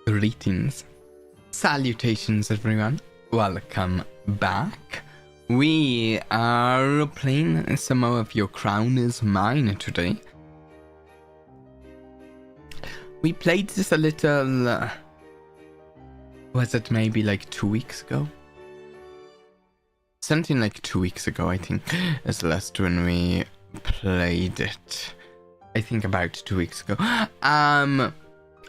Greetings. Salutations, everyone. Welcome back. We are playing some more of Your Crown Is Mine today. We played this a little... was it maybe like 2 weeks ago? Something like 2 weeks ago, I think, is the last when we played it. I think about 2 weeks ago.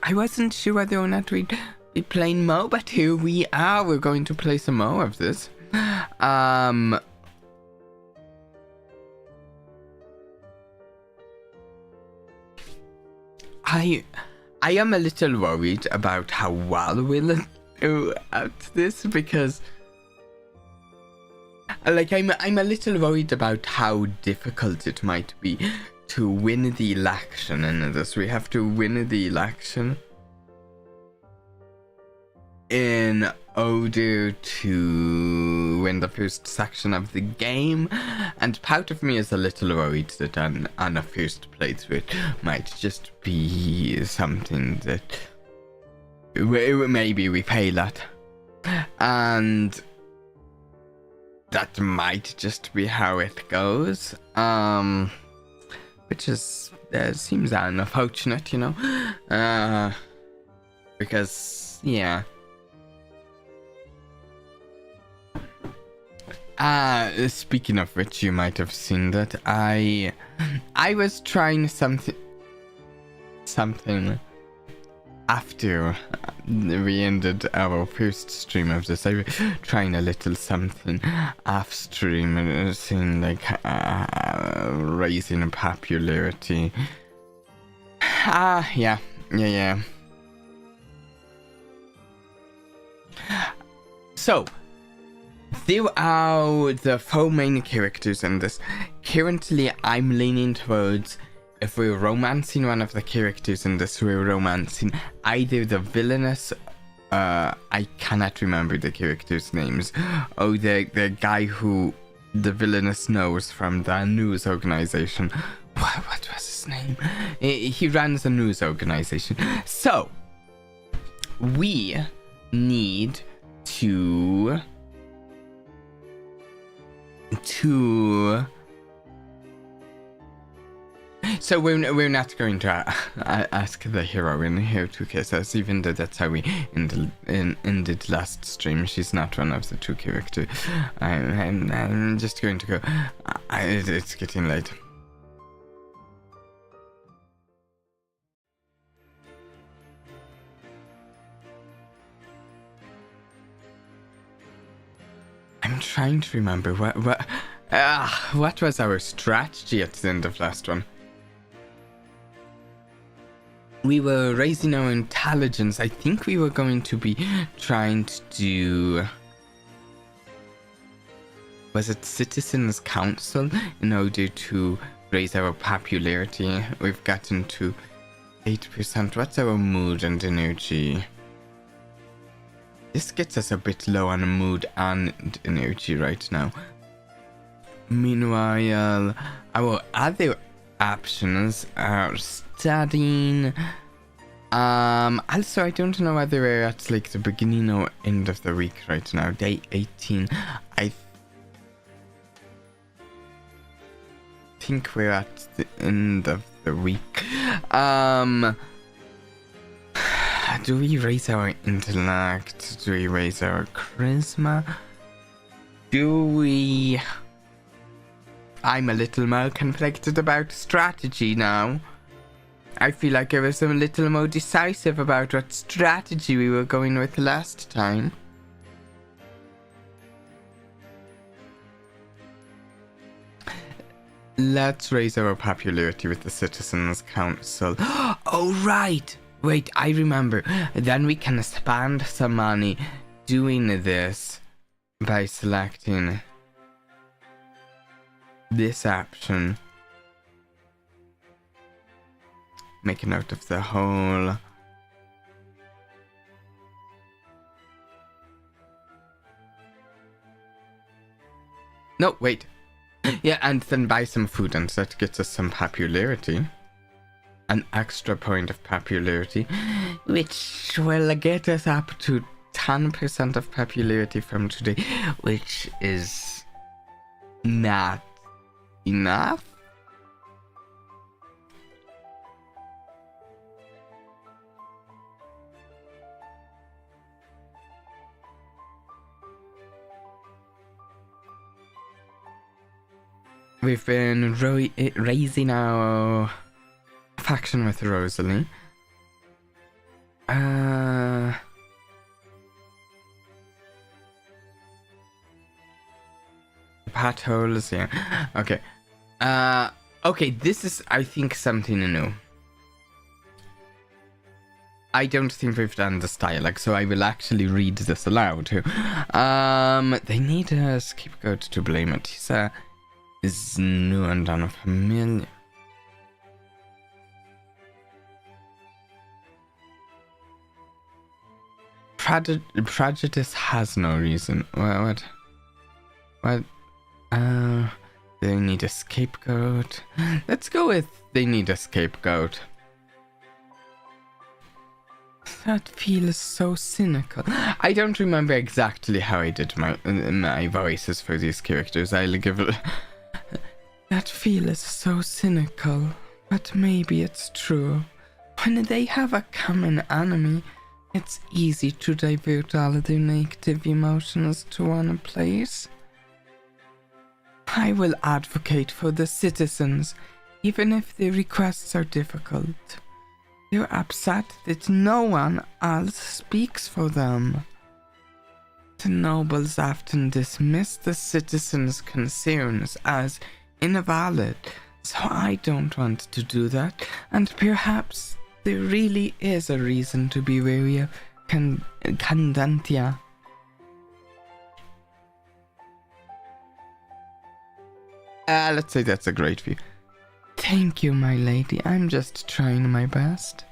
I wasn't sure whether or not we'd be playing more, but here we are. We're going to play some more of this. I am a little worried about how well we'll do at this, because like I'm a little worried about how difficult it might be to win the election in this. We have to win the election in order to win the first section of the game, and part of me is a little worried that on a first playthrough it might just be something that maybe we fail at, and that might just be how it goes. which is seems unfortunate, you know, because yeah. Speaking of which, you might have seen that I was trying something after we ended our first stream of this. I was trying a little something off stream, seeing like raising popularity. Yeah. So there are the 4 main characters in this. Currently, I'm leaning towards, if we're romancing one of the characters in this, we're romancing either the Villainess, I cannot remember the characters' names, or the guy who the Villainess knows from the news organization. What was his name? He runs a news organization. So, we need to so we're not going to ask the heroine here to kiss us, even though that's how we ended last stream. She's not one of the 2 characters. I'm just going to go. It's getting late. I'm trying to remember what was our strategy at the end of last one. We were raising our intelligence. I think we were going to be trying to do, was it Citizens Council, in order to raise our popularity. We've gotten to 8%. What's our mood and energy? This gets us a bit low on mood and energy right now. Meanwhile, our other options are studying. Also, I don't know whether we're at like the beginning or end of the week right now. Day 18. I think we're at the end of the week. Do we raise our intellect? Do we raise our charisma? Do we... I'm a little more conflicted about strategy now. I feel like I was a little more decisive about what strategy we were going with last time. Let's raise our popularity with the Citizens Council. Oh, right! Wait, I remember. Then we can spend some money doing this by selecting this option. Make a note of the whole. No, wait. Yeah, and then buy some food, and that gets us some popularity. An extra point of popularity, which will get us up to 10% of popularity from today, which is not enough. We've been raising our faction with Rosalie. Potholes, yeah. Okay. Okay, this is, I think, something new. I don't think we've done this dialogue, so I will actually read this aloud. They need a scapegoat to blame it. He is new and unfamiliar. Prejudice has no reason. What? They need a scapegoat. Let's go with they need a scapegoat. That feels so cynical. I don't remember exactly how I did my voices for these characters. I'll give it. That feels so cynical. But maybe it's true. When they have a common enemy, it's easy to divert all their negative emotions to one place. I will advocate for the citizens, even if their requests are difficult. They're upset that no one else speaks for them. The nobles often dismiss the citizens' concerns as invalid, so I don't want to do that, and perhaps there really is a reason to be wary of Candantia. Let's say that's a great view. Thank you, my lady. I'm just trying my best.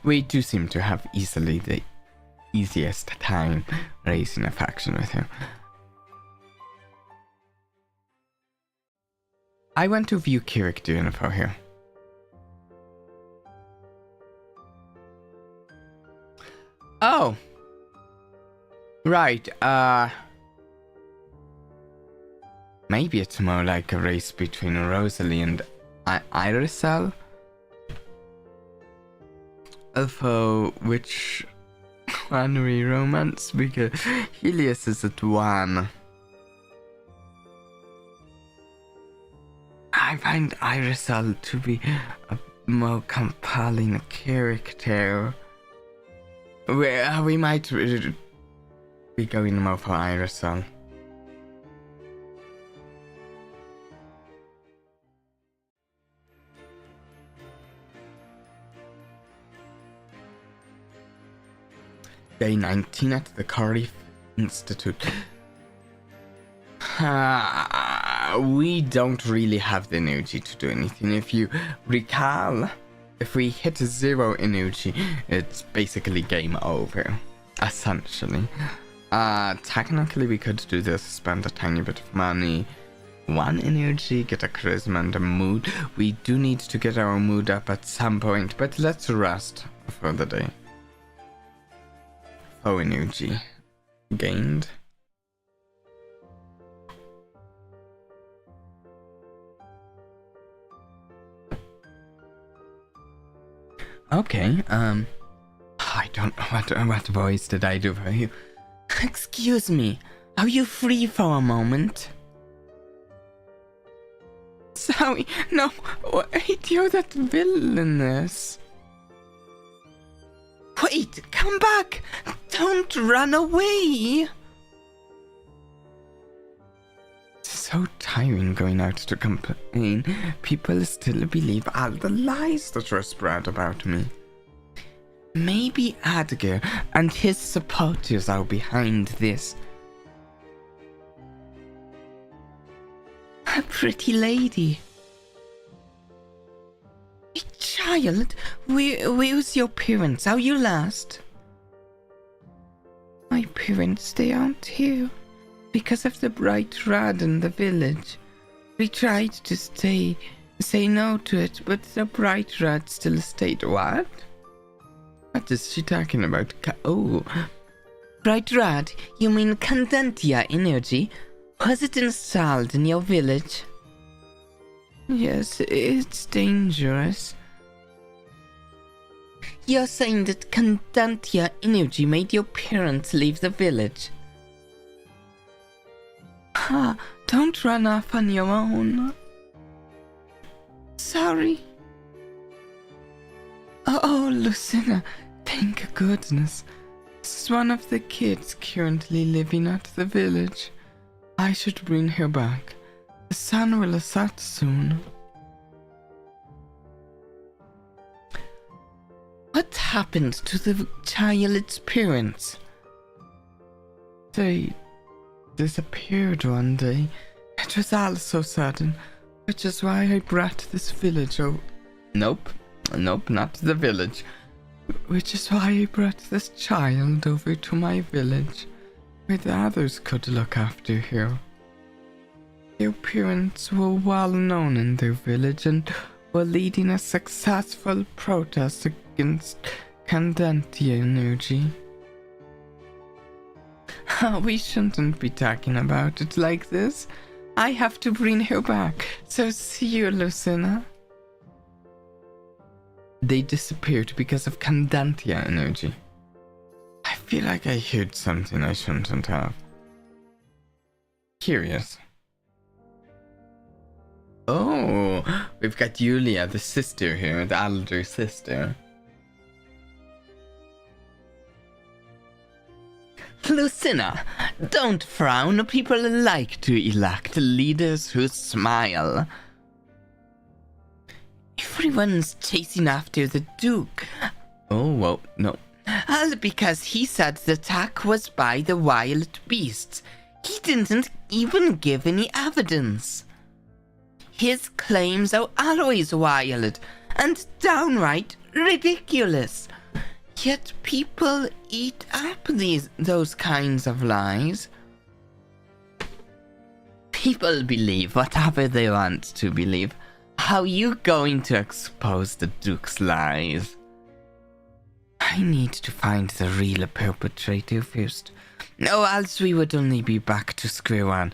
We do seem to have easily the easiest time raising a faction with him. I want to view character info here. Oh. Right, maybe it's more like a race between Rosalie and Irisel. Although, which one we romance? Because Helios is at 1. I find Irisel to be a more compelling character. We might be going more for Irisel. Day 19 at the Cardiff Institute. We don't really have the energy to do anything. If you recall, if we hit 0 energy, it's basically game over, essentially. Technically we could do this, spend a tiny bit of money, 1 energy, get a charisma and a mood. We do need to get our mood up at some point, but let's rest for the day. Oh, energy gained. Okay, I don't know what voice did I do for you. Excuse me, are you free for a moment? Sorry, no, wait, you're that Villainess. Wait, come back! Don't run away! It's so tiring going out to complain. People still believe all the lies that were spread about me. Maybe Edgar and his supporters are behind this. A pretty lady. Child, where's your parents? Are you lost? My parents, they aren't here. Because of the bright rod in the village. We tried to say no to it, but the bright rod still stayed. What? What is she talking about? Oh. Bright rod? You mean Candantia energy? Was it installed in your village? Yes, it's dangerous. You're saying that Candantia energy made your parents leave the village? Ha! Don't run off on your own. Sorry. Oh, Lucina, thank goodness. This is one of the kids currently living at the village. I should bring her back. The sun will set soon. What happened to the child's parents? They disappeared one day. It was all so sudden, which is why I brought this village over. Nope, not the village. Which is why I brought this child over to my village, where the others could look after her. Their parents were well known in their village and were leading a successful protest against Candantia energy. We shouldn't be talking about it like this. I have to bring her back. So see you, Lucina. They disappeared because of Candantia energy. I feel like I heard something I shouldn't have. Curious. Oh, we've got Julia, the sister here, the elder sister. Lucina, don't frown. People like to elect leaders who smile. Everyone's chasing after the Duke. Oh, well, no. All because he said the attack was by the wild beasts. He didn't even give any evidence. His claims are always wild and downright ridiculous. Yet people eat up those kinds of lies. People believe whatever they want to believe. How are you going to expose the Duke's lies? I need to find the real perpetrator first. No, else we would only be back to square one.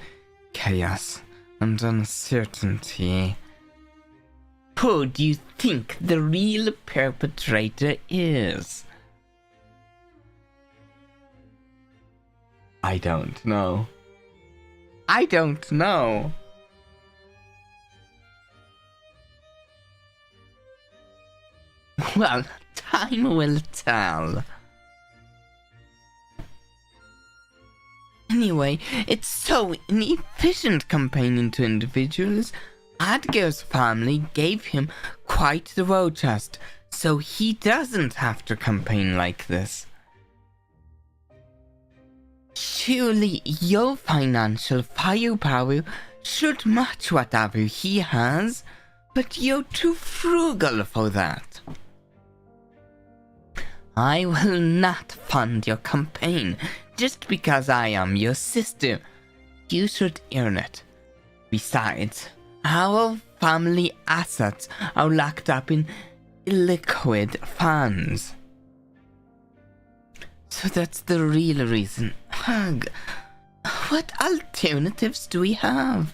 Chaos and uncertainty. Who do you think the real perpetrator is? I don't know. I don't know. Well, time will tell. Anyway, it's so inefficient campaigning to individuals. Adger's family gave him quite the war chest, so he doesn't have to campaign like this. Surely your financial firepower should match whatever he has, but you're too frugal for that. I will not fund your campaign just because I am your sister. You should earn it. Besides, our family assets are locked up in liquid funds. So that's the real reason. Ugh. What alternatives do we have?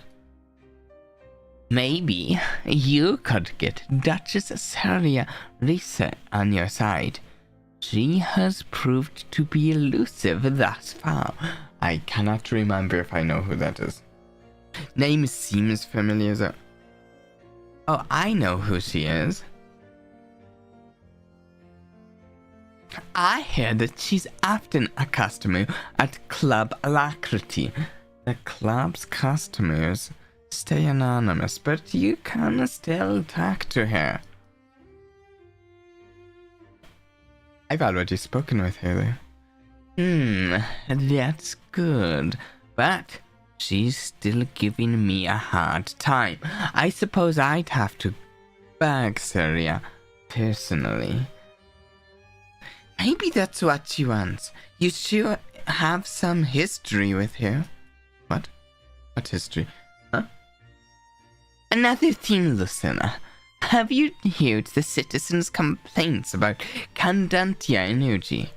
Maybe you could get Duchess Saria Risa on your side. She has proved to be elusive thus far. I cannot remember if I know who that is. Name seems familiar though. Oh, I know who she is. I heard that she's often a customer at Club Alacrity. The club's customers stay anonymous, but you can still talk to her. I've already spoken with her though. That's good. But she's still giving me a hard time. I suppose I'd have to bag Saria personally. Maybe that's what she wants. You sure have some history with her. What? What history? Huh? Another thing, Lucina. Have you heard the citizens' complaints about Candantia energy?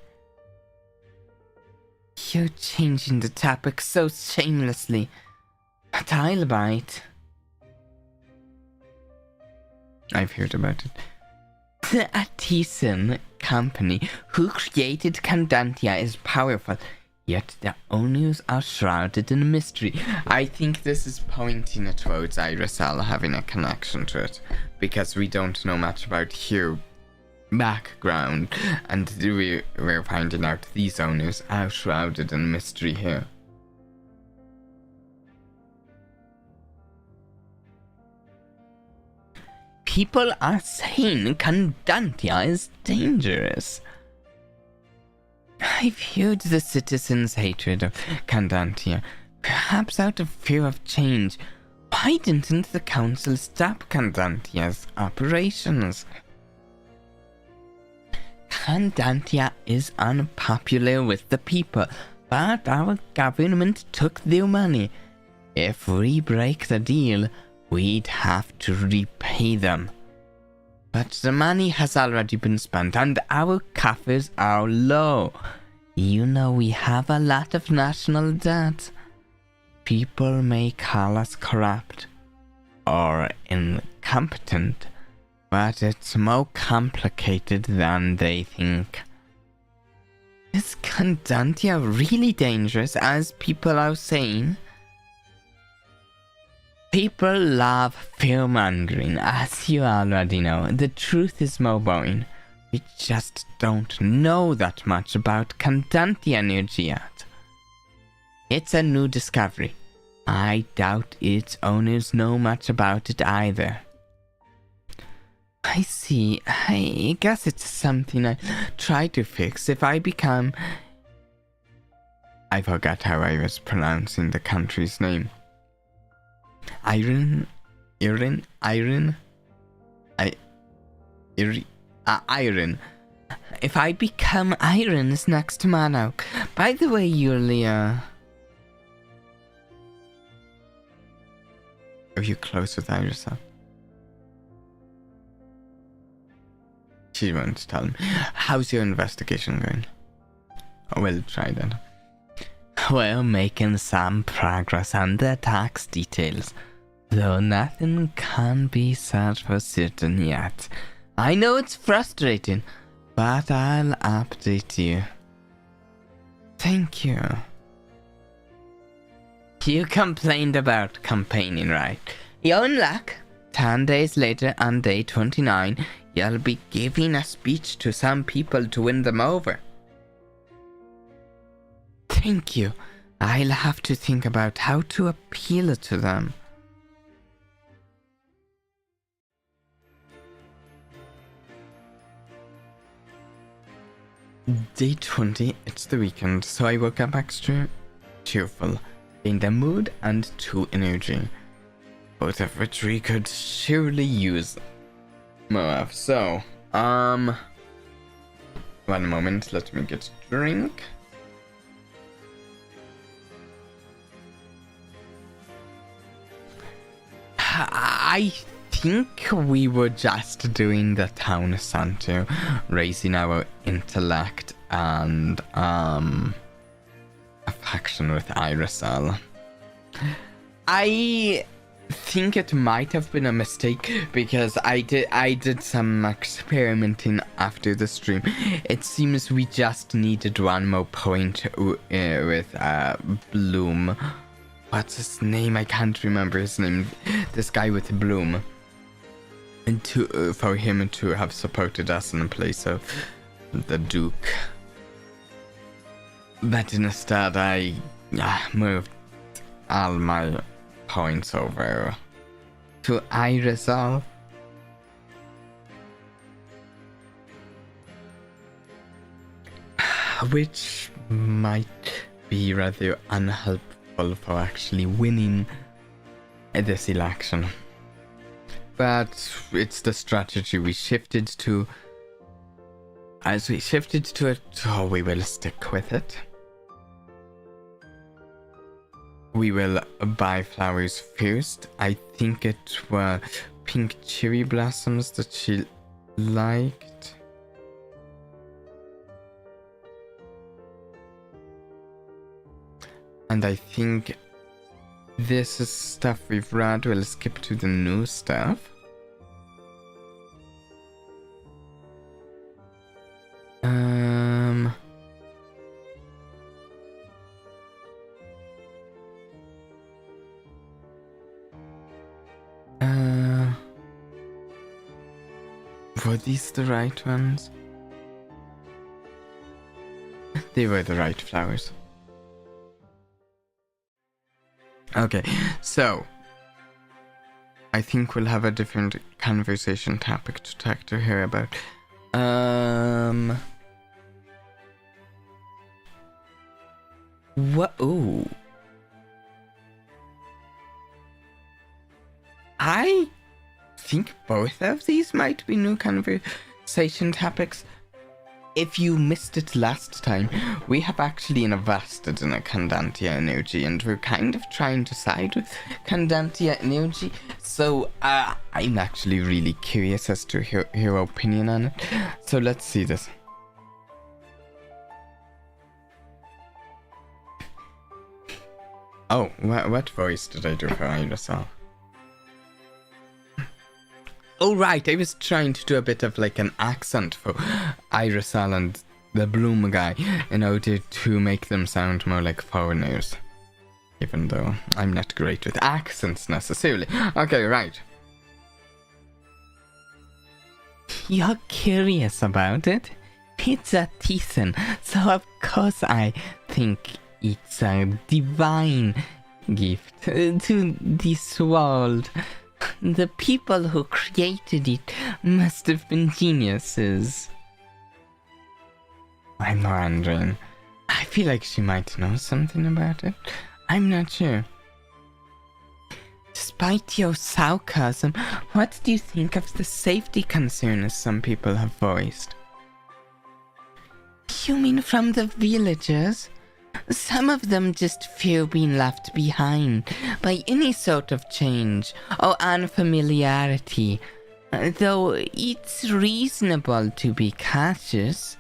You're changing the topic so shamelessly, but I'll bite. I've heard about it. The Artisan company who created Candantia is powerful, yet the owners are shrouded in mystery. I think this is pointing towards Irisal having a connection to it, because we don't know much about her background, and we're finding out these owners are shrouded in mystery here. People are saying Candantia is dangerous. I've heard the citizens' hatred of Candantia, perhaps out of fear of change. Why didn't the council stop Candantia's operations? Candantia is unpopular with the people, but our government took their money. If we break the deal, we'd have to repay them. But the money has already been spent and our coffers are low. You know we have a lot of national debt. People may call us corrupt or incompetent, but it's more complicated than they think. Is Condantia really dangerous, as people are saying? People love fear-mongering, as you already know. The truth is more boring. We just don't know that much about Condantia energy yet. It's a new discovery. I doubt its owners know much about it either. I see. I guess it's something I try to fix if I become... I forgot how I was pronouncing the country's name. Iron. If I become Iron's next Mado. By the way, Yulia, are you close with Irisa? She won't tell me. How's your investigation going? We'll try that. We're making some progress on the tax details, though nothing can be said for certain yet. I know it's frustrating, but I'll update you. Thank you. You complained about campaigning, right? Your own luck. 10 days later, on day 29, you'll be giving a speech to some people to win them over. Thank you. I'll have to think about how to appeal to them. Day 20, it's the weekend, so I woke up extra cheerful, in the mood and 2 energy, both of which we could surely use more of. So, one moment, let me get a drink. I think we were just doing the town center, raising our intellect and affection with Irisal. I think it might have been a mistake because I did some experimenting after the stream. It seems we just needed one more point with Bloom. What's his name? I can't remember his name. This guy with Bloom. And for him to have supported us in place of the Duke. But instead I moved all my points over to Irisal. Which might be rather unhelpful for actually winning this election. But it's the strategy we shifted to. As we shifted to it, so we will stick with it. We will buy flowers first. I think it were pink cherry blossoms that she liked. And I think this is stuff we've read. We'll skip to the new stuff. Were these the right ones? They were the right flowers. Okay, so I think we'll have a different conversation topic to talk to her about. What? Ooh. I think both of these might be new conversation topics. If you missed it last time, we have actually invested in a Condantia energy, and we're kind of trying to side with Condantia energy. So I'm actually really curious as to her opinion on it. So let's see this. Oh, what voice did I do for Irisol? Oh, right, I was trying to do a bit of like an accent for Irisol and the Bloom guy in order to make them sound more like foreigners. Even though I'm not great with accents necessarily. Okay, right. You're curious about it? It's a Tisan, so of course I think it's a divine gift to this world. The people who created it must have been geniuses. I'm wondering. I feel like she might know something about it. I'm not sure. Despite your sarcasm, what do you think of the safety concerns some people have voiced? You mean from the villagers? Some of them just fear being left behind by any sort of change or unfamiliarity, though it's reasonable to be cautious.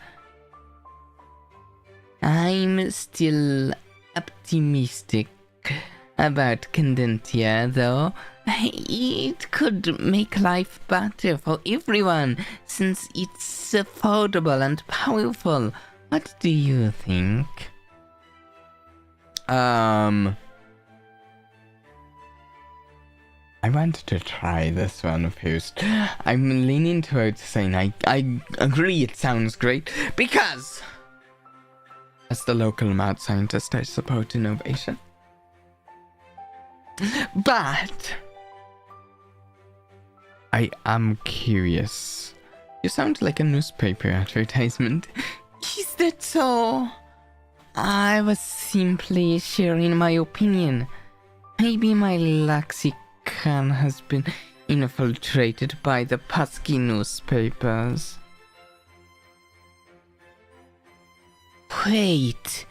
I'm still optimistic about Candentia, though. It could make life better for everyone since it's affordable and powerful. What do you think? I wanted to try this one first. I'm leaning towards saying I agree it sounds great because as the local mad scientist I support innovation. But I am curious. You sound like a newspaper advertisement. Is that so? I was simply sharing my opinion. Maybe my lexicon has been infiltrated by the pesky newspapers. Wait,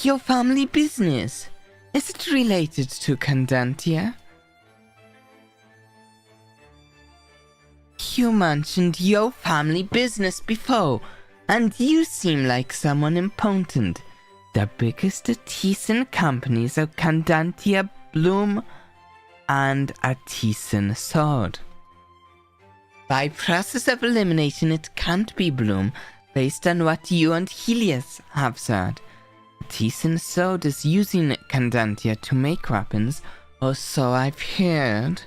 your family business? Is it related to Candentia? You mentioned your family business before, and you seem like someone important. The biggest artisan companies are Candentia, Bloom, and Artisan Sword. By process of elimination, it can't be Bloom, based on what you and Helios have said. Artisan Sword is using Candentia to make weapons, or so I've heard.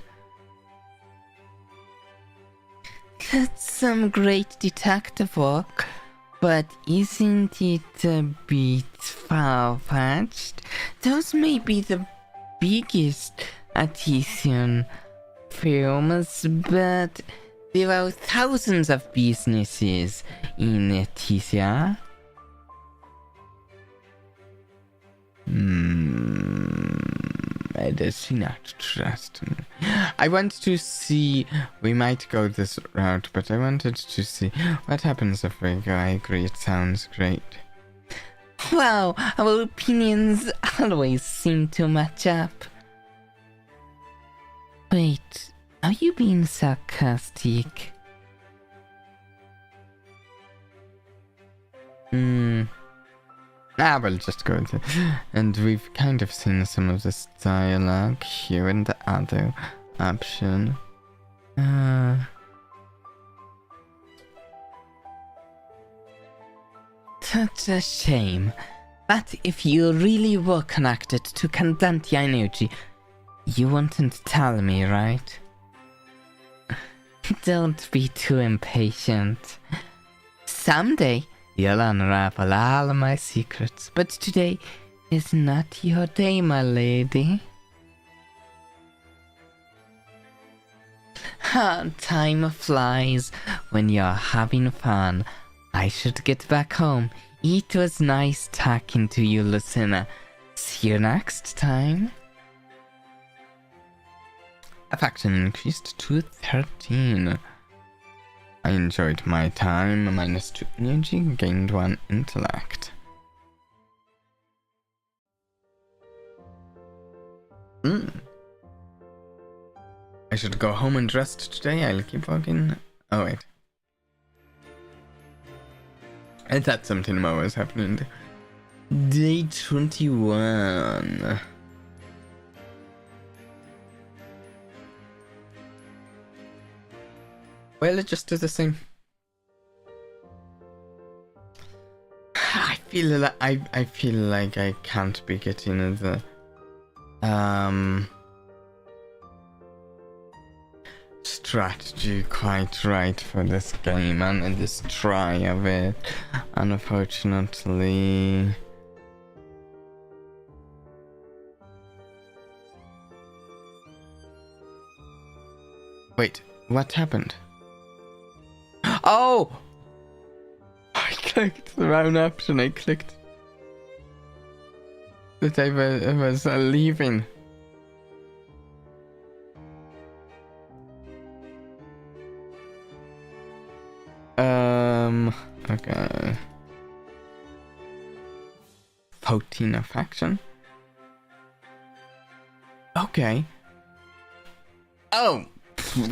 That's some great detective work, but isn't it a bit far-fetched? Those may be the biggest artisan firms, but there are thousands of businesses in Artesia. Does she not trust me? I want to see. We might go this route, but I wanted to see what happens if we go. I agree, it sounds great. Wow, our opinions always seem to match up. Wait, are you being sarcastic? We'll just go with it. And we've kind of seen some of this dialogue here in the other option. Such a shame. But if you really were connected to Candentia energy, you wouldn't tell me, right? Don't be too impatient. Someday, you'll unravel all my secrets, but today is not your day, my lady. Time flies when you're having fun. I should get back home. It was nice talking to you, Lucina. See you next time. Affection increased to 13. I enjoyed my time, -2 energy, gained 1 intellect. I should go home and rest today. I'll keep walking. Oh, wait. I thought something more was happening. Day 21. Well, let's just do the same. I feel like I can't be getting the strategy quite right for this game and in this try of it, unfortunately. Wait, what happened? Oh! I clicked the wrong option. I clicked that I was leaving. Okay. 14 faction. Okay. Oh,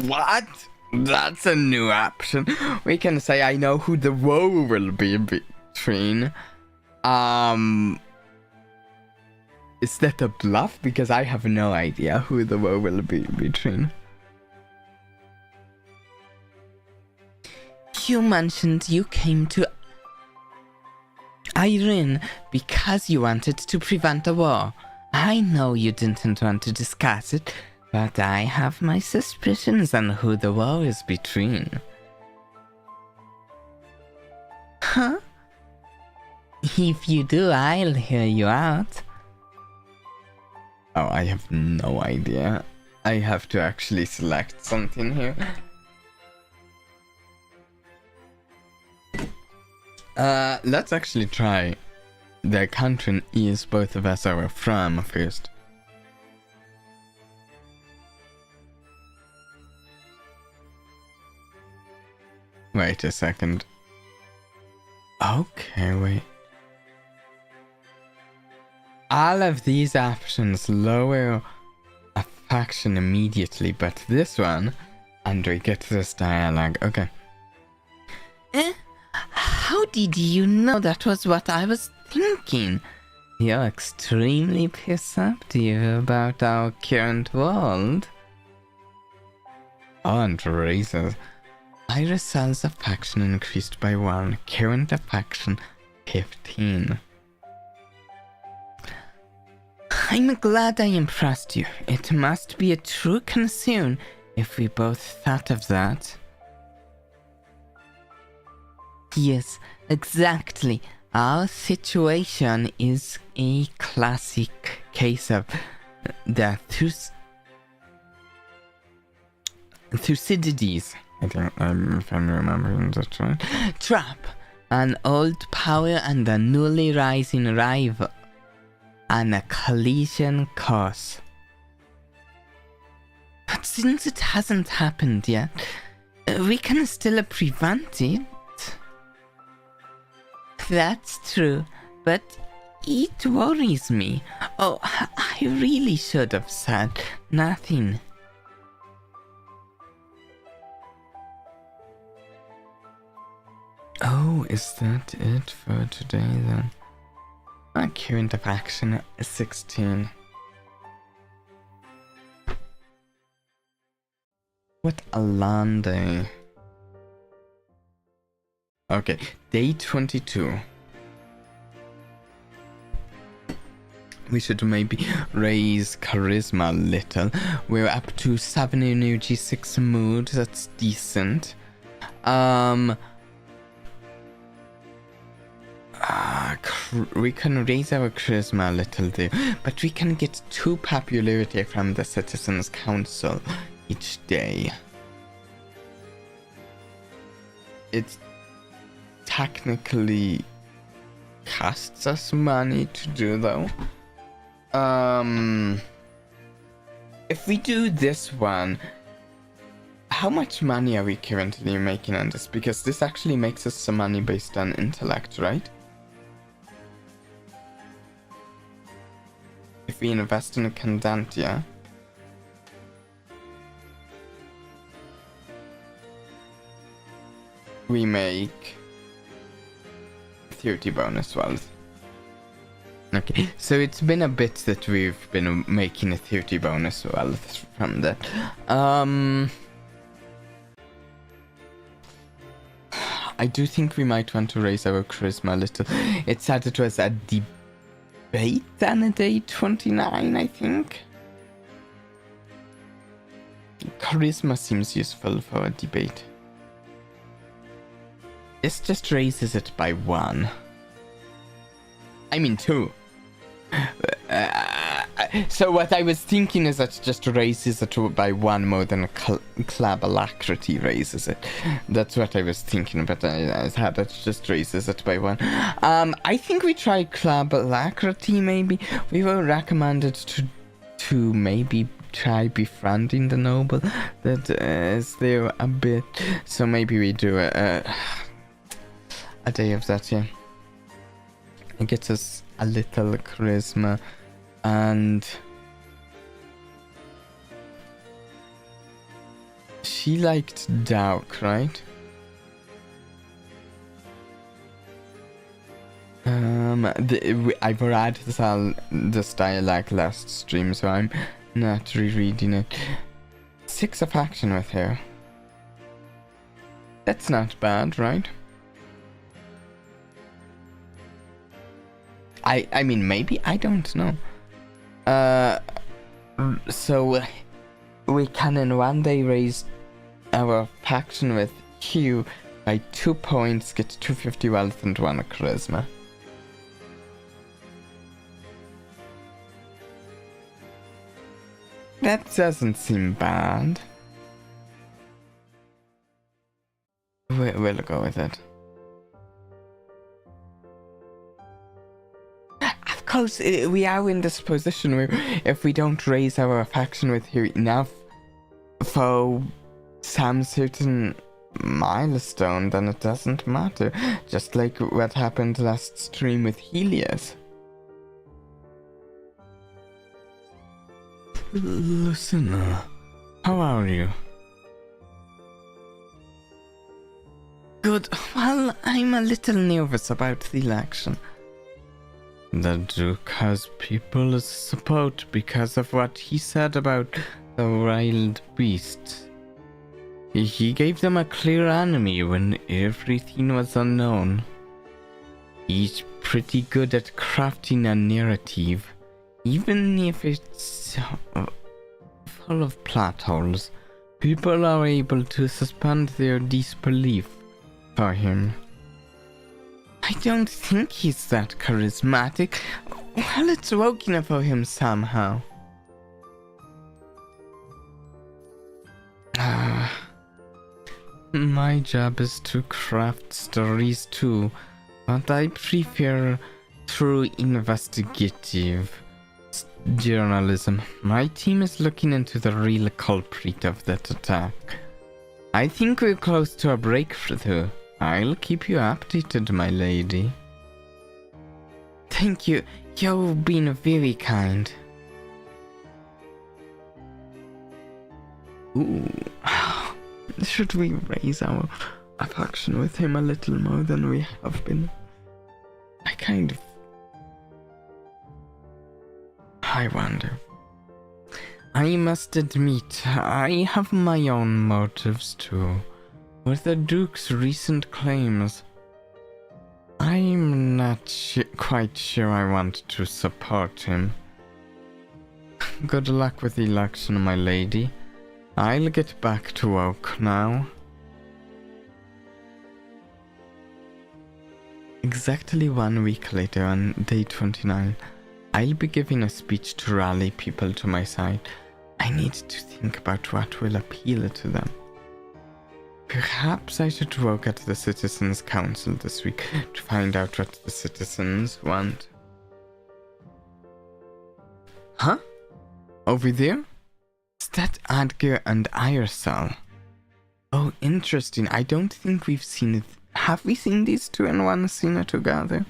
what? That's a new option. We can say I know who the woe will be between. Is that a bluff? Because I have no idea who the woe will be between. You mentioned you came to Irene because you wanted to prevent a war. I know you didn't want to discuss it, but I have my suspicions on who the war is between. Huh? If you do, I'll hear you out. Oh, I have no idea. I have to actually select something here. Let's actually try the country is both of us are from first. Wait a second. Okay, wait. All of these options lower a faction immediately, but this one, and we get this dialogue. Okay. How did you know that was what I was thinking? You're extremely perceptive about our current world. Oh, and raises. Iris cells of faction increased by 1. Current faction 15. I'm glad I impressed you. It must be a true concern if we both thought of that. Yes, exactly. Our situation is a classic case of the Thucydides. I think if I'm remembering that right. Trap, an old power and a newly rising rival, and a collision course. But since it hasn't happened yet, we can still prevent it. That's true, but it worries me. Oh, I really should have said nothing. Oh, is that it for today then? My current of action is 16. What a long day. Okay, day 22. We should maybe raise charisma a little. We're up to 7 energy, 6 mood. That's decent. We can raise our charisma a little there, but we can get 2 popularity from the Citizens Council each day. It technically costs us money to do though. If we do this one, how much money are we currently making on this? Because this actually makes us some money based on intellect, right? If we invest in a Candantia, we make 30 bonus wealth. Okay, so it's been a bit that we've been making a 30 bonus wealth from that. I do think we might want to raise our charisma a little. It said it was a debate than a day 29, I think. Charisma seems useful for a debate. This just raises it by 1. I mean 2. So what I was thinking is that just raises it by 1 more than a club alacrity raises it. That's what I was thinking, but I had it just raises it by 1. I think we try club alacrity maybe. We were recommended to maybe try befriending the noble. That is there a bit. So maybe we do a day of that, yeah. It gets us a little charisma. And she liked Dauk, right? I've read this dialogue last stream, so I'm not rereading it. 6 of action with her. That's not bad, right? I mean, maybe, I don't know. So we can in one day raise our faction with Hugh by 2 points, get 250 wealth and 1 charisma. That doesn't seem bad. We'll go with it. Of course, we are in this position where if we don't raise our faction with her enough for some certain milestone, then it doesn't matter. Just like what happened last stream with Helios. Listener, how are you? Good. Well, I'm a little nervous about the election. The Duke has people's support because of what he said about the wild beasts. He gave them a clear enemy when everything was unknown. He's pretty good at crafting a narrative, even if it's full of plot holes. People are able to suspend their disbelief for him. I don't think he's that charismatic. Well, it's working for him somehow. My job is to craft stories too, but I prefer true investigative journalism. My team is looking into the real culprit of that attack. I think we're close to a breakthrough. I'll keep you updated, my lady. Thank you. You've been very kind. Ooh. Should we raise our affection with him a little more than we have been? I wonder. I must admit, I have my own motives too. With the Duke's recent claims, I'm not quite sure I want to support him. Good luck with the election, my lady. I'll get back to work now. Exactly 1 week later, on day 29, I'll be giving a speech to rally people to my side. I need to think about what will appeal to them. Perhaps I should work at the Citizens' Council this week to find out what the citizens want. Huh? Over there? Is that Adger and Iresal? Oh, interesting. I don't think we've seen it. Have we seen these two in one scene together?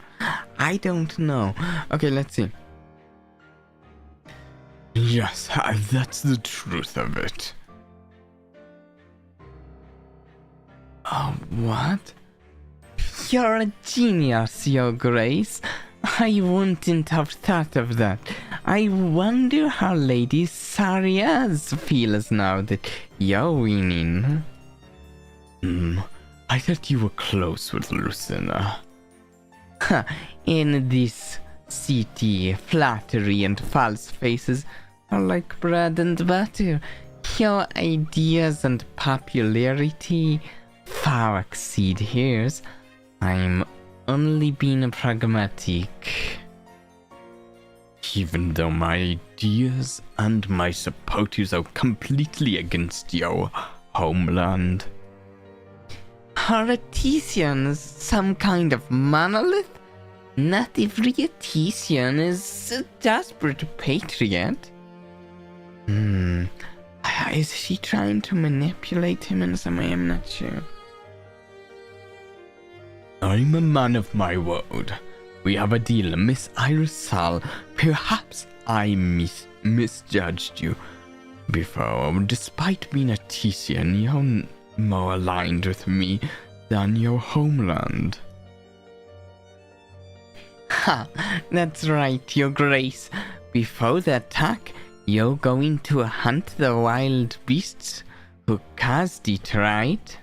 I don't know. Okay, let's see. Yes, that's the truth of it. Oh, what? You're a genius, Your Grace. I wouldn't have thought of that. I wonder how Lady Sariaz feels now that you're winning. I thought you were close with Lucina. In this city, flattery and false faces are like bread and butter. Your ideas and popularity far exceed hers. I'm only being pragmatic. Even though my ideas and my supporters are completely against your homeland. Are Artesians some kind of monolith? Not every Artesian is a desperate patriot. Is she trying to manipulate him in some way? I'm not sure. I'm a man of my word. We have a deal, Miss Irisal. Perhaps I misjudged you before. Despite being a Artesian, you're more aligned with me than your homeland. Ha! That's right, Your Grace. Before the attack, you're going to hunt the wild beasts who caused it, right?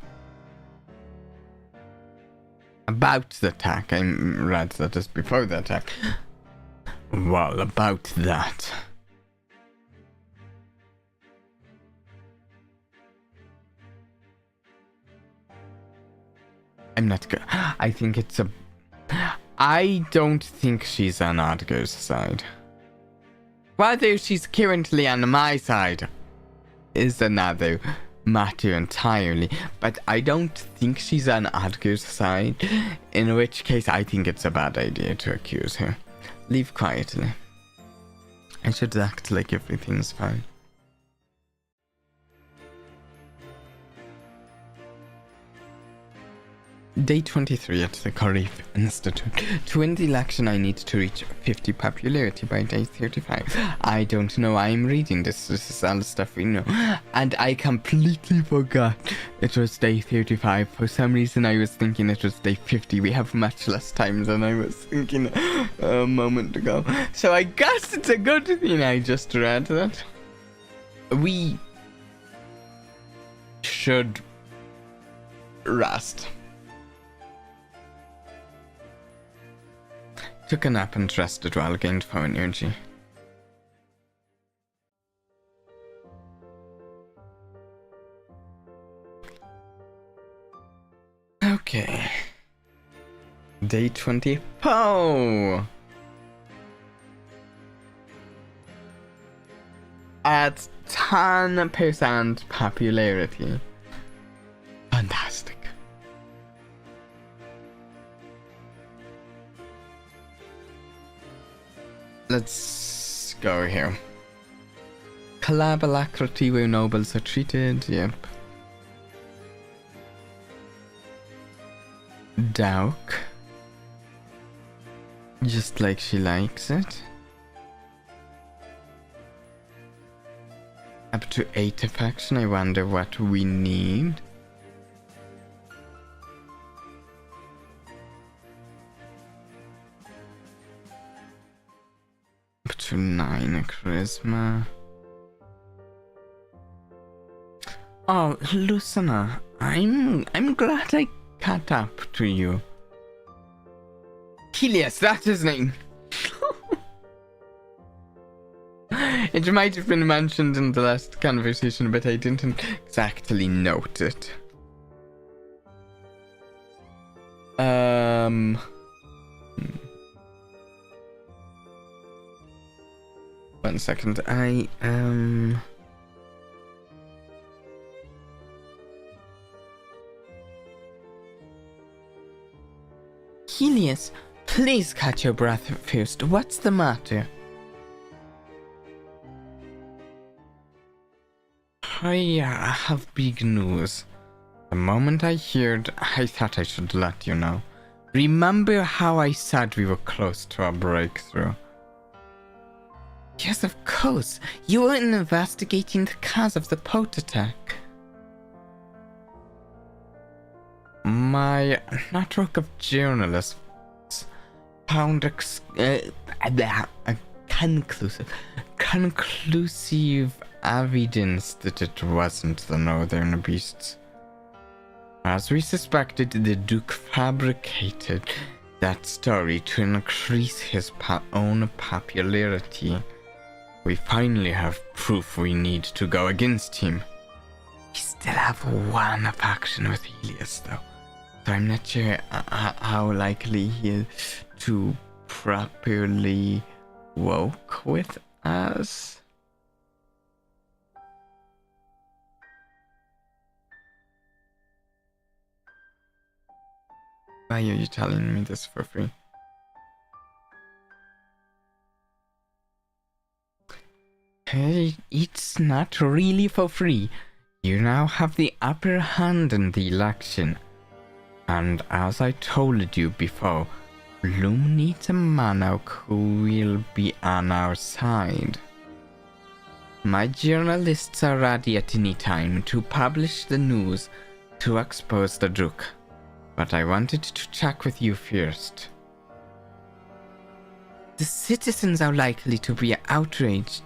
About the attack, I read that is before the attack. Well, about that. I'm not good. I think it's a... I don't think she's on Adgar's side. Whether she's currently on my side is another matter entirely, but I don't think she's on Adgar's side, in which case I think it's a bad idea to accuse her. Leave quietly. I should act like everything's fine. Day 23 at the Karif Institute. To win the election, I need to reach 50 popularity by day 35. I don't know why I'm reading this. This is all stuff we know. And I completely forgot it was day 35. For some reason, I was thinking it was day 50. We have much less time than I was thinking a moment ago. So I guess it's a good thing I just read that. We should rest. Took a nap and rested well, gained 4 energy. Okay. Day 24. At 10% popularity. Fantastic. Let's go here. Collab alacrity where nobles are treated, yep. Dauk. Just like she likes it. Up to 8 affection, I wonder what we need. To 9 charisma. Oh, Lucina, I'm glad I caught up to you. Helios, that's his name. It might have been mentioned in the last conversation, but I didn't exactly note it. 1 second, Helios, please catch your breath first. What's the matter? I have big news. The moment I heard, I thought I should let you know. Remember how I said we were close to a breakthrough? Yes, of course. You were investigating the cause of the pot attack. My network of journalists found conclusive evidence that it wasn't the northern beasts. As we suspected, the Duke fabricated that story to increase his own popularity. We finally have proof we need to go against him. We still have one faction with Helios, though, so I'm not sure how likely he is to properly work with us. Why are you telling me this for free? Hey, it's not really for free. You now have the upper hand in the election. And as I told you before, Bloom needs a monarch who will be on our side. My journalists are ready at any time to publish the news to expose the Duke. But I wanted to check with you first. The citizens are likely to be outraged.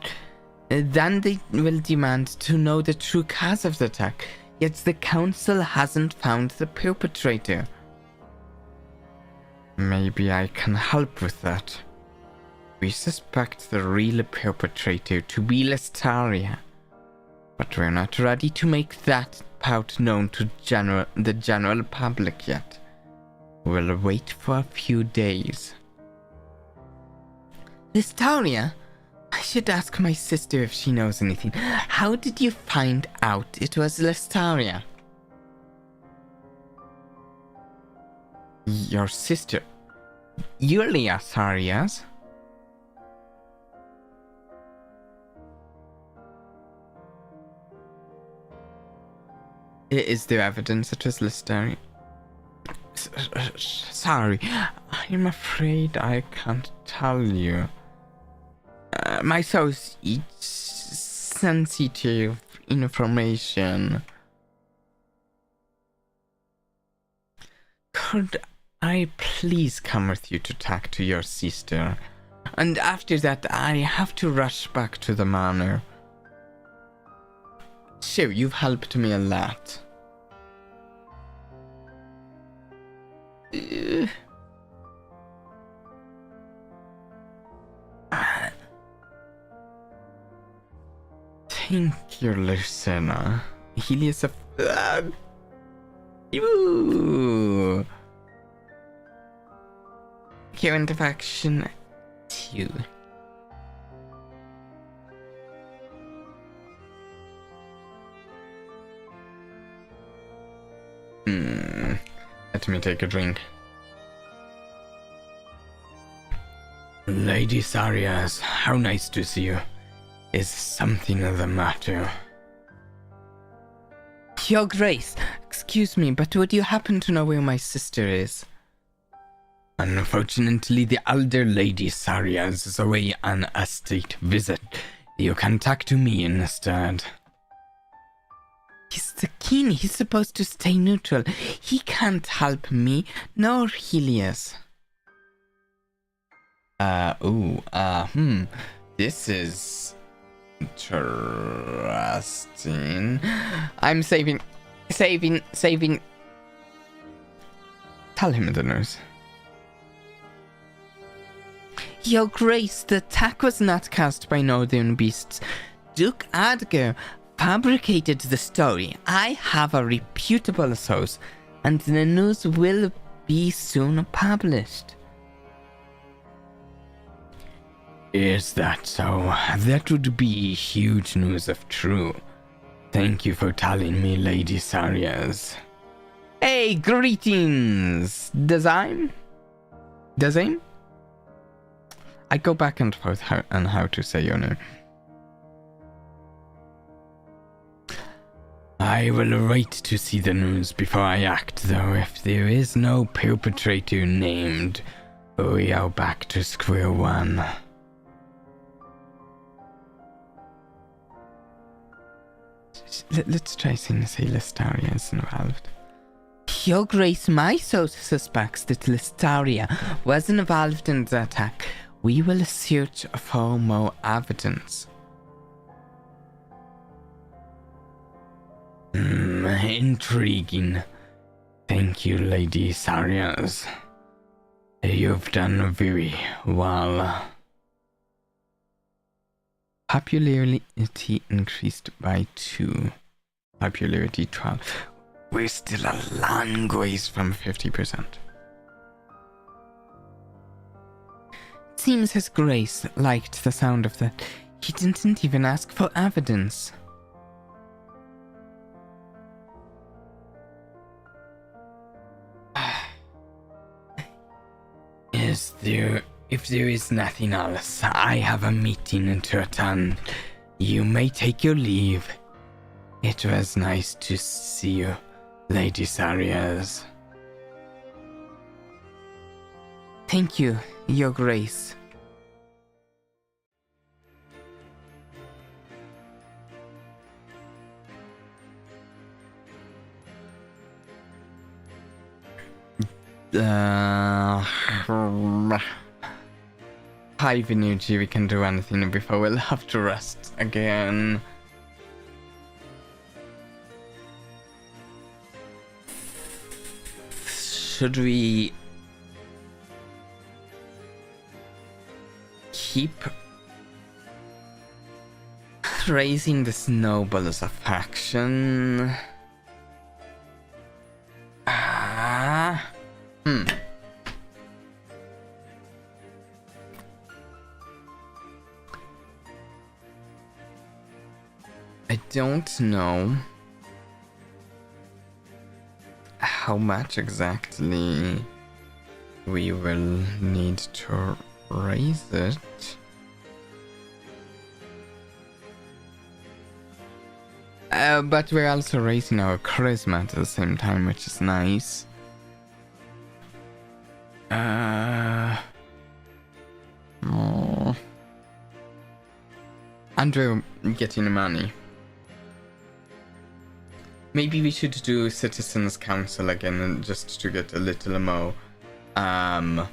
Then they will demand to know the true cause of the attack, yet the council hasn't found the perpetrator. Maybe I can help with that. We suspect the real perpetrator to be Lestaria, but we're not ready to make that part known to the general public yet. We'll wait for a few days. Lestaria? I should ask my sister if she knows anything. How did you find out it was Lestaria? Your sister? You're Lestaria's? Is there evidence it was Lestaria? Sorry, I'm afraid I can't tell you. My source is sensitive information. Could I please come with you to talk to your sister? And after that, I have to rush back to the manor. Sure, you've helped me a lot. Thank you, Lucina. Helios of... Current faction 2. Let me take a drink. Lady Sarias, how nice to see you. Is something the matter? Your Grace, excuse me, but would you happen to know where my sister is? Unfortunately, the elder Lady Sarias is away on a state visit. You can talk to me instead. He's the king. He's supposed to stay neutral. He can't help me, nor Helios. This is interesting. I'm saving. Tell him the news. Your Grace, the attack was not cast by northern beasts. Duke Adgar fabricated the story. I have a reputable source, and the news will be soon published. Is that so? That would be huge news if true. Thank you for telling me, Lady Sarias. Hey, greetings! Dazim? I go back and forth on how to say your name. I will wait to see the news before I act, though. If there is no perpetrator named, we are back to square one. Let's try saying Lestaria is involved. Your Grace, my source suspects that Lestaria was involved in the attack. We will search for more evidence. Intriguing. Thank you, Lady Sarias. You've done very well. Popularity increased by 2. Popularity 12. We're still a long ways from 50%. Seems His Grace liked the sound of that. He didn't even ask for evidence. If there is nothing else, I have a meeting to attend. You may take your leave. It was nice to see you, Lady Sarias. Thank you, Your Grace. Hi, Vtubie, we can do anything before we'll have to rest again. Should we keep raising this noble as a faction? I don't know how much exactly we will need to raise it. But we're also raising our charisma at the same time, which is nice. And we're getting money. Maybe we should do Citizens Council again, just to get a little more, a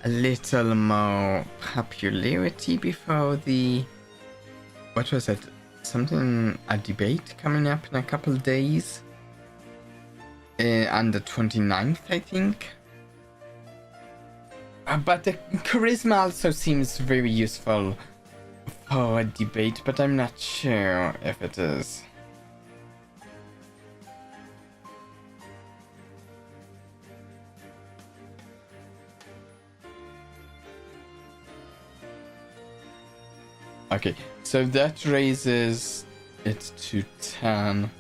little more popularity before the, what was it? A debate coming up in a couple days? On the 29th, I think. But the charisma also seems very useful for a debate, but I'm not sure if it is. Okay, so that raises it to 10.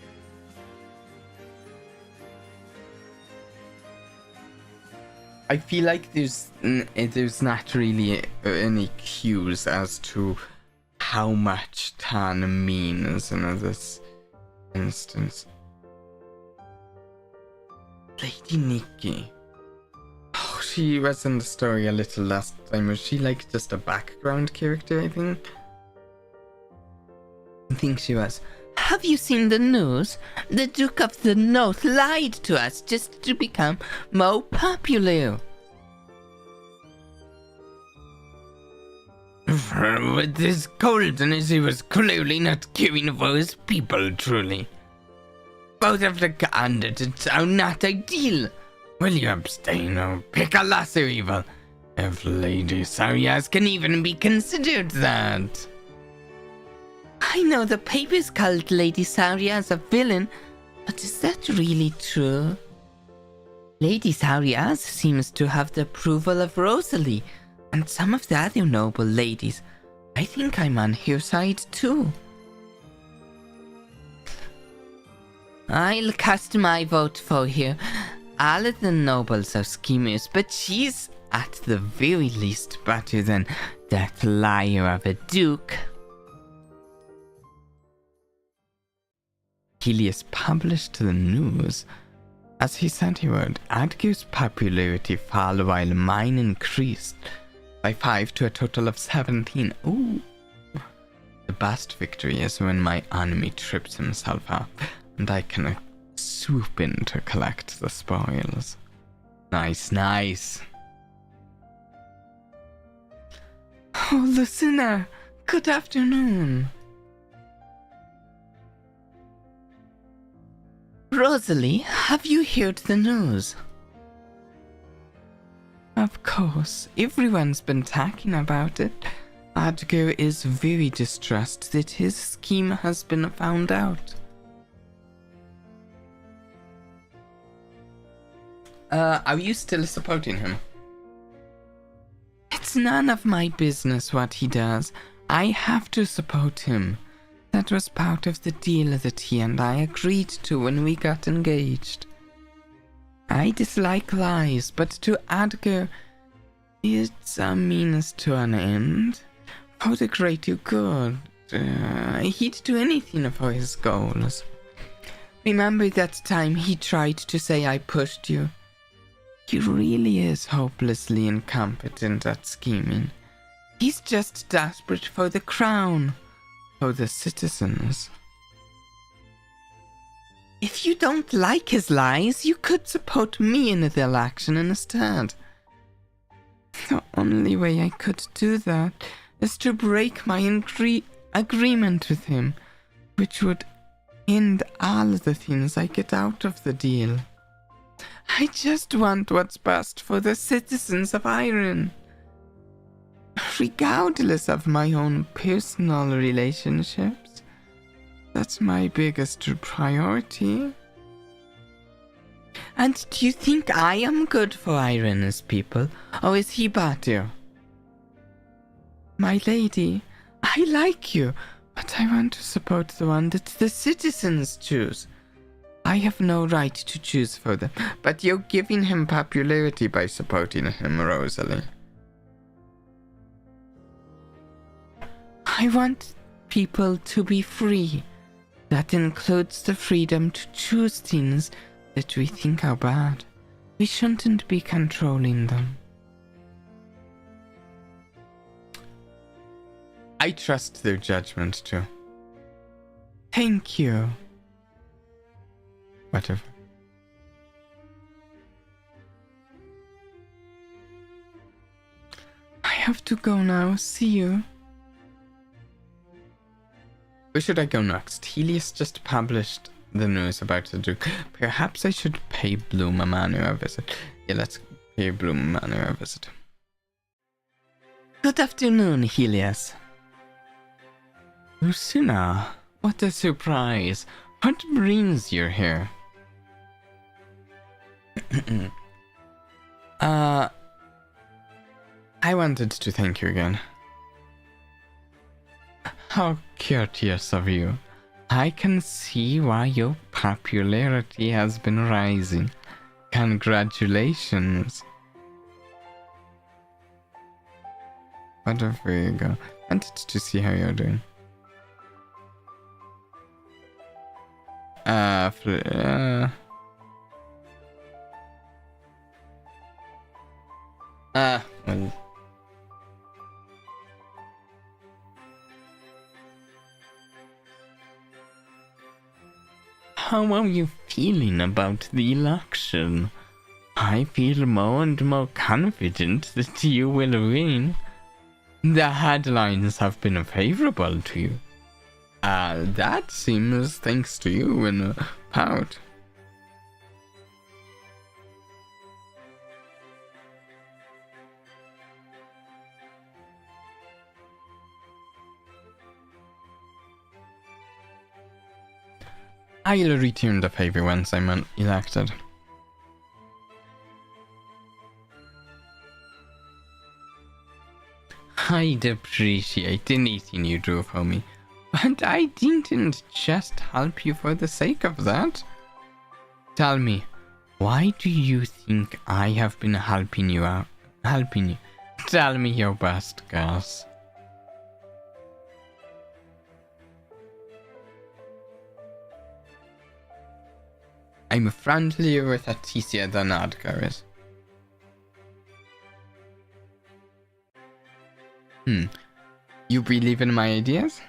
I feel like there's not really any cues as to how much 10 means in this instance. Lady Nikki. Oh, she was in the story a little last time. Was she like just a background character, I think? I think she was. Have you seen the news? The Duke of the North lied to us just to become more popular. With his coldness, he was clearly not caring for his people, truly. Both of the candidates are not ideal. Will you abstain or pick a lesser evil? If Lady Sarias can even be considered that. I know the papers called Lady Sarias a villain, but is that really true? Lady Sarias seems to have the approval of Rosalie and some of the other noble ladies. I think I'm on her side too. I'll cast my vote for her. All of the nobles are schemers, but she's at the very least better than that liar of a duke. Helios published the news. As he said he would, Edgar's popularity fell while mine increased by 5 to a total of 17. Ooh. The best victory is when my enemy trips himself up and I can swoop in to collect the spoils. Nice, nice. Oh, Lucina, good afternoon. Rosalie, have you heard the news? Of course, everyone's been talking about it. Adgar is very distressed that his scheme has been found out. Are you still supporting him? It's none of my business what he does. I have to support him. That was part of the deal that he and I agreed to when we got engaged. I dislike lies, but to Adgar, it's a means to an end. For the greater good, he'd do anything for his goals. Remember that time he tried to say I pushed you? He really is hopelessly incompetent at scheming. He's just desperate for the crown, for the citizens. If you don't like his lies, you could support me in the election instead. The only way I could do that is to break my agreement with him, which would end all the things I get out of the deal. I just want what's best for the citizens of Iron. Regardless of my own personal relationships, that's my biggest priority. And do you think I am good for Iron's people, or is he better? My lady, I like you, but I want to support the one that the citizens choose. I have no right to choose for them, but you're giving him popularity by supporting him, Rosalie. I want people to be free. That includes the freedom to choose things that we think are bad. We shouldn't be controlling them. I trust their judgment too. Thank you. Whatever. I have to go now. See you. Where should I go next? Helios just published the news about the Duke. Perhaps I should pay Bloom Manu a visit. Yeah, let's pay Bloom Manu a visit. Good afternoon, Helios. Lucina, what a surprise. What brings you here? I wanted to thank you again. How courteous of you. I can see why your popularity has been rising. Congratulations. Whatever you go. Wanted to see how you're doing. Well. How are you feeling about the election? I feel more and more confident that you will win. The headlines have been favorable to you. That seems thanks to you in part. I'll return the favor once I'm elected. I'd appreciate anything you do for me, but I didn't just help you for the sake of that. Tell me, why do you think I have been helping you out? Tell me your best guess. I'm friendlier with Aticia than Adgar is. You believe in my ideas?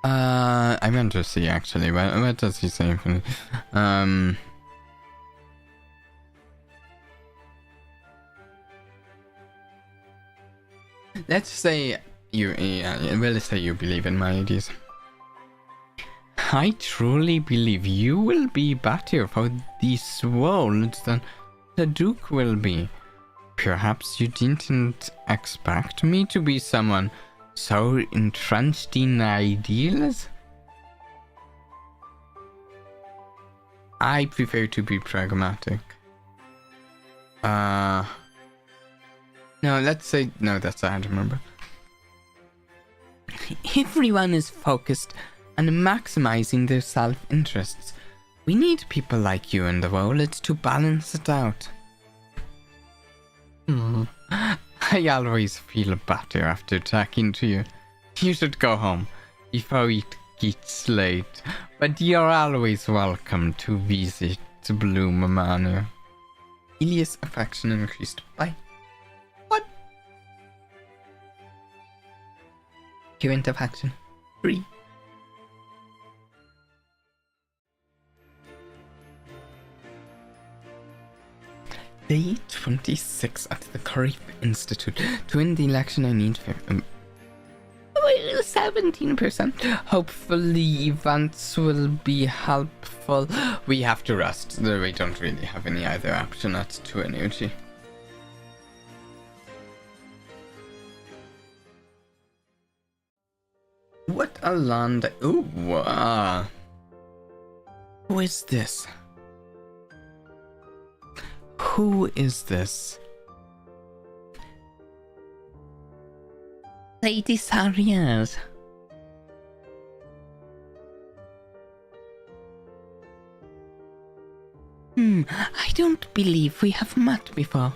I meant to see actually. What does he say? let's say let's say you believe in my ideas. I truly believe you will be better for these worlds than the Duke will be. Perhaps you didn't expect me to be someone so entrenched in ideals? I prefer to be pragmatic. No, let's say... No, that's hard to remember. Everyone is focused on maximizing their self-interests. We need people like you in the world to balance it out. I always feel better after talking to you. You should go home before it gets late, but you're always welcome to visit Bloom Manor. Ilias' affection increased by... What? Current affection 3. Day 26 at the Carif Institute. To win the election, I need 17%. Hopefully, events will be helpful. We have to rest. We don't really have any other option at 2 energy. What a land. Ooh, who is this? Who is this? Lady Sarias. I don't believe we have met before.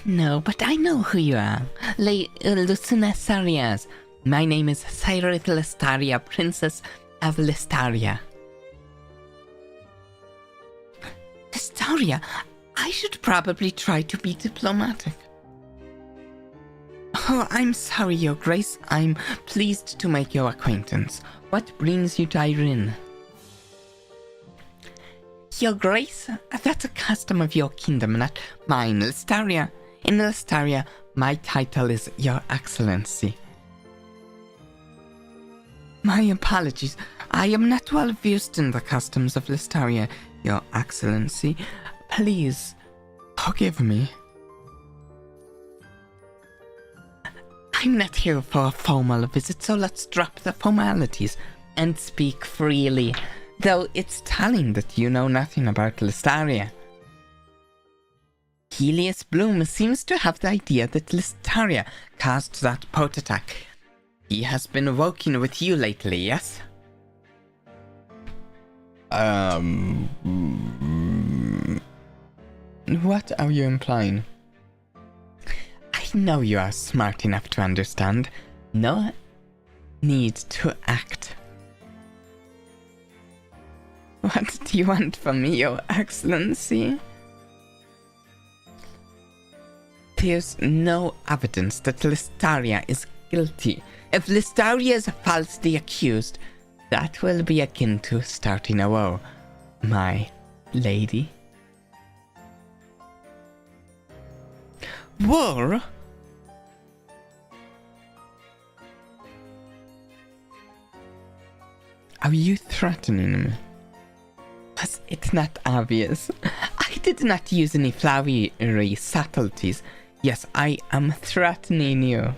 No, but I know who you are. Lucina Sarias. My name is Cyrith Listaria, Princess of Listaria. Listaria? I should probably try to be diplomatic. Oh, I'm sorry, Your Grace. I'm pleased to make your acquaintance. What brings you to Irene? Your Grace, that's a custom of your kingdom, not mine, Listaria. In Listaria, my title is Your Excellency. My apologies. I am not well versed in the customs of Listaria, Your Excellency. Please, forgive me. I'm not here for a formal visit, so let's drop the formalities and speak freely. Though it's telling that you know nothing about Listaria. Helios Bloom seems to have the idea that Listaria caused that pot attack. He has been working with you lately, yes? What are you implying? I know you are smart enough to understand. No need to act. What do you want from me, Your Excellency? There's no evidence that Listaria is guilty. If Listaria is falsely accused, that will be akin to starting a war, my lady. War? Are you threatening me? Was it not obvious? I did not use any flowery subtleties. Yes, I am threatening you.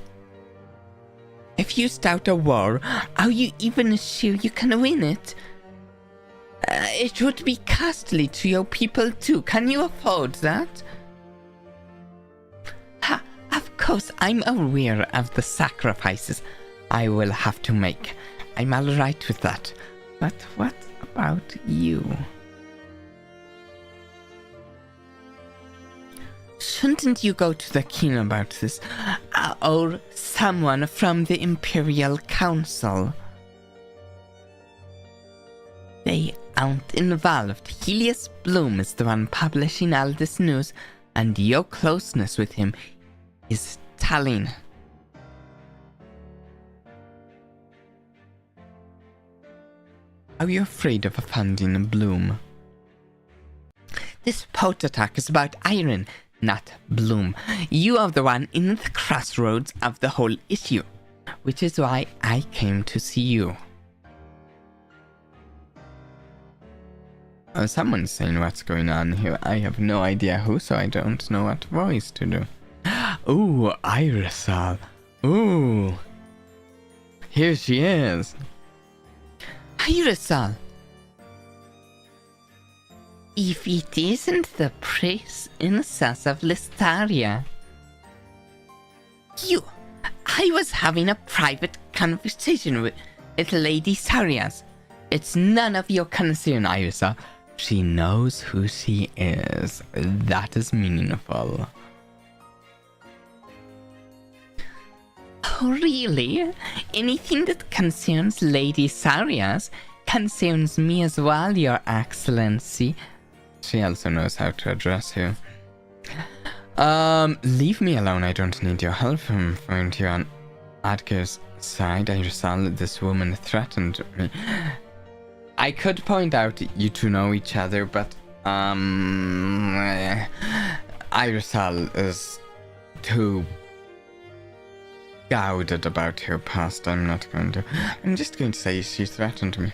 If you start a war, are you even sure you can win it? It would be costly to your people too. Can you afford that? Of course, I'm aware of the sacrifices I will have to make. I'm alright with that. But what about you? Shouldn't you go to the king about this? Or someone from the Imperial Council? They aren't involved. Helios Bloom is the one publishing all this news, and your closeness with him is telling. Are you afraid of offending Bloom? This pot attack is about iron, not bloom. You are the one in the crossroads of the whole issue, which is why I came to see you. Someone's saying what's going on here. I have no idea who, so I don't know what voice to do. Ooh, Irisol. Ooh. Here she is. Irisol. If it isn't the princess of Listaria. I was having a private conversation with Lady Sarias. It's none of your concern, Irisol. She knows who she is. That is meaningful. Oh, really? Anything that concerns Lady Sarias concerns me as well, Your Excellency. She also knows how to address you. Leave me alone. I don't need your help. I'm found here on Adger's side. Irisol, this woman threatened me. I could point out you two know each other, but Irisol is too gouded about her past. I'm just going to say she threatened me.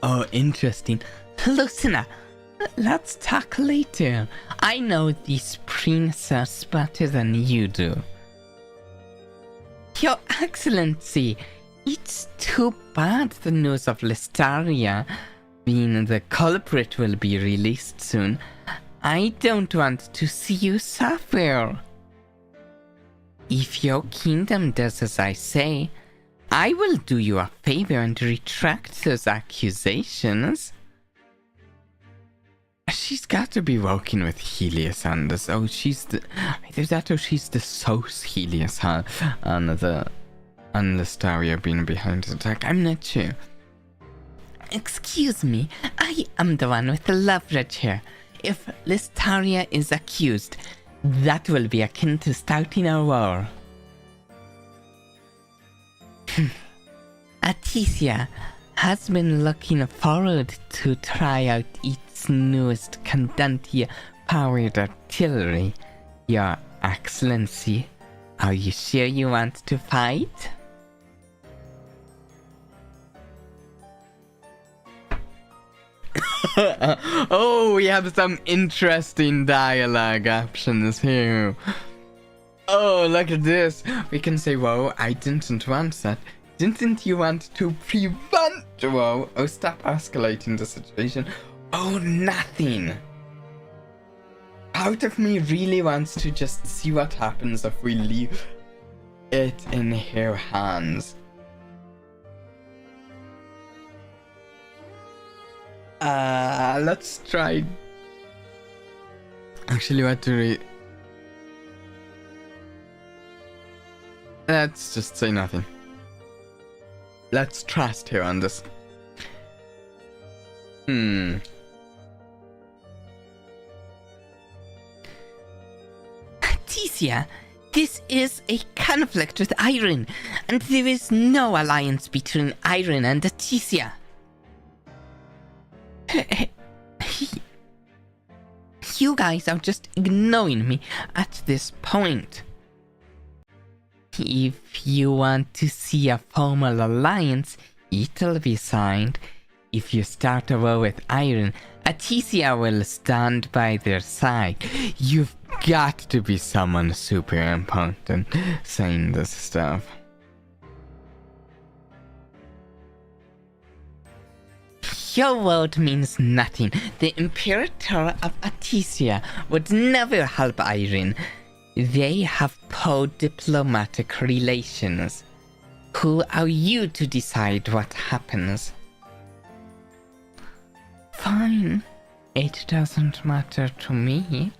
Oh, interesting. Lucina, let's talk later. I know this princess better than you do. Your Excellency, it's too bad the news of Listaria being the culprit will be released soon. I don't want to see you suffer. If your kingdom does as I say, I will do you a favor and retract those accusations. She's got to be working with Helios on this. Oh, she's the... Either that or she's the source Helios had on the Listaria being behind the attack. I'm not sure. Excuse me, I am the one with the leverage here. If Listaria is accused, that will be akin to starting a war. Aticia has been looking forward to try out its newest Candantia powered artillery. Your Excellency, are you sure you want to fight? Oh, we have some interesting dialogue options here. Oh, look at this. We can say, whoa, I didn't want that. Didn't you want to prevent? Whoa, oh, stop escalating the situation. Oh, nothing. Part of me really wants to just see what happens if we leave it in her hands. Let's try. Actually, what do we... Let's just say nothing. Let's trust her on this. Aticia, this is a conflict with Iron, and there is no alliance between Iron and Aticia. You guys are just ignoring me at this point. If you want to see a formal alliance, it'll be signed. If you start a war with Iron, Aticia will stand by their side. You've got to be someone super important saying this stuff. Your word means nothing. The Imperator of Aticia would never help Iron. They have poor diplomatic relations. Who are you to decide what happens? Fine. It doesn't matter to me.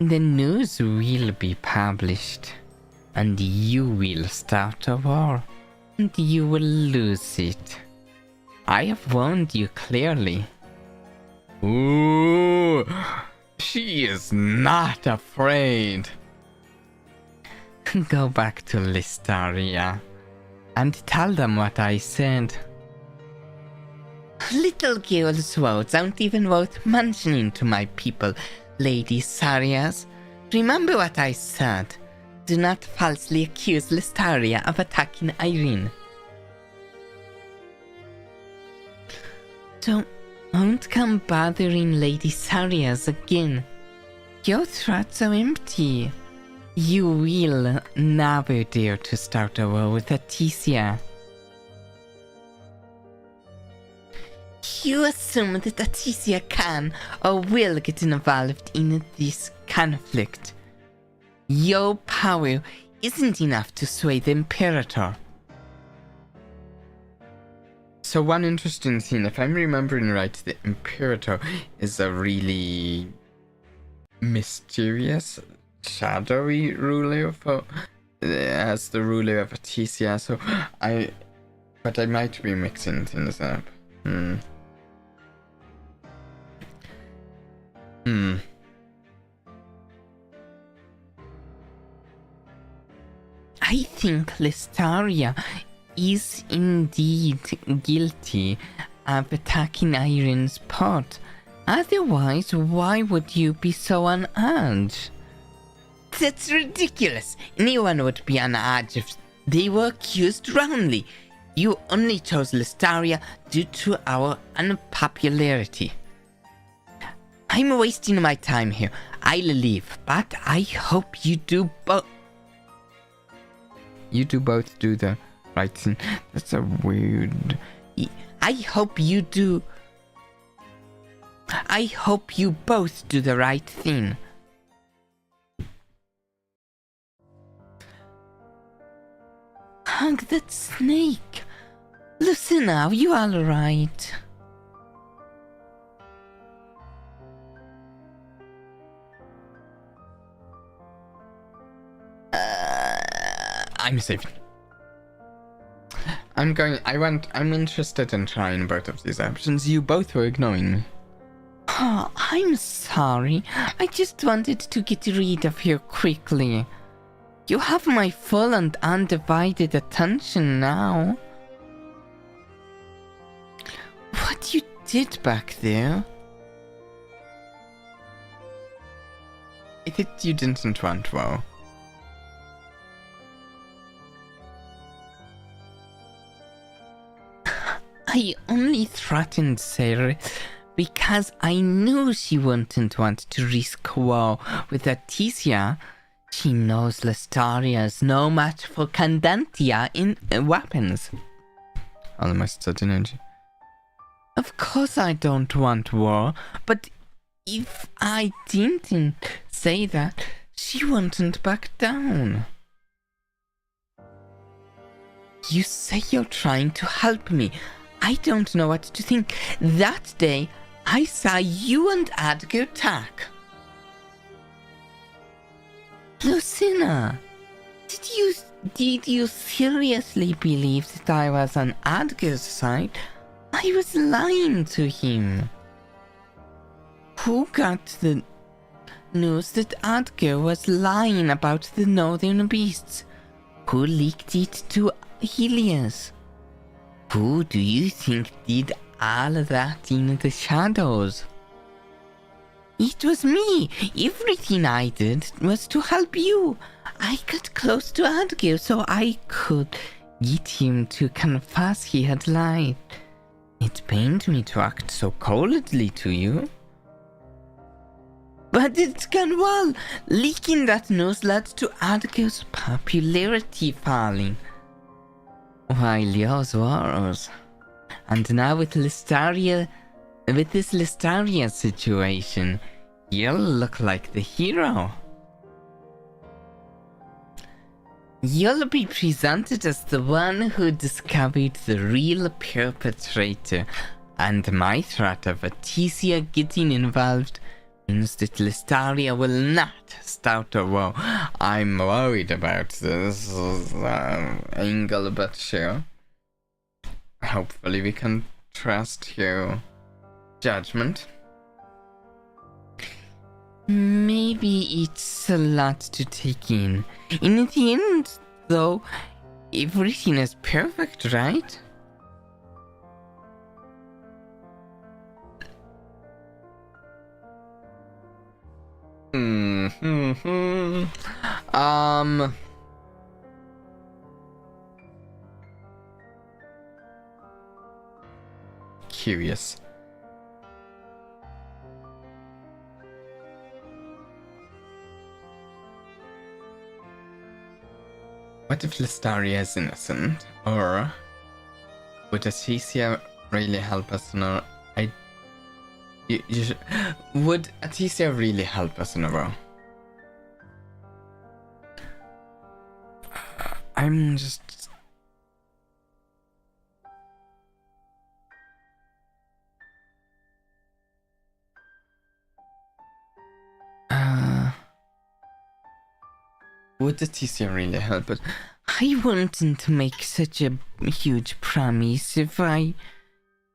The news will be published, and you will start a war, and you will lose it. I have warned you clearly. Ooh, she is not afraid. Go back to Listaria and tell them what I said. Little girls' words aren't even worth mentioning to my people, Lady Sarias. Remember what I said. Do not falsely accuse Listaria of attacking Irene. Don't come bothering Lady Sarias again. Your threats are empty. You will never dare to start a war with Aticia. You assume that Aticia can or will get involved in this conflict. Your power isn't enough to sway the Imperator. So one interesting thing, if I'm remembering right, the Imperator is a really mysterious, shadowy ruler as the ruler of Aticia, so but I might be mixing things up. I think Listaria is indeed guilty of attacking Irene's pot. Otherwise, why would you be so on edge? That's ridiculous. Anyone would be on edge if they were accused wrongly. You only chose Listaria due to our unpopularity. I'm wasting my time here. I'll leave, but I hope you do both. You do both do the right thing. That's a weird. I hope you both do the right thing. Hug that snake. Lucina, are you alright? I'm safe. I'm interested in trying both of these options. You both were ignoring me. Oh, I'm sorry. I just wanted to get rid of her quickly. You have my full and undivided attention now. What you did back there? I thought you didn't want war. I only threatened Sarah because I knew she wouldn't want to risk war with Aticia. She knows Listaria is no match for Candantia in weapons. Almost such energy. Of course I don't want war, but if I didn't say that, she wouldn't back down. You say you're trying to help me. I don't know what to think. That day, I saw you and Adger attack. Lucina, did you seriously believe that I was on Adger's side? I was lying to him. Who got the news that Adger was lying about the northern beasts? Who leaked it to Helios? Who do you think did all that in the shadows? It was me. Everything I did was to help you. I got close to Adger so I could get him to confess he had lied. It pained me to act so coldly to you. But it's gone well. Leaking that news led to Adger's popularity falling, while yours was. And now with this Listaria situation, you'll look like the hero. You'll be presented as the one who discovered the real perpetrator, and my threat of Aticia getting involved means that Listaria will not start a war. I'm worried about this angle, but sure. Hopefully we can trust your judgment. Maybe it's a lot to take in. In the end, though, everything is perfect, right? Curious. What if Listaria is innocent? Or would Aticia really help us in a... Would Aticia really help us in a row? I'm just... Would Aticia really help us? I wouldn't make such a huge promise if I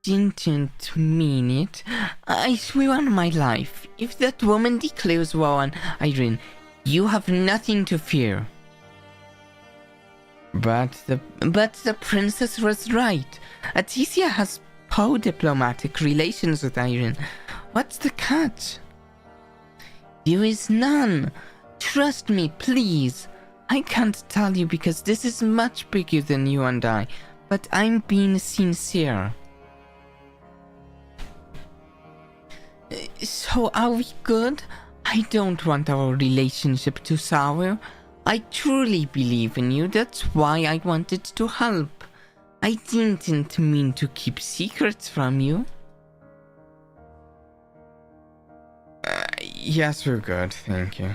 didn't mean it. I swear on my life, if that woman declares war on Irene, you have nothing to fear. But the princess was right. Aticia has poor diplomatic relations with Irene. What's the catch? There is none. Trust me, please. I can't tell you because this is much bigger than you and I, but I'm being sincere. So are we good? I don't want our relationship to sour. I truly believe in you, that's why I wanted to help. I didn't mean to keep secrets from you. Yes, we're good, thank you.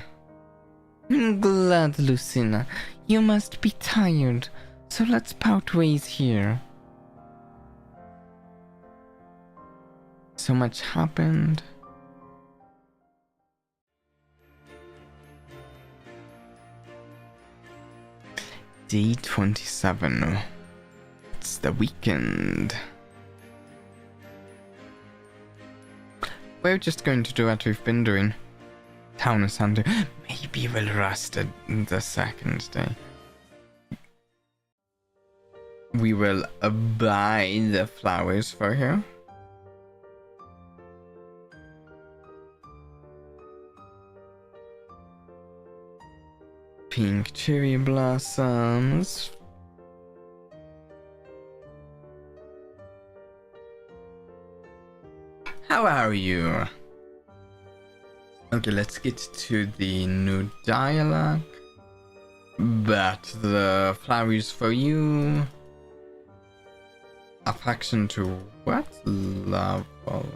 I'm glad, Lucina. You must be tired, so let's part ways here. So much happened. Day 27. It's the weekend. We're just going to do what we've been doing. Town is under. Maybe we'll rest it the second day. We will buy the flowers for her. Pink cherry blossoms. How are you? Okay, let's get to the new dialogue. But the flowers for you. Affection to what level?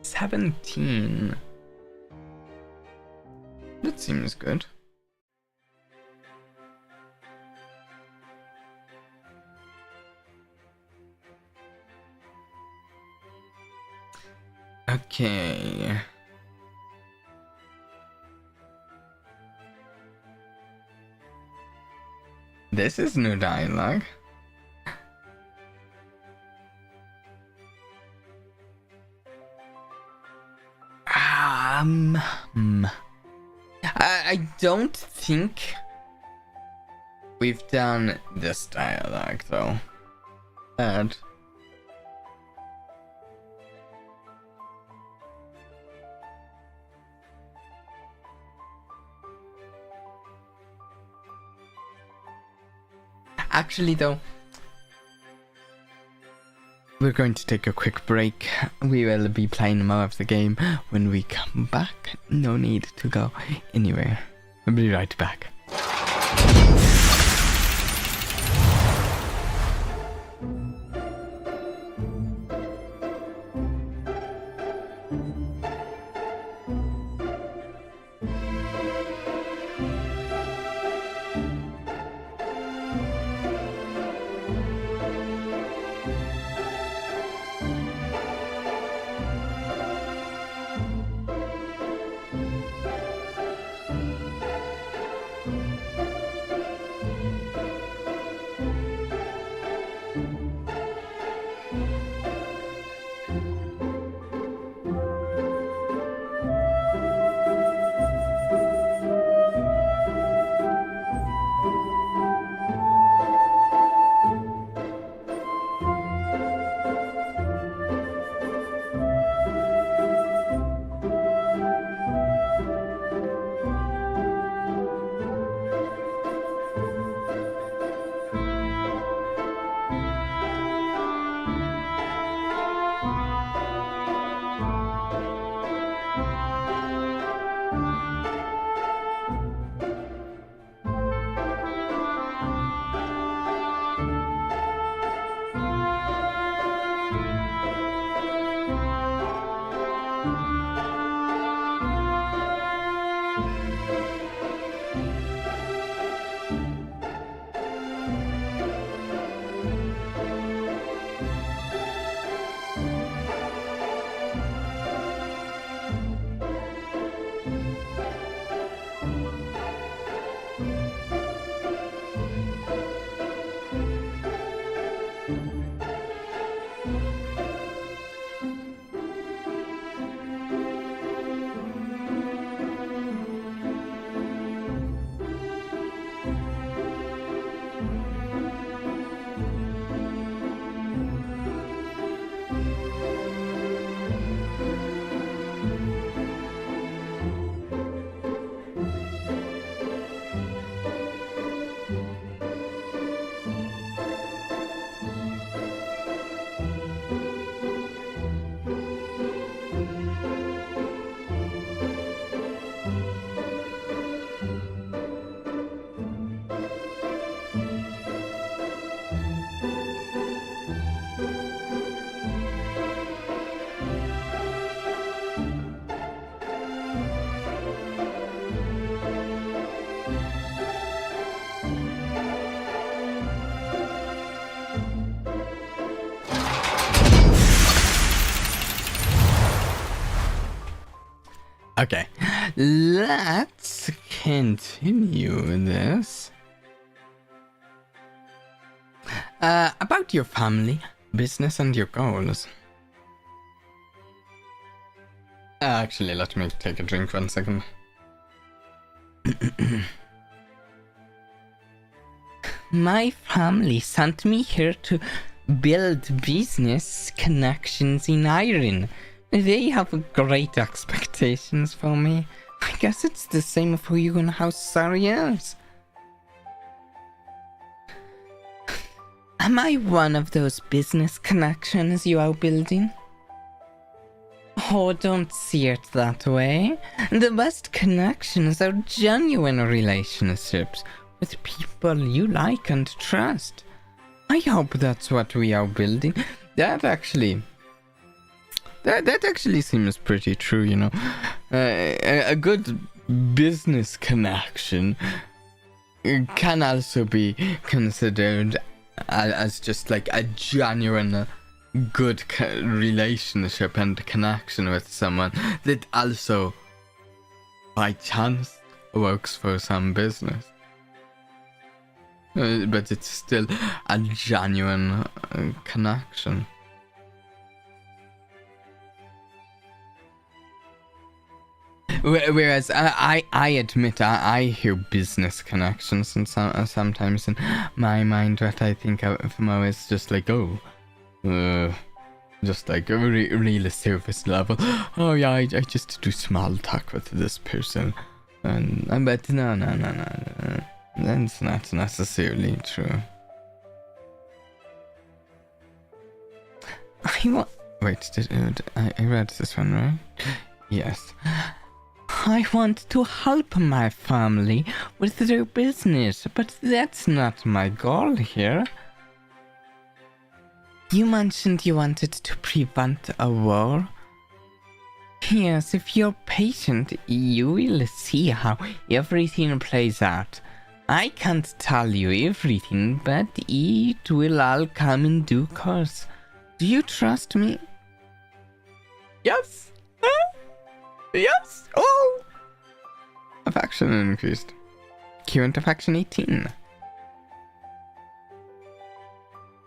17. That seems good. Okay. This is new dialogue. I don't think we've done this dialogue though. Bad. Actually though, we're going to take a quick break. We will be playing more of the game when we come back. No need to go anywhere. We'll be right back. Okay, let's continue this. About your family, business, and your goals. Actually, let me take a drink 1 second. My family sent me here to build business connections in Iron. They have great expectations for me. I guess it's the same for you in House Sariels. Am I one of those business connections you are building? Oh, don't see it that way. The best connections are genuine relationships with people you like and trust. I hope that's what we are building. That actually seems pretty true, you know. A good business connection can also be considered as just like a genuine good relationship and connection with someone that also by chance works for some business. But it's still a genuine connection. Whereas I admit I hear business connections and sometimes in my mind what I think of more is just like, just like a really surface level. Oh yeah, I just do small talk with this person, but no, that's not necessarily true. Wait, I read this one right? Yes. I want to help my family with their business, but that's not my goal here. You mentioned you wanted to prevent a war. Yes, if you're patient, you will see how everything plays out. I can't tell you everything, but it will all come in due course. Do you trust me? Yes. Yes! Oh! Affection increased. Current affection 18.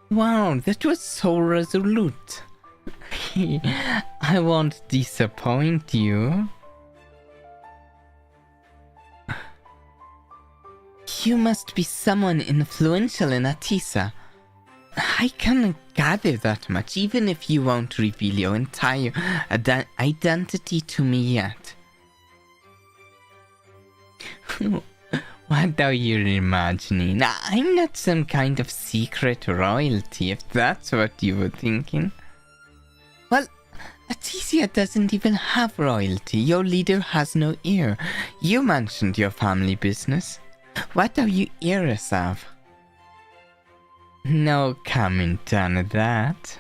Wow, that was so resolute. I won't disappoint you. You must be someone influential in Atisa. I can gather that much, even if you won't reveal your entire identity to me yet. What are you imagining? I'm not some kind of secret royalty, if that's what you were thinking. Well, Atisia doesn't even have royalty. Your leader has no heir. You mentioned your family business. What are you heiress of? No comment on that.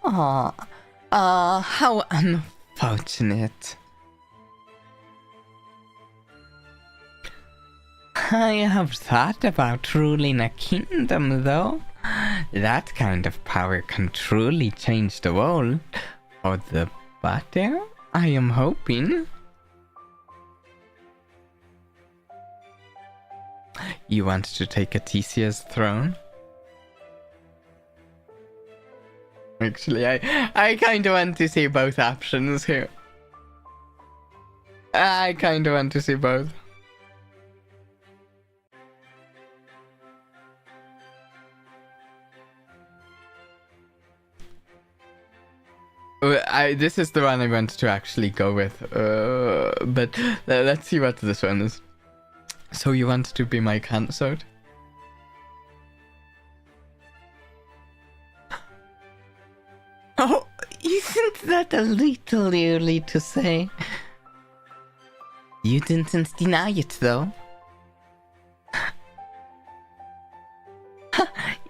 How unfortunate. I have thought about ruling a kingdom, though. That kind of power can truly change the world. For the better, I am hoping. You want to take Atisia's throne? Actually, I kind of want to see both options here. I kind of want to see both. This is the one I want to actually go with, but let's see what this one is. So you want to be my consort? Oh, isn't that a little early to say? You didn't deny it, though.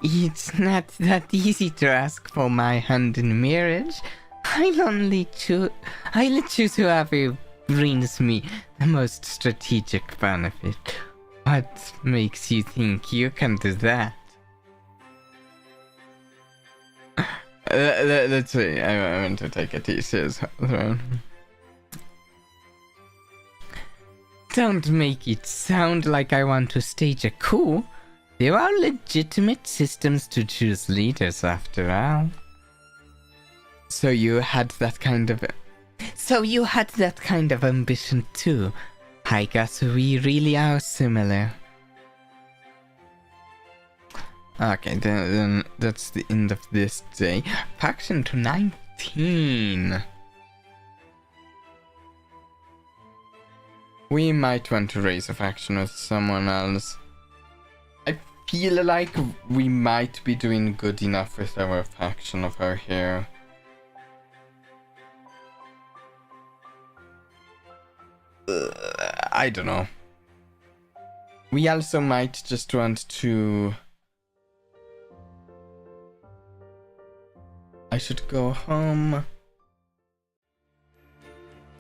It's not that easy to ask for my hand in marriage. I'll choose whoever brings me the most strategic benefit. What makes you think you can do that? Let's see. I want to take Atisia's throne. Don't make it sound like I want to stage a coup. There are legitimate systems to choose leaders after all. So you had that kind of ambition too. I guess we really are similar. Okay, then that's the end of this day. Faction to 19. We might want to raise a faction with someone else. I feel like we might be doing good enough with our faction over here. I don't know. We also might just want to... I should go home.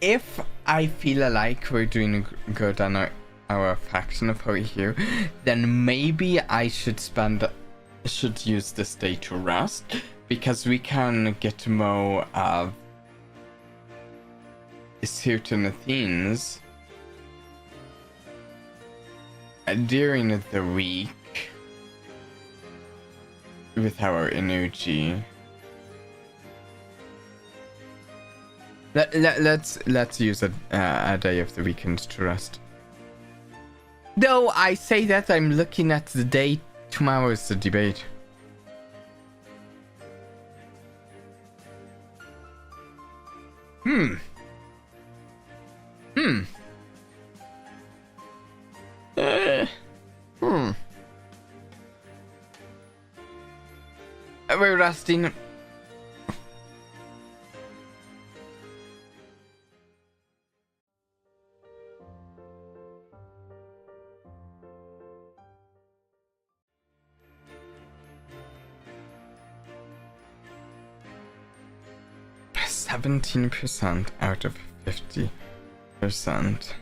If I feel like we're doing good on our faction over here, then maybe I should use this day to rest, because we can get more of certain things during the week with our energy. Let's use a day of the weekend to rest. Though I say that, I'm looking at the day tomorrow is the debate. We're resting. %17 out of 50%.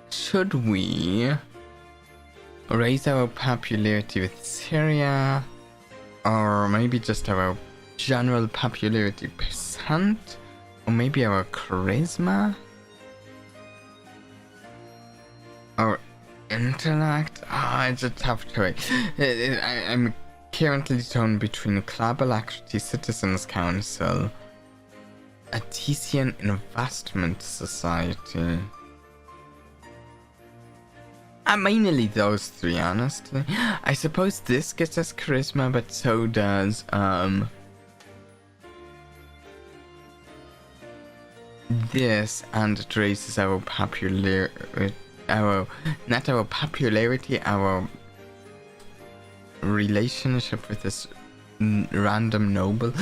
Should we raise our popularity with Syria, or maybe just our general popularity percent, or maybe our charisma, or intellect? It's a tough choice. I'm currently torn between Club Alacrity Citizens Council, Artesian Investment Society. Mainly those three, honestly. I suppose this gets us charisma, but so does this, and it raises our popularity. Not our popularity, our relationship with this random noble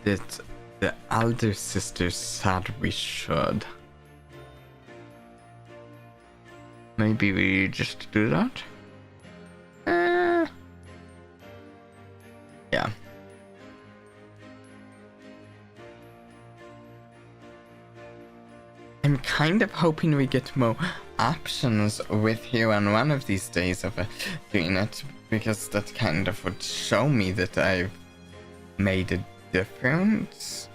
that the elder sisters said we should. Maybe we just do that? Yeah. I'm kind of hoping we get more options with here on one of these days of doing it, because that kind of would show me that I've made a difference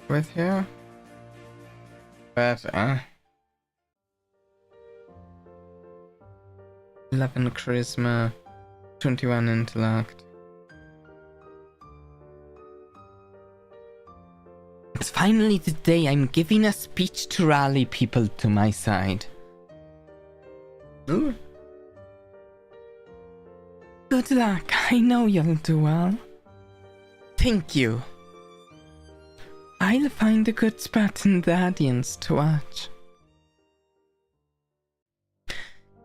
with here. But 11 charisma, 21 intellect. It's finally the day I'm giving a speech to rally people to my side. Ooh. Good luck, I know you'll do well. Thank you. I'll find a good spot in the audience to watch.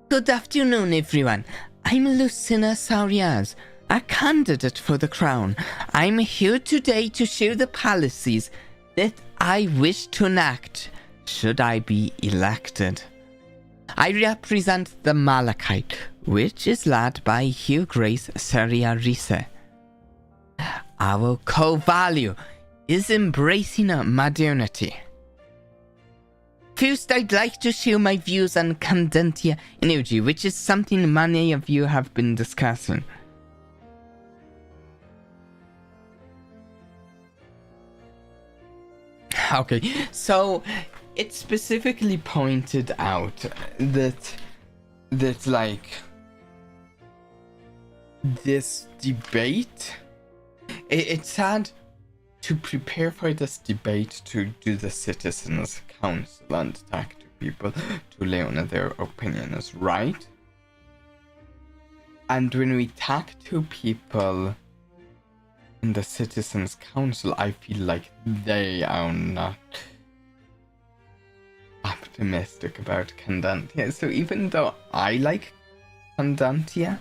Good afternoon, everyone. I'm Lucina Sauriaz, a candidate for the crown. I'm here today to share the policies that I wish to enact should I be elected. I represent the Malachite, which is led by Her Grace Seria Rise. Our core value is embracing modernity. First, I'd like to share my views on Candentia energy, which is something many of you have been discussing. Okay, so it specifically pointed out that like this debate, it said to prepare for this debate to do the citizens council and talk to people to learn their opinions, right? And when we talk to people in the citizens council, I feel like they are not optimistic about Candantia. So even though I like Candantia,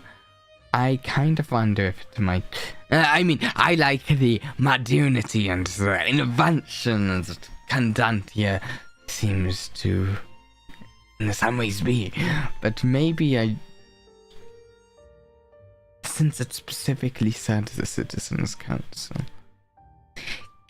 I kind of wonder if it might... I like the modernity and the inventions that Candantia seems to in some ways be. But maybe since it specifically said the Citizens Council.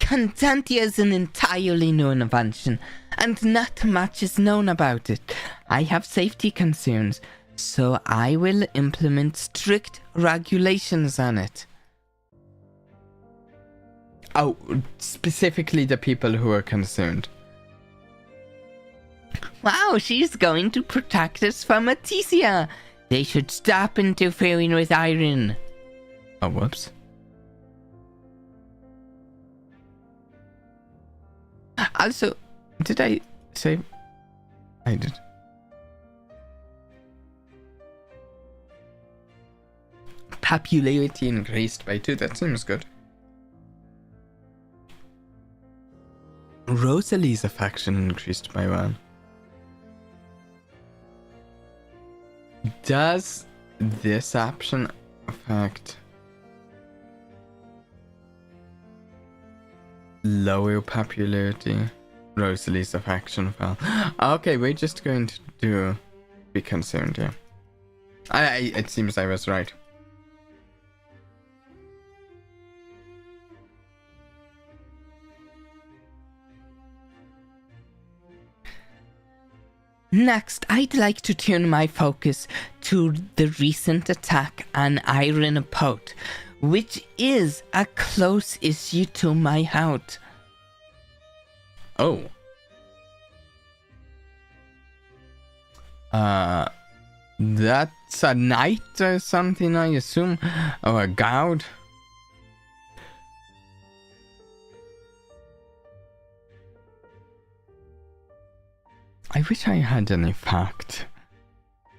Candantia is an entirely new invention, and not much is known about it. I have safety concerns, so I will implement strict regulations on it. Oh, specifically the people who are concerned. Wow, she's going to protect us from Aticia. They should stop interfering with Iron. Oh, whoops. Also, did I say... I did. Popularity increased by 2, that seems good. Rosalie's affection increased by 1. Does this option affect lower popularity? Rosalie's affection fell. Okay, we're just going to be concerned here. It seems I was right. Next, I'd like to turn my focus to the recent attack on Iron Pot, which is a close issue to my heart. Oh. That's a knight or something, I assume? Or a guard? I wish I had an effect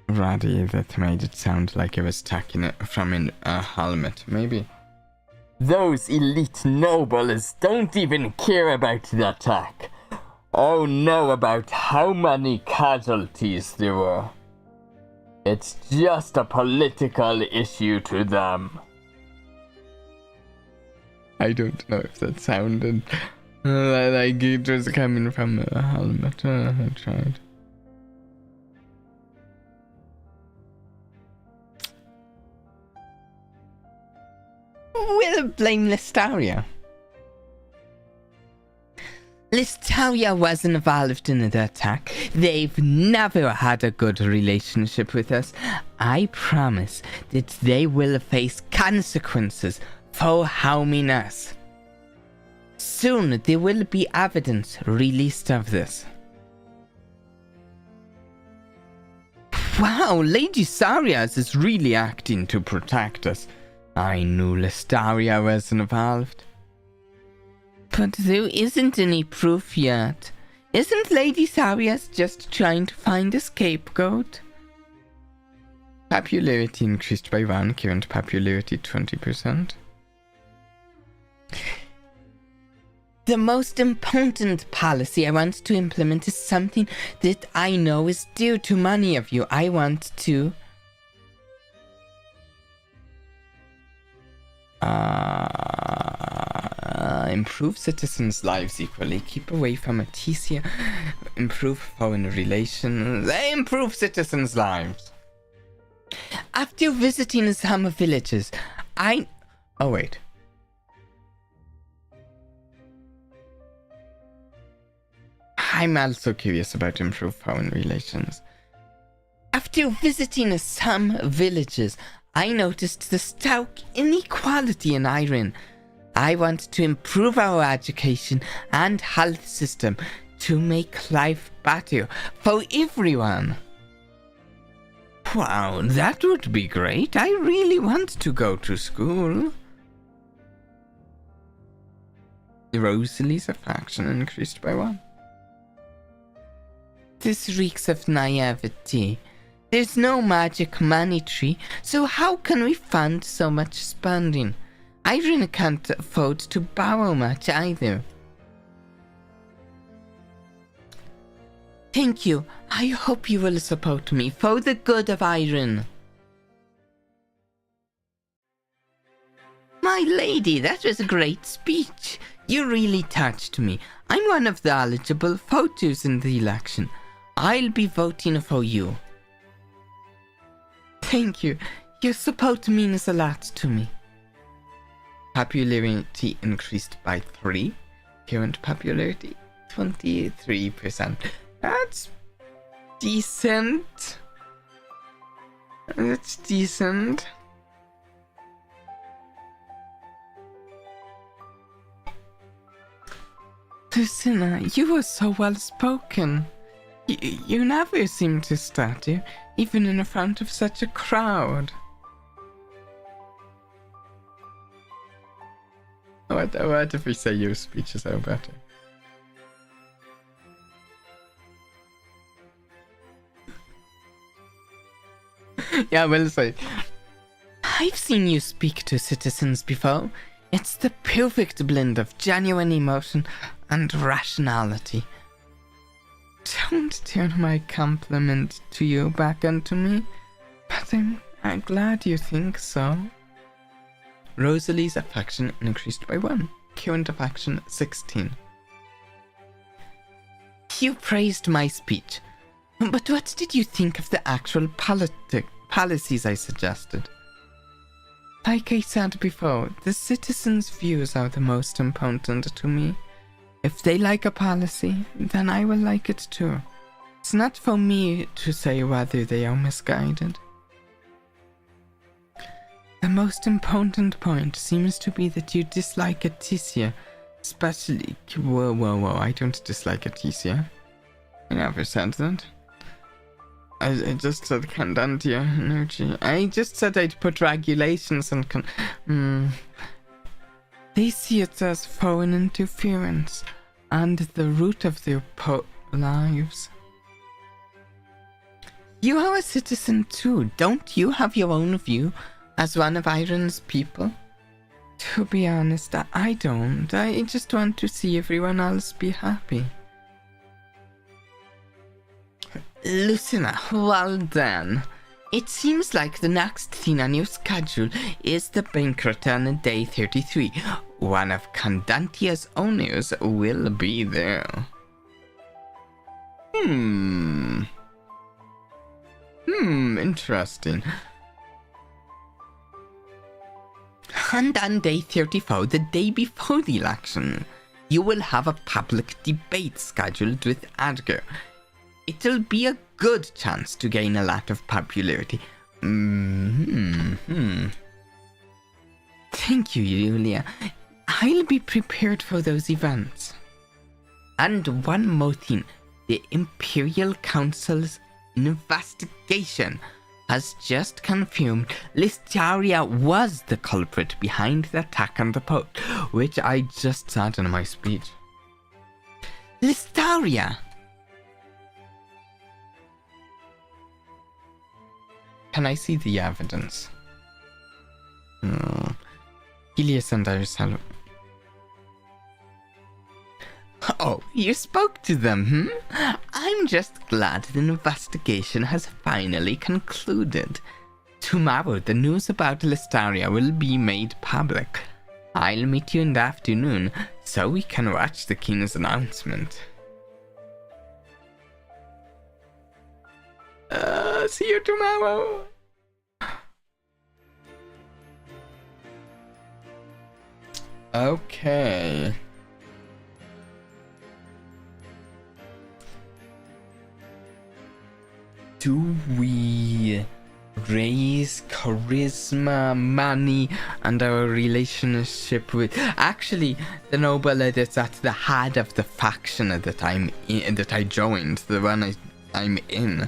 ready that made it sound like I was taking it from a helmet, maybe. Those elite nobles don't even care about the attack, or know about how many casualties there were. It's just a political issue to them. I don't know if that sounded... like it was coming from a helmet. I tried. We'll blame Listaria. Listaria was involved in the attack. They've never had a good relationship with us. I promise that they will face consequences for harming us. Soon there will be evidence released of this. Wow, Lady Sarias is really acting to protect us. I knew Listaria was involved. But there isn't any proof yet. Isn't Lady Sarias just trying to find a scapegoat? Popularity increased by 1, current popularity 20%. The most important policy I want to implement is something that I know is dear to many of you. I want to... improve citizens' lives equally. Keep away from Aticia. Improve foreign relations. Improve citizens' lives. After visiting some villages, Oh, wait. I'm also curious about improved foreign relations. After visiting some villages, I noticed the stark inequality in Iron. I want to improve our education and health system to make life better for everyone. Wow, that would be great. I really want to go to school. Rosalie's affection increased by 1. This reeks of naivety. There's no magic money tree, so how can we fund so much spending? I really can't afford to borrow much either. Thank you. I hope you will support me for the good of Iron. My lady, that was a great speech. You really touched me. I'm one of the eligible voters in the election. I'll be voting for you. Thank you. Your support means a lot to me. Popularity increased by 3. Current popularity, 23%. That's decent. That's decent. Lucina, you were so well spoken. You never seem to stutter, even in front of such a crowd. What if we say your speeches are better? Yeah, we'll say. I've seen you speak to citizens before. It's the perfect blend of genuine emotion and rationality. Don't turn my compliment to you back onto me, but I'm glad you think so. Rosalie's affection increased by 1. Current affection, 16. You praised my speech, but what did you think of the actual policies I suggested? Like I said before, the citizens' views are the most important to me. If they like a policy, then I will like it too. It's not for me to say whether they are misguided. The most important point seems to be that you dislike Aticia, especially... Whoa, I don't dislike Aticia. I never said that. I just said Candantia energy. I just said I'd put regulations on They see it as foreign interference and the root of their lives. You are a citizen too. Don't you have your own view as one of Iron's people? To be honest, I don't. I just want to see everyone else be happy. Lucina, well done. It seems like the next thing on your schedule is the bank return on day 33. One of Candantia's owners will be there. Interesting. And on day 34, the day before the election, you will have a public debate scheduled with Edgar. It'll be a good chance to gain a lot of popularity. Thank you, Julia. I'll be prepared for those events. And one more thing. The Imperial Council's investigation has just confirmed Listaria was the culprit behind the attack on the Pope, which I just said in my speech. Listaria! Can I see the evidence? Helios and Irisalo. Oh, you spoke to them, I'm just glad the investigation has finally concluded. Tomorrow, the news about Listaria will be made public. I'll meet you in the afternoon, so we can watch the king's announcement. See you tomorrow! Okay. Do we race, charisma, money, and our relationship with... Actually, the noble that's at the head of the faction that I joined, the one I'm in.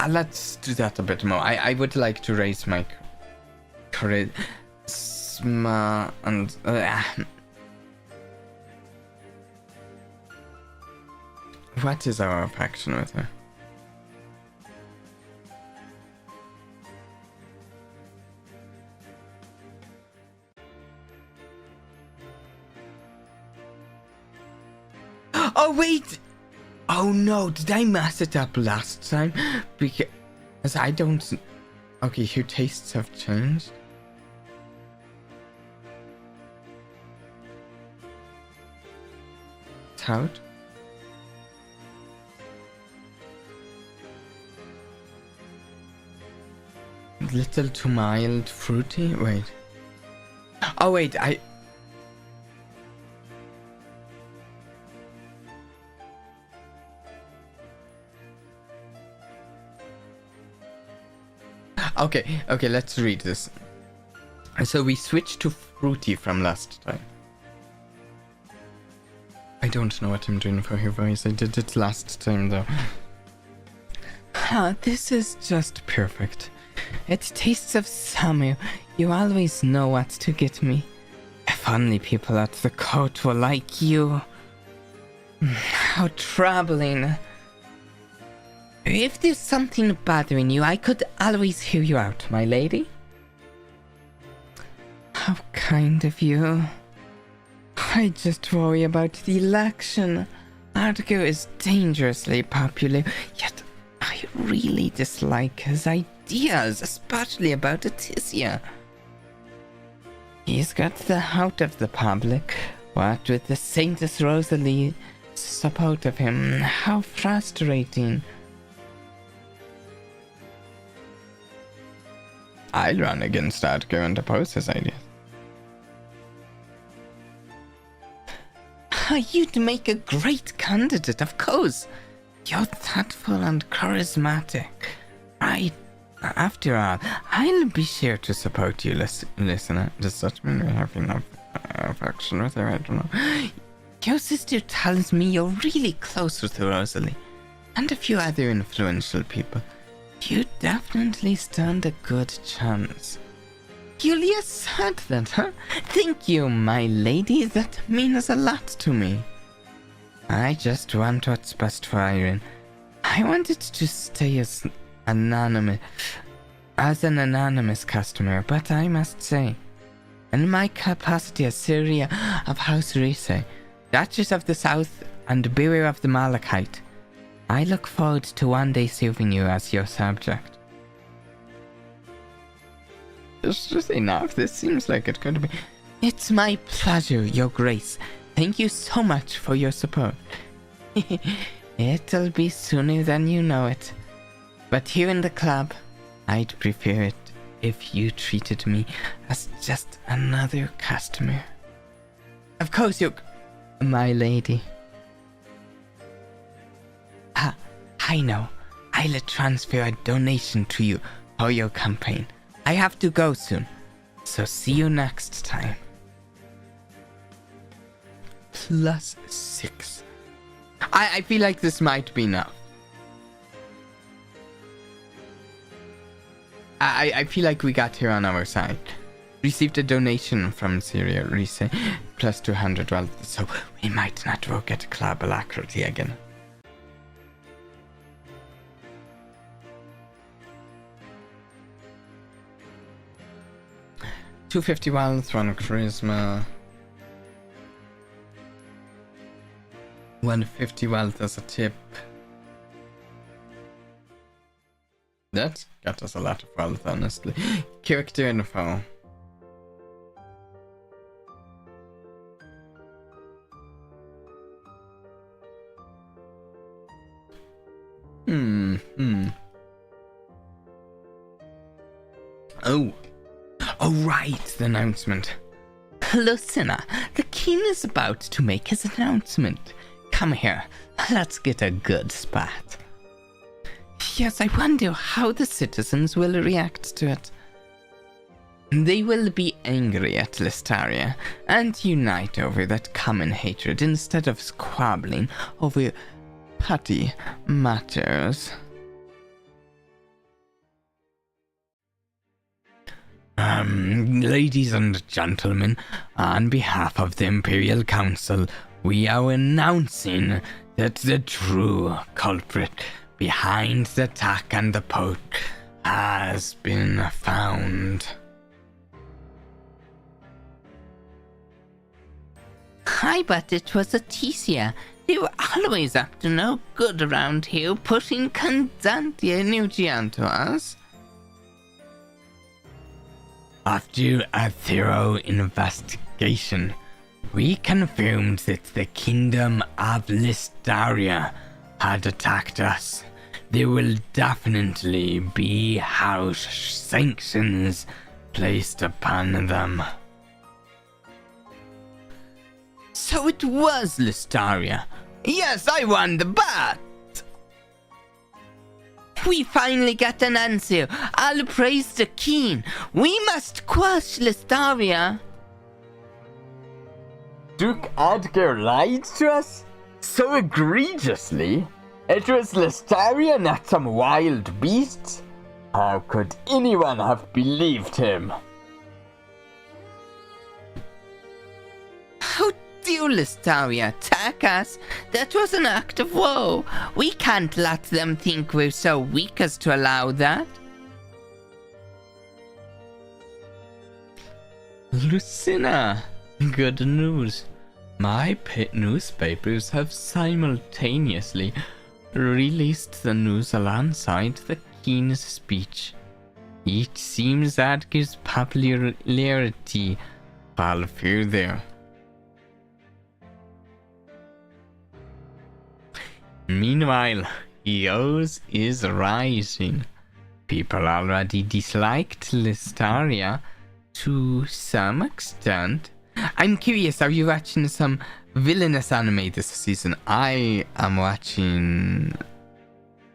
Let's do that a bit more. I would like to raise my charisma and... What is our faction with her? Oh wait! Oh no, did I mess it up last time? Because I don't... Okay, your tastes have changed. Tout? Little too mild, fruity? Wait. Oh wait, Okay, let's read this. So we switched to fruity from last time. I don't know what I'm doing for your voice. I did it last time though. This is just perfect. It tastes of summer. You always know what to get me. If only people at the court were like you. How troubling. If there's something bothering you, I could always hear you out, my lady. How kind of you. I just worry about the election. Argo is dangerously popular, yet I really dislike his ideas, especially about Atisia. He's got the heart of the public, what with the Saintess Rosalie's support of him. How frustrating. I'll run against Argo and oppose his ideas. You'd make a great candidate, of course. You're thoughtful and charismatic. After all, I'll be sure to support you, listener. Does that mean we have enough affection with her? I don't know. Your sister tells me you're really close with Rosalie, and a few other influential people. You definitely stand a good chance. Julia said that, huh? Thank you, my lady. That means a lot to me. I just want what's best for Irene. I wanted to stay as an anonymous customer, but I must say, in my capacity as Syria of House Rise, Duchess of the South and Bearer of the Malachite, I look forward to one day serving you as your subject. It's just enough. This seems like it could be. It's my pleasure, Your Grace. Thank you so much for your support. It'll be sooner than you know it. But here in the club, I'd prefer it if you treated me as just another customer. Of course, my lady. I know. I'll transfer a donation to you for your campaign. I have to go soon, so see you next time. +6. I feel like this might be enough. I feel like we got here on our side. Received a donation from Syria, Rise, +200 wealth, so we might not work at club alacrity again. $250 wealth, 1 charisma. 150 wealth as a tip. That got us a lot of wealth, honestly. Character info. Oh right, the announcement. Listener, the king is about to make his announcement. Come here. Let's get a good spat. Yes, I wonder how the citizens will react to it. They will be angry at Listaria and unite over that common hatred instead of squabbling over petty matters. Ladies and gentlemen, on behalf of the Imperial Council, we are announcing that the true culprit behind the attack on the Pope has been found. I bet it was Aticia. They were always up to no good around here, pushing Condantia Nugian to us. After a thorough investigation, we confirmed that the Kingdom of Listaria had attacked us. There will definitely be house sanctions placed upon them. So it was Listaria. Yes, I won the bet. We finally got an answer. I'll praise the king. We must quash Listaria. Duke Edgar lied to us? So egregiously? It was Listaria, not some wild beasts? How could anyone have believed him? How dare Listaria attack us? That was an act of woe. We can't let them think we're so weak as to allow that. Lucina, good news. My pet newspapers have simultaneously released the news alongside the king's speech. It seems that gives popularity far further. Meanwhile, yours is rising. People already disliked Listaria to some extent. I'm curious, are you watching some Villainess anime this season? I am watching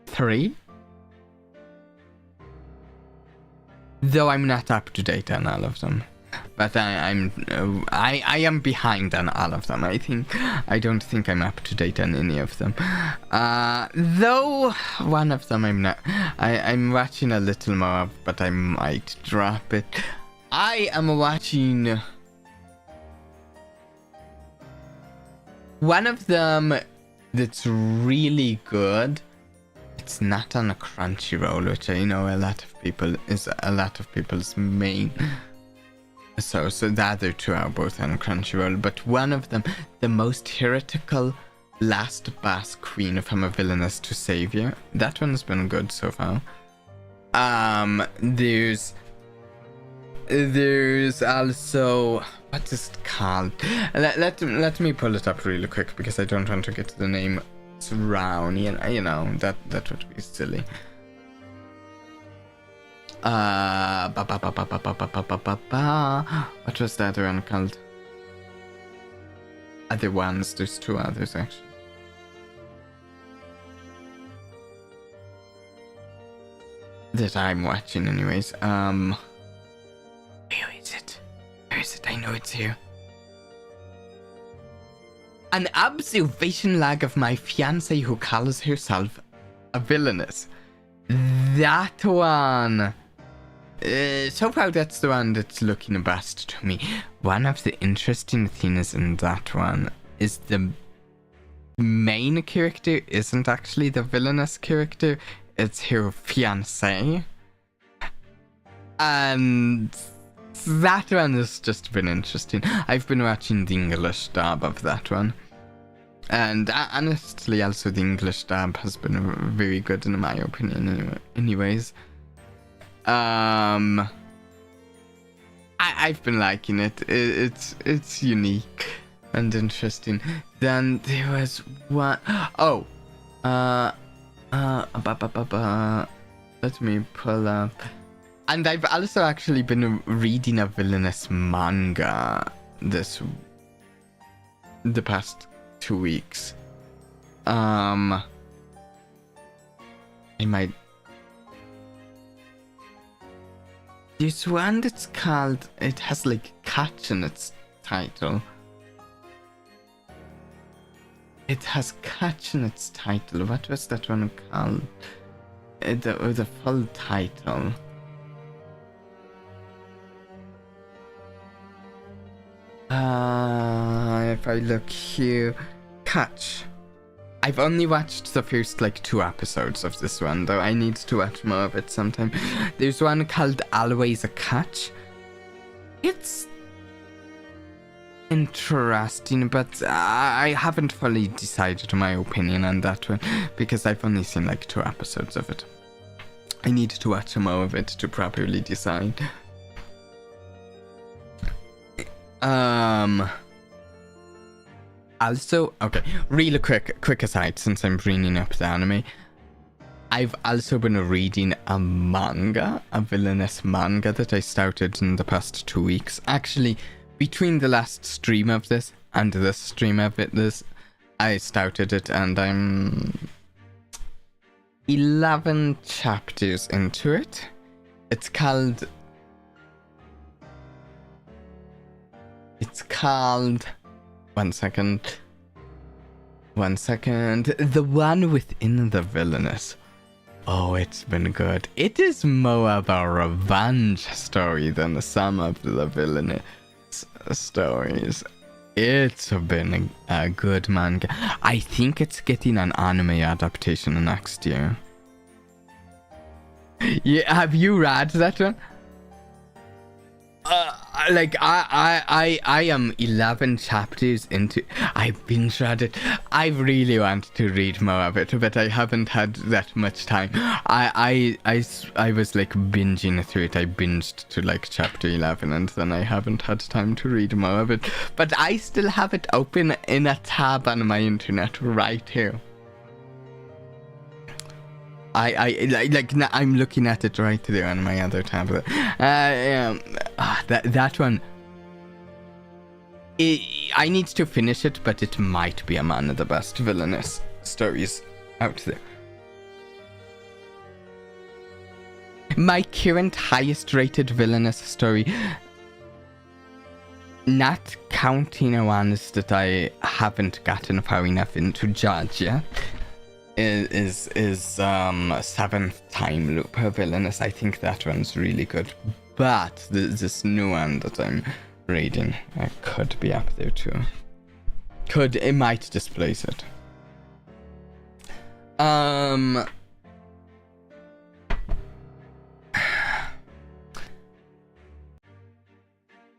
3. Though I'm not up to date on all of them. But I am behind on all of them. I don't think I'm up to date on any of them. Though one of them I'm not. I'm watching a little more of, but I might drop it. I am watching one of them that's really good. It's not on a Crunchyroll, which I know a lot of people's main. So the other two are both on Crunchyroll, but one of them, the most heretical last boss queen from a villainess to savior. That one's been good so far. There's also, what is it called? Let me pull it up really quick because I don't want to get the name wrong. You know that would be silly. What was the other one called? Other ones, there's 2 others actually. That I'm watching anyways. Where is it? Where is it? I know it's here. An observation log of my fiancée who calls herself a villainess. That one. So far that's the one that's looking best to me. One of the interesting things in that one is the main character isn't actually the villainous character, it's her fiancé. And that one has just been interesting. I've been watching the English dub of that one. And honestly, also the English dub has been very good in my opinion anyways. I've been liking it. It's unique and interesting. Then there was one. Oh, let me pull up. And I've also actually been reading a villainous manga the past 2 weeks. I might. There's one that's called. It has like catch in its title. It has catch in its title. What was that one called? The full title. If I look here, catch. I've only watched the first like 2 episodes of this one, though I need to watch more of it sometime. There's one called Always a Catch. It's interesting, but I haven't fully decided my opinion on that one because I've only seen like 2 episodes of it. I need to watch more of it to properly decide. Also, okay, really quick aside, since I'm bringing up the anime, I've also been reading a manga, a Villainess manga that I started in the past 2 weeks. Actually, between the last stream of this and this stream of this, I started it and I'm 11 chapters into it. It's called... One second. The one within the Villainess. Oh, it's been good. It is more of a revenge story than some of the Villainess stories. It's been a good manga. I think it's getting an anime adaptation next year. Yeah, have you read that one? I am 11 chapters into. I binge read it. I really want to read more of it, but I haven't had that much time. I was like binging through it. I binged to like chapter 11, and then I haven't had time to read more of it. But I still have it open in a tab on my internet right here. I'm looking at it right there on my other tablet. That one. I need to finish it, but it might be one of the best Villainess stories out there. My current highest rated Villainess story, not counting the ones that I haven't gotten far enough into judge yet, is 7th time loop Villainess. I think that one's really good, but this new one that I'm reading could be up there too. It might displace it.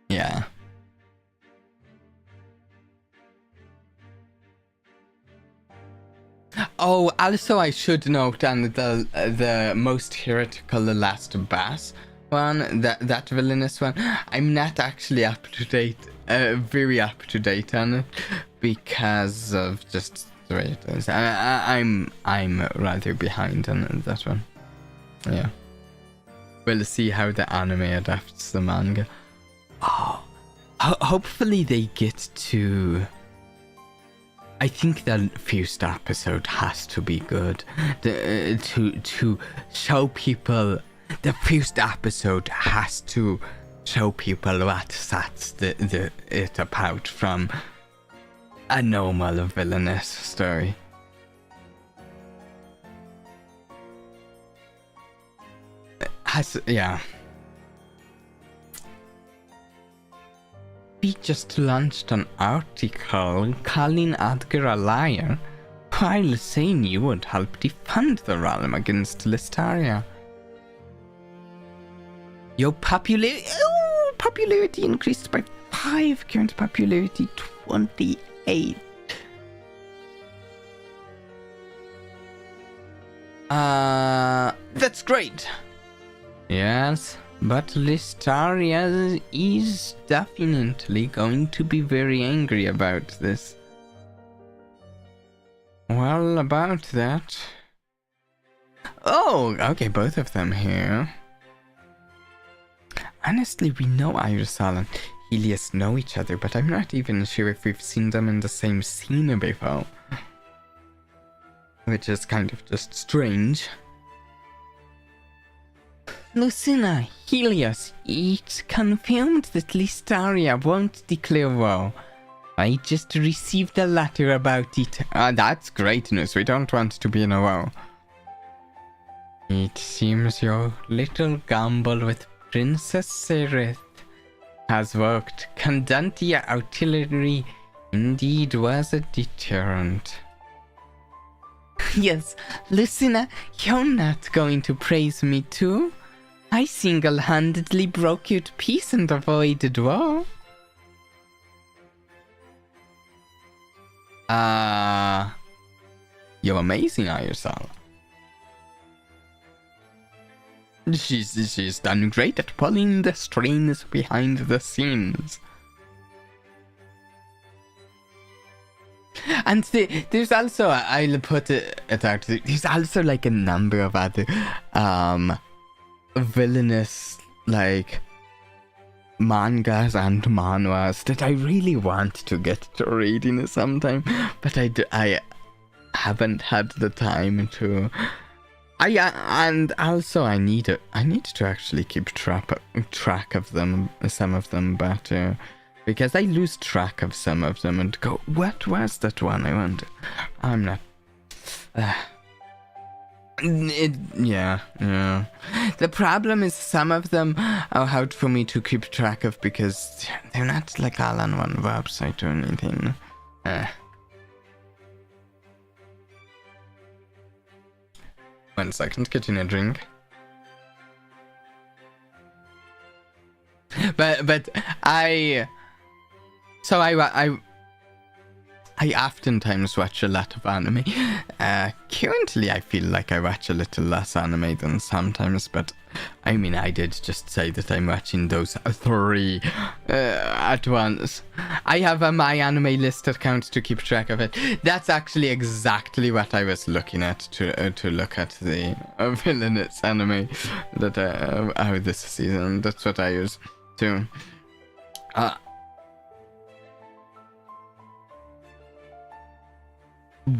Yeah. Oh, also I should note on the most heretical, the last boss one, that Villainess one, I'm not actually up to date, very up to date on it because of just the way it is. I'm rather behind on that one. Yeah. We'll see how the anime adapts the manga. Oh, hopefully they get to... I think the first episode has to be good. To show people... The first episode has to show people what sets it apart from a normal Villainess story. Yeah. We just launched an article calling Edgar a liar while saying you would help defend the realm against Listaria. Your popularity increased by 5, current popularity 28. That's great. Yes, but Listaria is definitely going to be very angry about this. Well, about that... Oh, okay, both of them here. Honestly, we know Irisal and Helios know each other, but I'm not even sure if we've seen them in the same scene before. which is kind of just strange. Lucina, Helios, it's confirmed that Listaria won't declare war. I just received a letter about it. That's great news. We don't want to be in a war. It seems your little gamble with Princess Sereth has worked. Candantia artillery indeed was a deterrent. Yes, Lucina, you're not going to praise me too. I single-handedly broke you to peace and avoided war. You're amazing, Ayasal. She's done great at pulling the strings behind the scenes. And there's also, I'll put it out, there's also like a number of other villainous like mangas and manhwas that I really want to get to reading sometime, but I haven't had the time to. And also I need to actually keep track of them, some of them better, because I lose track of some of them and go, what was that one? I wonder. I'm not. Yeah. The problem is some of them are hard for me to keep track of because they're not like all on one website or anything. 1 second, getting a drink. But I oftentimes watch a lot of anime. Currently I feel like I watch a little less anime than sometimes, but I mean, I did just say that I'm watching those 3 at once. I have a My Anime List account to keep track of it. That's actually exactly what I was looking at to look at the Villainess anime that out this season. That's what I use too.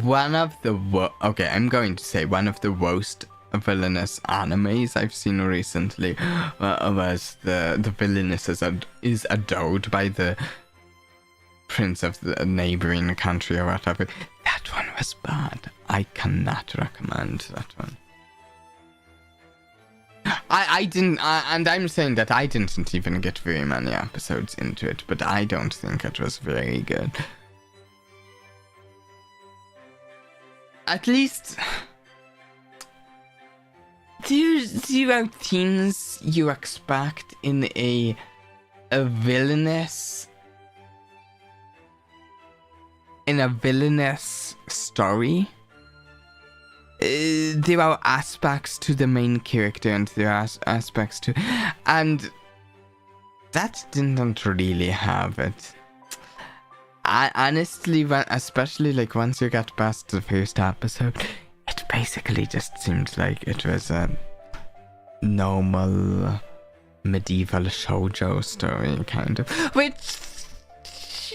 One of the I'm going to say one of the worst Villainous animes I've seen recently was the Villainess is adored by the prince of the neighboring country or whatever. That one was bad. I cannot recommend that one. I didn't, and I'm saying that I didn't even get very many episodes into it, but I don't think it was very good. At least there are things you expect in a villainous story. There are aspects to the main character and there are aspects to, and that didn't really have it. Honestly, especially like once you got past the first episode, it basically just seemed like it was a normal medieval shoujo story, kind of. Which,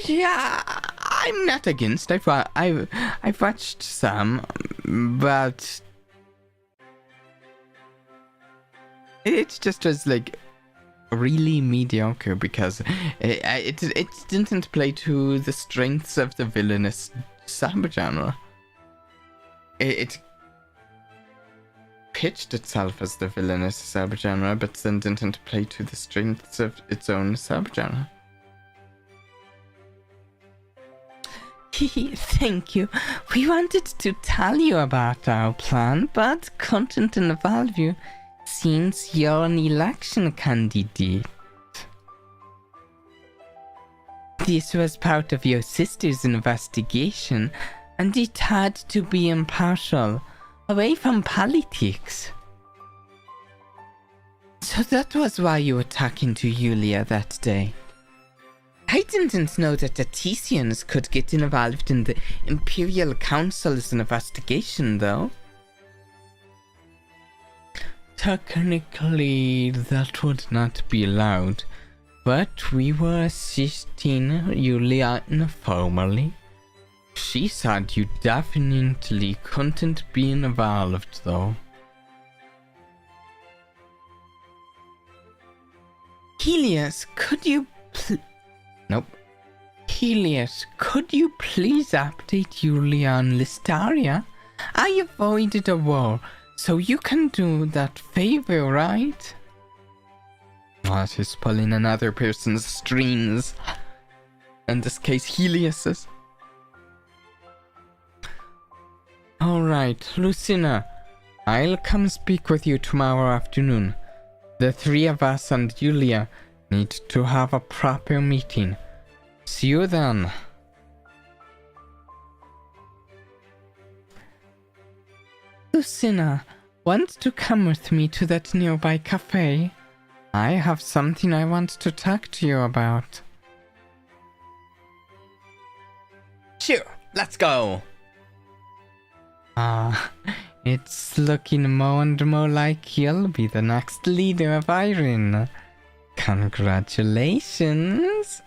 yeah, I'm not against. I've watched some, but it just was like really mediocre because it didn't play to the strengths of the villainous subgenre. It pitched itself as the villainous subgenre, but then didn't play to the strengths of its own subgenre. Thank you. We wanted to tell you about our plan, but couldn't involve you since you're an election candidate. This was part of your sister's investigation, and it had to be impartial, away from politics. So that was why you were talking to Yulia that day. I didn't know that the Tesians could get involved in the Imperial Council's investigation, though. Technically, that would not be allowed, but we were assisting Yulia informally. She said you definitely couldn't be involved, though. Helios, could you Nope. Helios, could you please update Yulia on Listaria? I avoided a war, so you can do that favor, right? Oh, she's pulling another person's strings. In this case, Helios's. Alright, Lucina. I'll come speak with you tomorrow afternoon. The three of us and Yulia need to have a proper meeting. See you then. Lucina, want to come with me to that nearby cafe? I have something I want to talk to you about. Sure, let's go. It's looking more and more like you'll be the next leader of Iron. Congratulations.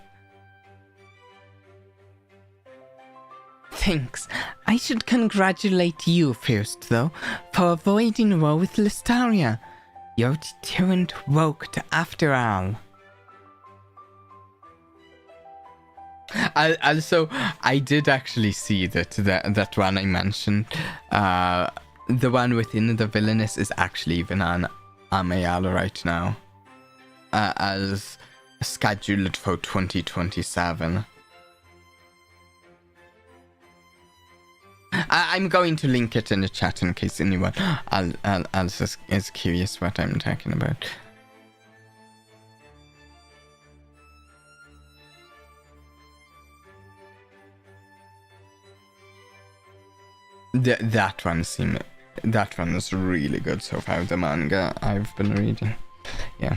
Thanks. I should congratulate you first, though, for avoiding war with Listaria. Your deterrent worked after all. I did actually see that one I mentioned. The one within the Villainess is actually even on Amayala right now. As scheduled for 2027. I'm going to link it in the chat in case anyone else is curious what I'm talking about. That one is really good so far, the manga I've been reading. Yeah.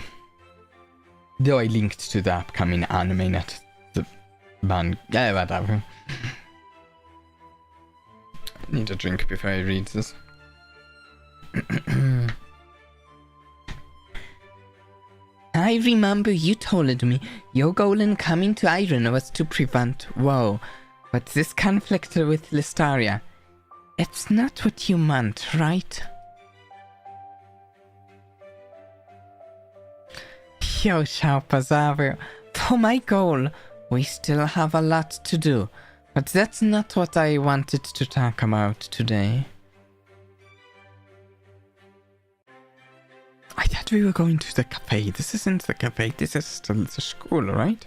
Though I linked to the upcoming anime, not the manga. Yeah, whatever. Need a drink before I read this. I remember you told me your goal in coming to Iron was to prevent war, but this conflict with Listaria, it's not what you meant, right? You're sharp as ever. For my goal, we still have a lot to do. But that's not what I wanted to talk about today. I thought we were going to the cafe. This isn't the cafe, this is still the school, right?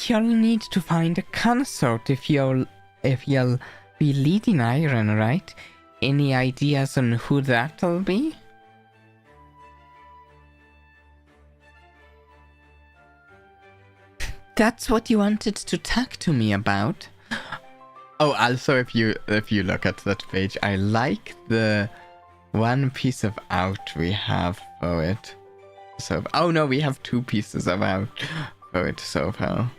You'll need to find a consort if you'll be leading Iron, right? Any ideas on who that'll be? That's what you wanted to talk to me about. Oh, also, if you look at that page, I like the one piece of art we have for it. So, oh no, we have two pieces of art for it so far.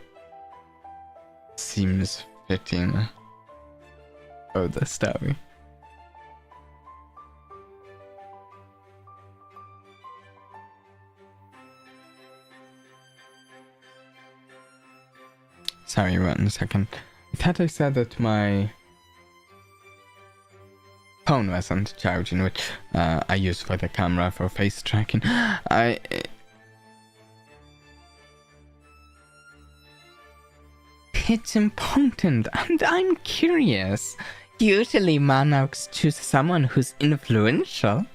Seems fitting for the story. Sorry, 1 second. I thought I said that my phone wasn't charging, which I use for the camera for face tracking. It's important, and I'm curious. Usually monarchs choose someone who's influential,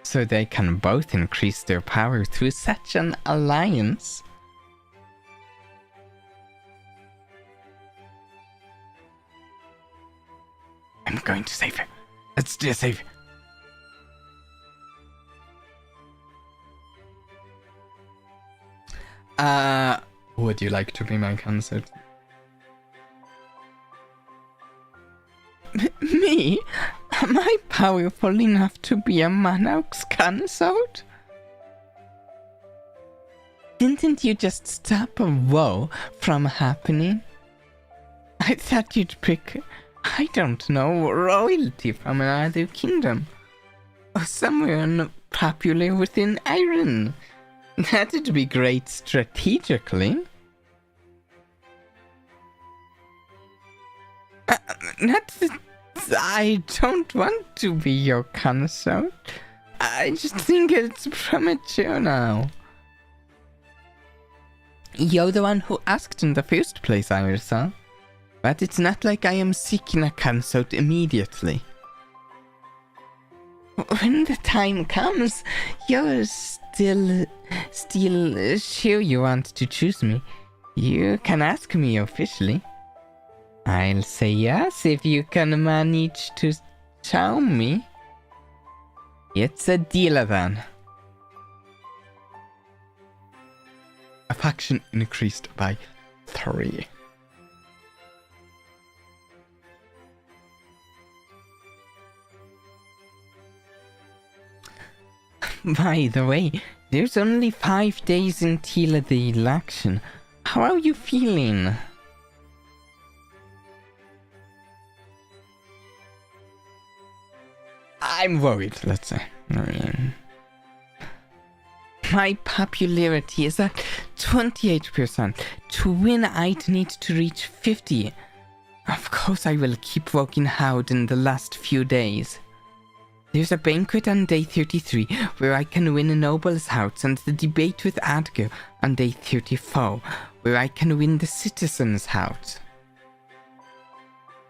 so they can both increase their power through such an alliance. I'm going to save it. Let's do a save. Would you like to be my consort? Me? Am I powerful enough to be a monarch's consort? Didn't you just stop a war from happening? I thought you'd pick, I don't know, royalty from another kingdom. Or somewhere popular within Iron. That'd be great strategically. Not that I don't want to be your consort. I just think it's premature now. You're the one who asked in the first place, Irisa. But it's not like I am seeking a consort immediately. When the time comes, you're still sure you want to choose me. You can ask me officially. I'll say yes if you can manage to charm me. It's a deal then. Affection increased by 3. By the way, there's only 5 days until the election. How are you feeling? I'm worried, let's say. My popularity is at 28%. To win, I'd need to reach 50. Of course, I will keep working hard in the last few days. There's a banquet on day 33 where I can win a noble's house, and the debate with Adger on day 34 where I can win the citizen's house.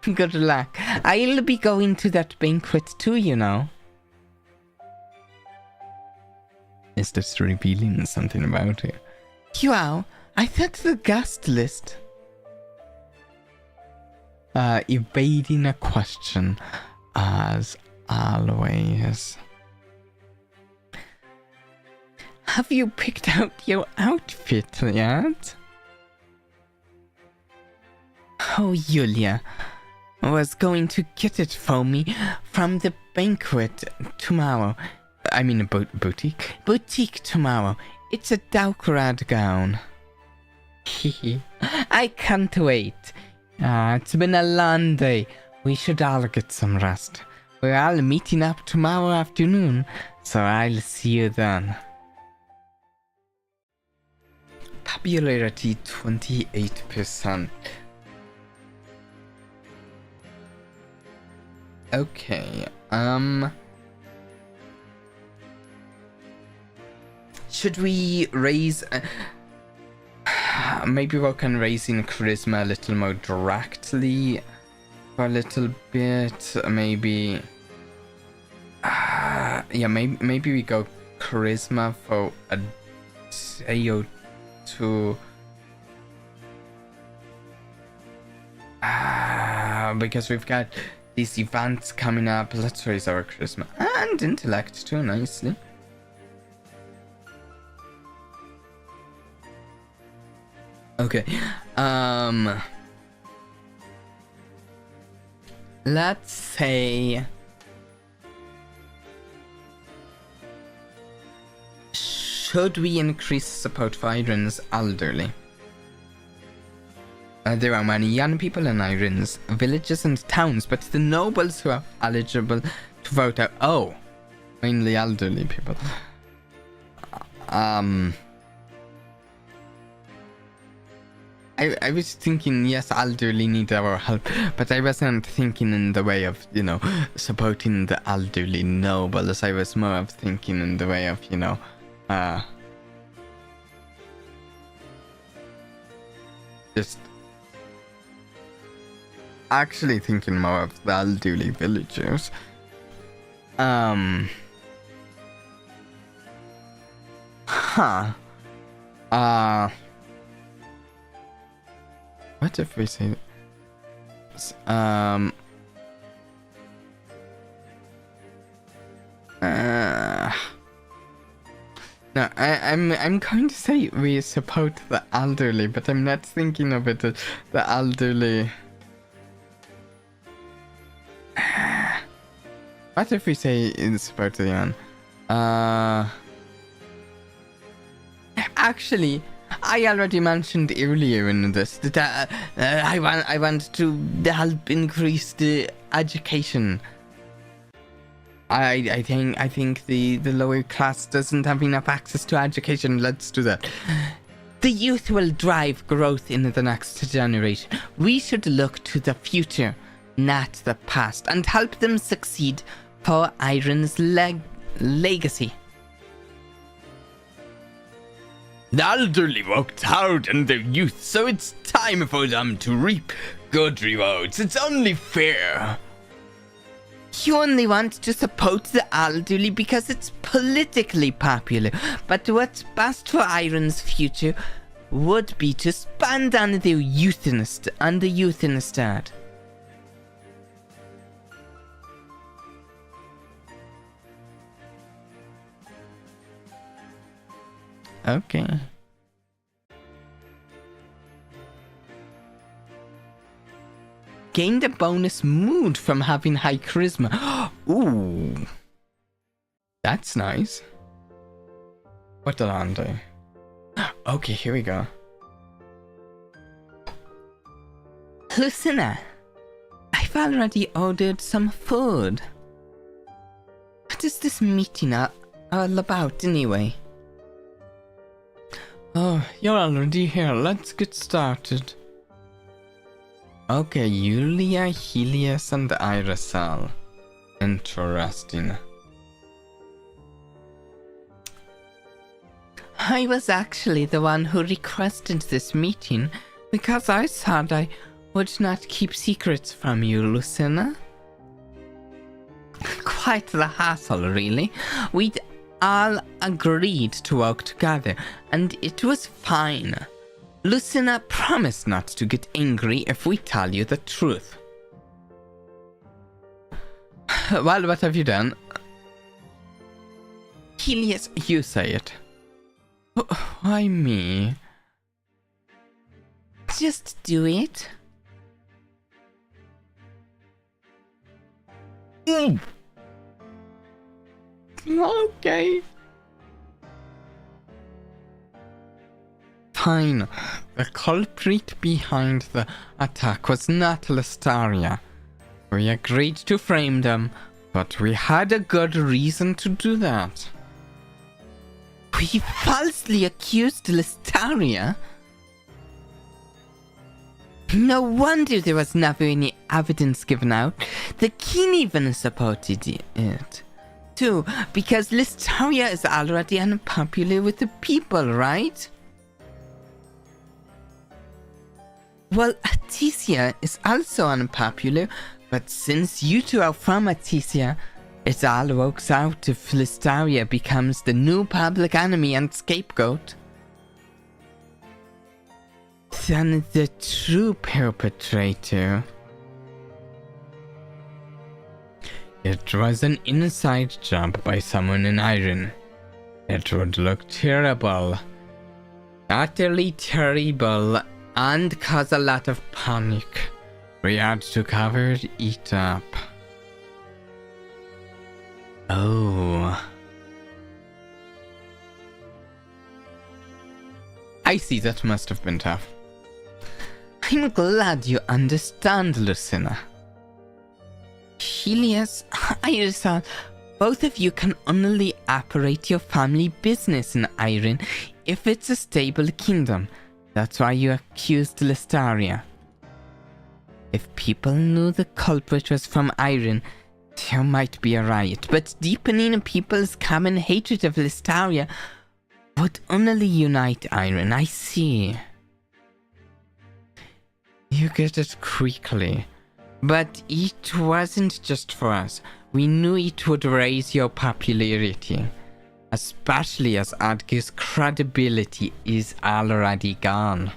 Good luck. I'll be going to that banquet too, you know. Is this revealing something about you? Wow, I thought the guest list. Evading a question, as always. Have you picked out your outfit yet? Oh, Yulia was going to get it for me from the banquet tomorrow. I mean, a boutique. Boutique tomorrow. It's a Daukrad gown. Hehe. I can't wait. It's been a long day. We should all get some rest. We're all meeting up tomorrow afternoon, so I'll see you then. Popularity 28%. Okay, should we raise... maybe we can raise in charisma a little more directly for a little bit, maybe... yeah, maybe we go charisma for a day or two. Because we've got these events coming up. Let's raise our charisma and intellect too nicely. Okay. Let's say should we increase support for Iron's elderly? There are many young people in Iron's villages and towns, but the nobles who are eligible to vote are mainly elderly people. I was thinking, yes, elderly need our help, but I wasn't thinking in the way of, supporting the elderly nobles. I was more of thinking in the way of, just actually thinking more of the elderly villagers. What if we say no, I'm going to say we support the elderly, but I'm not thinking of it as the elderly. What if we say in support the young? Actually, I already mentioned earlier in this that I want to help increase the education. I think the lower class doesn't have enough access to education. Let's do that. The youth will drive growth in the next generation. We should look to the future. not the past, and help them succeed for Iron's legacy. The elderly worked hard in their youth, so it's time for them to reap good rewards. It's only fair. You only want to support the elderly because it's politically popular, but what's best for Iron's future would be to spend on the youth instead. Okay. Gained a bonus mood from having high charisma. Ooh. That's nice. What did I do? Okay, here we go. Lucina, I've already ordered some food. What is this meeting all about anyway? Oh, you're already here. Let's get started. Okay, Yulia, Helios, and Irisal. Interesting. I was actually the one who requested this meeting because I thought I would not keep secrets from you, Lucina. Quite the hassle, really. We'd all agreed to work together, and it was fine. Lucina promised not to get angry if we tell you the truth. Well, what have you done? Helios, you say it. Why me? Just do it. Okay. Fine. The culprit behind the attack was not Listaria. We agreed to frame them, but we had a good reason to do that. We falsely accused Listaria? No wonder there was never any evidence given out. The king even supported it. Too, because Listaria is already unpopular with the people, right? Well, Aticia is also unpopular, but since you two are from Aticia, it all works out if Listaria becomes the new public enemy and scapegoat. Then the true perpetrator. It was an inside job by someone in Iron. It would look terrible. Utterly terrible, and cause a lot of panic. We had to cover it up. Oh. I see, that must have been tough. I'm glad you understand, Lucina. Helios, I thought both of you can only operate your family business in Iron if it's a stable kingdom. That's why you accused Listaria. If people knew the culprit was from Iron, there might be a riot, but deepening people's common hatred of Listaria would only unite Iron, I see. You get it quickly. But it wasn't just for us. We knew it would raise your popularity. Especially as Adge's credibility is already gone.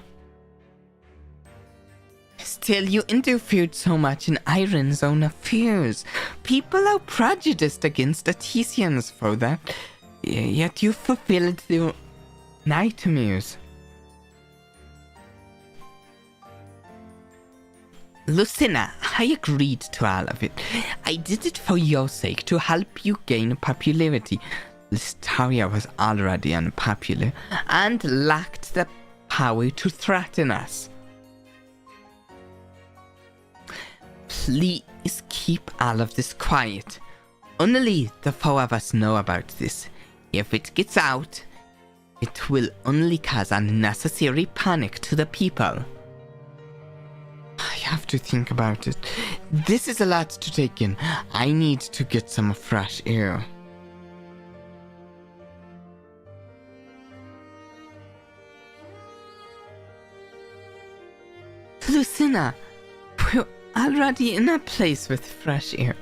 Still, you interfered so much in Iron's own affairs. People are prejudiced against Aticians for that. Yet you fulfilled their nightmares. Lucina, I agreed to all of it. I did it for your sake, to help you gain popularity. Listaria was already unpopular and lacked the power to threaten us. Please keep all of this quiet. Only the four of us know about this. If it gets out, it will only cause unnecessary panic to the people. have to think about it. This is a lot to take in. I need to get some fresh air. Lucina, we're already in a place with fresh air.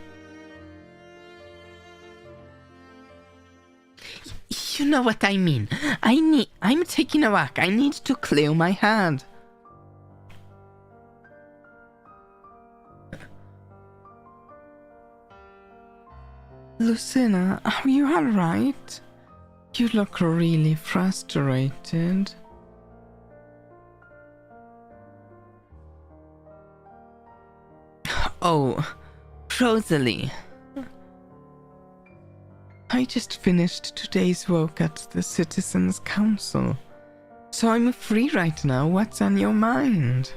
You know what I mean. I'm taking a walk. I need to clear my head. Lucina, are you alright? You look really frustrated. Oh, Rosalie. I just finished today's work at the Citizens' Council, so I'm free right now. What's on your mind?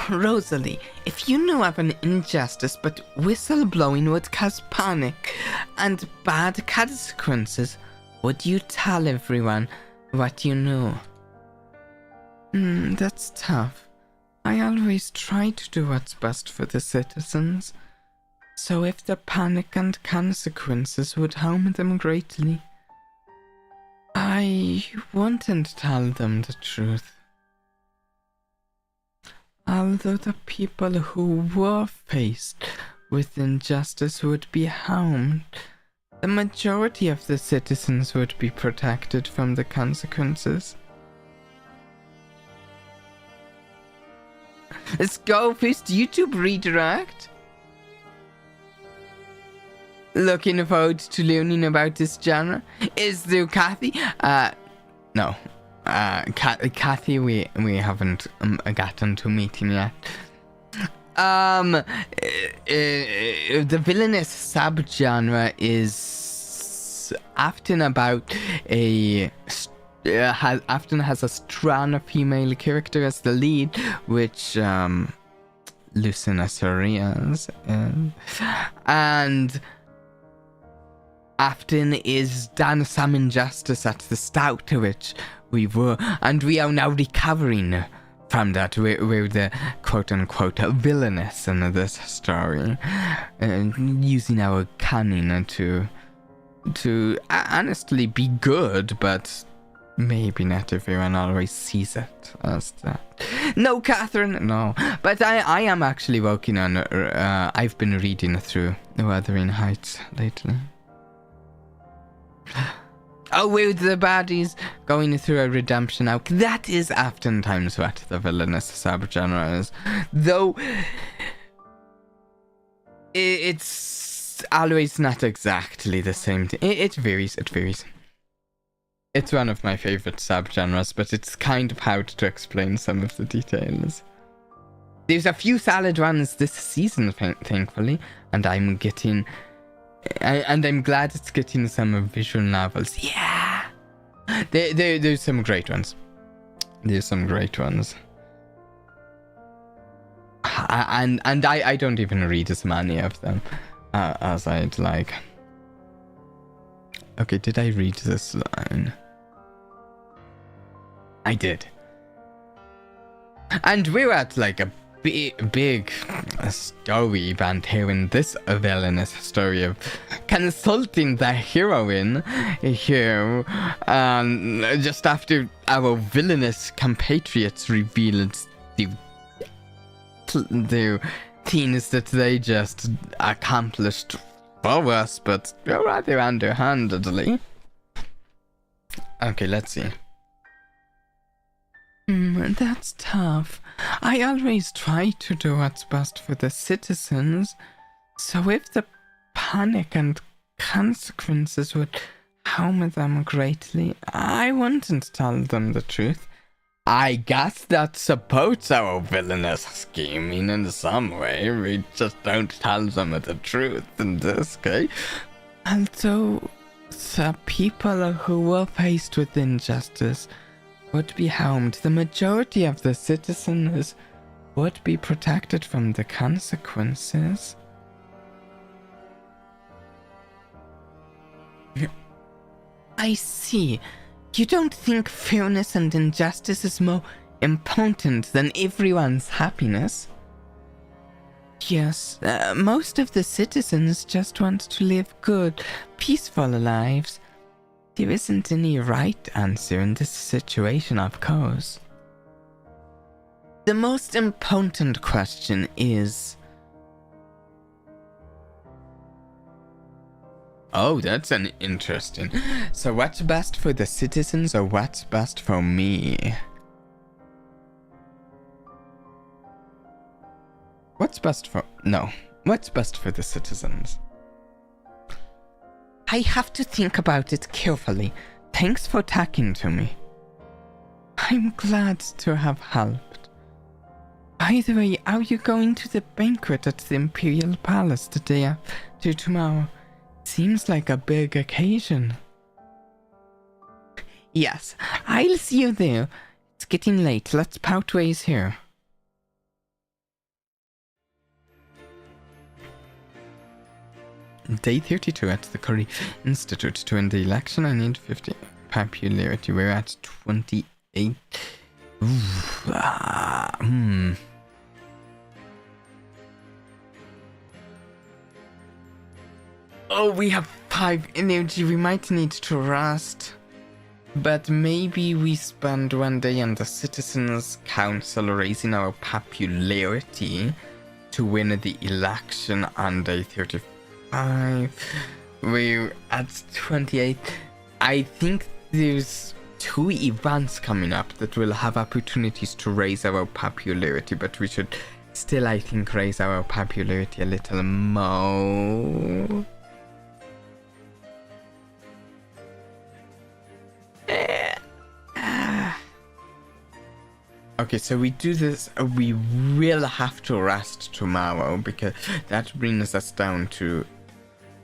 Rosalie, if you knew of an injustice but whistleblowing would cause panic and bad consequences, would you tell everyone what you knew? That's tough. I always try to do what's best for the citizens, so if the panic and consequences would harm them greatly, I wouldn't tell them the truth. Although the people who were faced with injustice would be harmed, the majority of the citizens would be protected from the consequences. Let's go, first YouTube redirect. Looking forward to learning about this genre. Is there Kathy? No. Kathy, we haven't gotten to meeting yet. The Villainess subgenre is often about often has a strong female character as the lead, which Lucina Soria's and often is done some injustice at the start, which we are now recovering from that. We're the quote-unquote villainess in this story, using our cunning to honestly be good, but maybe not everyone always sees it as that. No, Catherine, no. But I am actually working on, I've been reading through Wuthering Heights lately. Oh, with the baddies going through a redemption arc. That is oftentimes what the Villainous subgenre is. Though, it's always not exactly the same thing. It varies. It's one of my favorite subgenres, but it's kind of hard to explain some of the details. There's a few solid ones this season, thankfully, and I'm glad it's getting some visual novels. Yeah! There's some great ones. And I don't even read as many of them as I'd like. Okay, did I read this line? I did. And we're at like a big story event here in this villainous story of consulting the heroine here just after our villainous compatriots revealed the things that they just accomplished for us, but rather underhandedly. Okay, let's see. That's tough. I always try to do what's best for the citizens, so if the panic and consequences would harm them greatly, I wouldn't tell them the truth. I guess that supports our villainous scheming in some way. We just don't tell them the truth in this case. Although the people who were faced with injustice would be harmed, the majority of the citizens would be protected from the consequences. I see. You don't think fairness and injustice is more important than everyone's happiness? Yes, most of the citizens just want to live good, peaceful lives. There isn't any right answer in this situation, of course. The most important question is... Oh, that's an interesting... So what's best for the citizens or what's best for me? What's best for... No. What's best for the citizens? I have to think about it carefully. Thanks for talking to me. I'm glad to have helped. By the way, are you going to the banquet at the Imperial Palace the day after tomorrow? Seems like a big occasion. Yes, I'll see you there. It's getting late. Let's part ways here. Day 32 at the Curry Institute. To win the election, I need 50 popularity. We're at 28. Oh, we have 5 energy. We might need to rest. But maybe we spend one day on the Citizens Council raising our popularity to win the election on day 35. We're at 28. I think there's 2 events coming up that will have opportunities to raise our popularity, but we should still, I think, raise our popularity a little more. Okay, so we do this. We will have to rest tomorrow because that brings us down to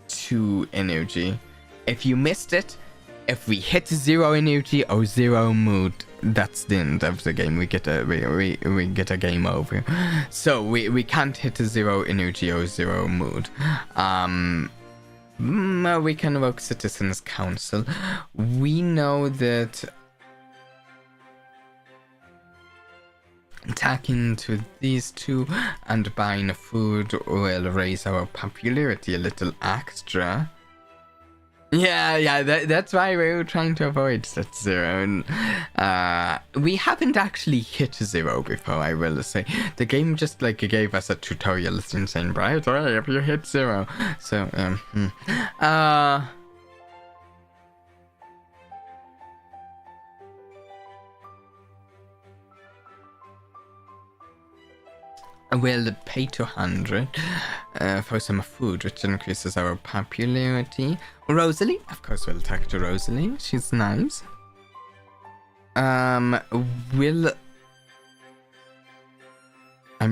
2 energy. If you missed it, if we hit 0 energy or 0 mood, that's the end of the game. We get a we get a game over. So we can't hit 0 energy or 0 mood. We can evoke Citizens Council. We know that attacking to these 2 and buying food will raise our popularity a little extra. Yeah, that's why we were trying to avoid that 0. We haven't actually hit 0 before, I will say. The game just like gave us a tutorial saying, right away if you hit 0. So, we'll pay 200 for some food, which increases our popularity. Rosalie, of course, we'll talk to Rosalie. She's nice. I'm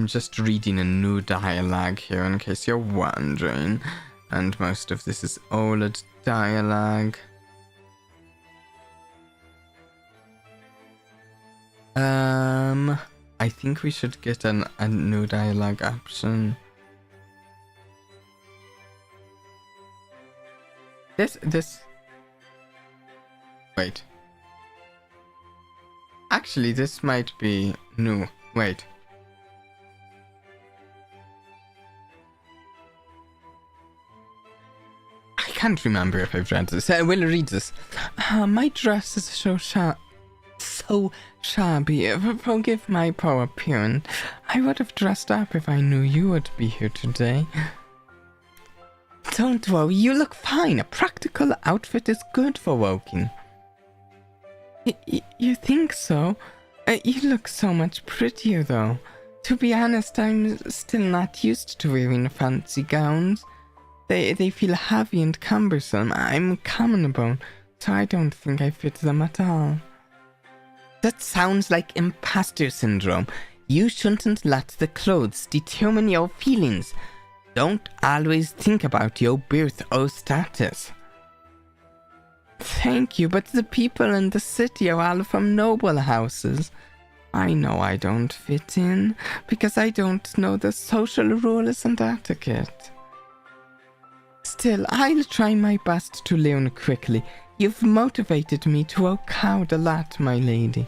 just reading a new dialogue here in case you're wondering, and most of this is old dialogue. I think we should get a new dialogue option. Wait. Actually, this might be new. Wait. I can't remember if I've read this. I will read this. My dress is so shabby. Forgive my poor appearance. I would have dressed up if I knew you would be here today. Don't worry, you look fine. A practical outfit is good for walking. You think so? You look so much prettier though. To be honest, I'm still not used to wearing fancy gowns. They feel heavy and cumbersome. I'm commonable, so I don't think I fit them at all. That sounds like imposter syndrome. You shouldn't let the clothes determine your feelings. Don't always think about your birth or status. Thank you, but the people in the city are all from noble houses. I know I don't fit in, because I don't know the social rules and etiquette. Still, I'll try my best to learn quickly. You've motivated me to work out a lot, my lady.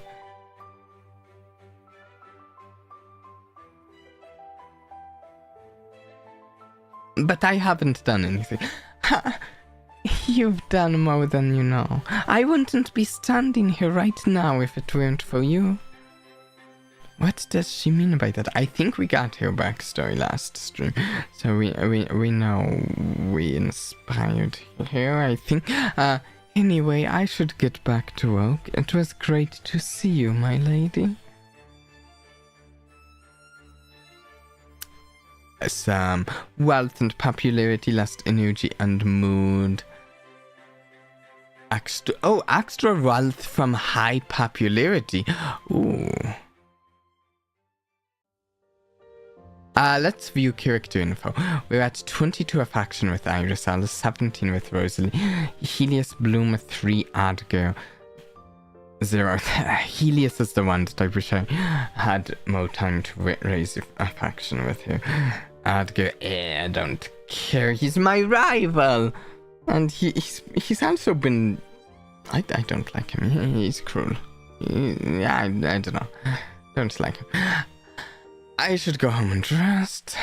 But I haven't done anything. You've done more than you know. I wouldn't be standing here right now if it weren't for you. What does she mean by that? I think we got her backstory last stream, so we know we inspired her, I think. Anyway, I should get back to work. It was great to see you, my lady. Some wealth and popularity, lust, energy, and mood. Extra wealth from high popularity. Ooh. Let's view character info. We're at 22 affection with Irisal, 17 with Rosalie, Helios, Bloom, 3, Adger, 0. Helios is the one that I wish I had more time to raise affection with her. Adger, I don't care. He's my rival, and he's also been. I don't like him. He's cruel. I don't know. Don't like him. I should go home and rest.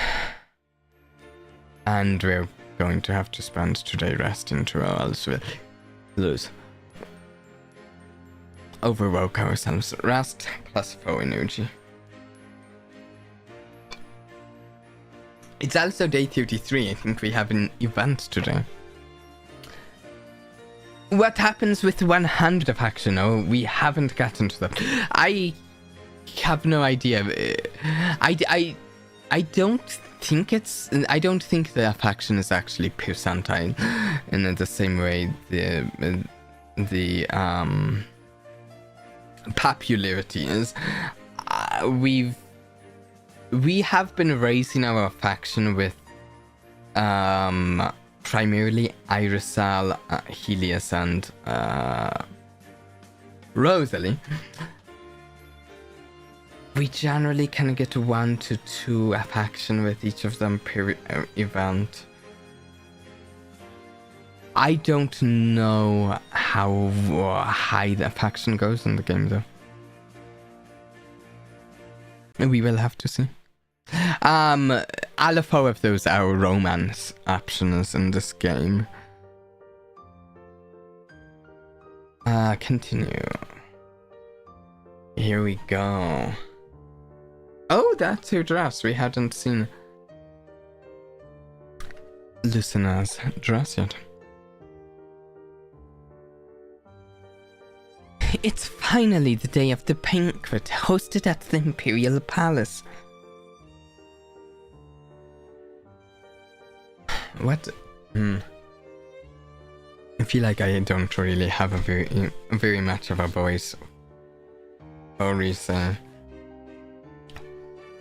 And we're going to have to spend today resting or else we'll lose. Overwork ourselves. Rest plus 4 energy. It's also day 33. I think we have an event today. What happens with 100 of action? Oh, we haven't gotten to that. I have no idea. I don't think the faction is actually percentile in the same way the popularity is. We have been raising our faction with primarily Irisal, Helios, and Rosalie. We generally can get 1 to 2 faction with each of them per event. I don't know how high the faction goes in the game though. We will have to see. All 4 of those are romance options in this game. Continue. Here we go. Oh, that's her dress. We hadn't seen Lucina's dress yet. It's finally the day of the banquet hosted at the Imperial Palace. What? I feel like I don't really have a very much of a voice.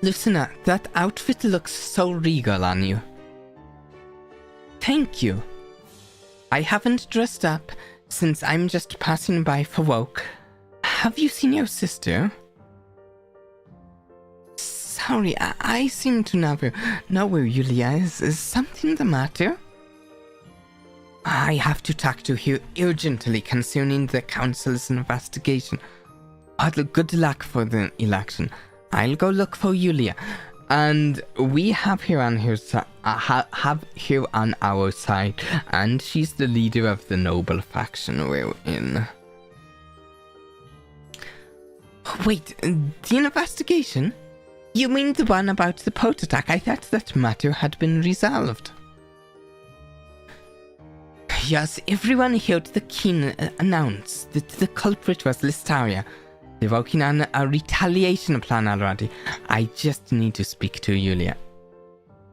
Lucina, that outfit looks so regal on you. Thank you. I haven't dressed up since I'm just passing by for work. Have you seen your sister? Sorry, I seem to never know where Yulia is. Is something the matter? I have to talk to her urgently concerning the council's investigation. Good luck for the election. I'll go look for Yulia. And we have her on our side, and she's the leader of the noble faction we're in. Wait, the investigation? You mean the one about the pot attack? I thought that matter had been resolved. Yes, everyone heard the king announce that the culprit was Listaria. They're working on a retaliation plan already. I just need to speak to Yulia.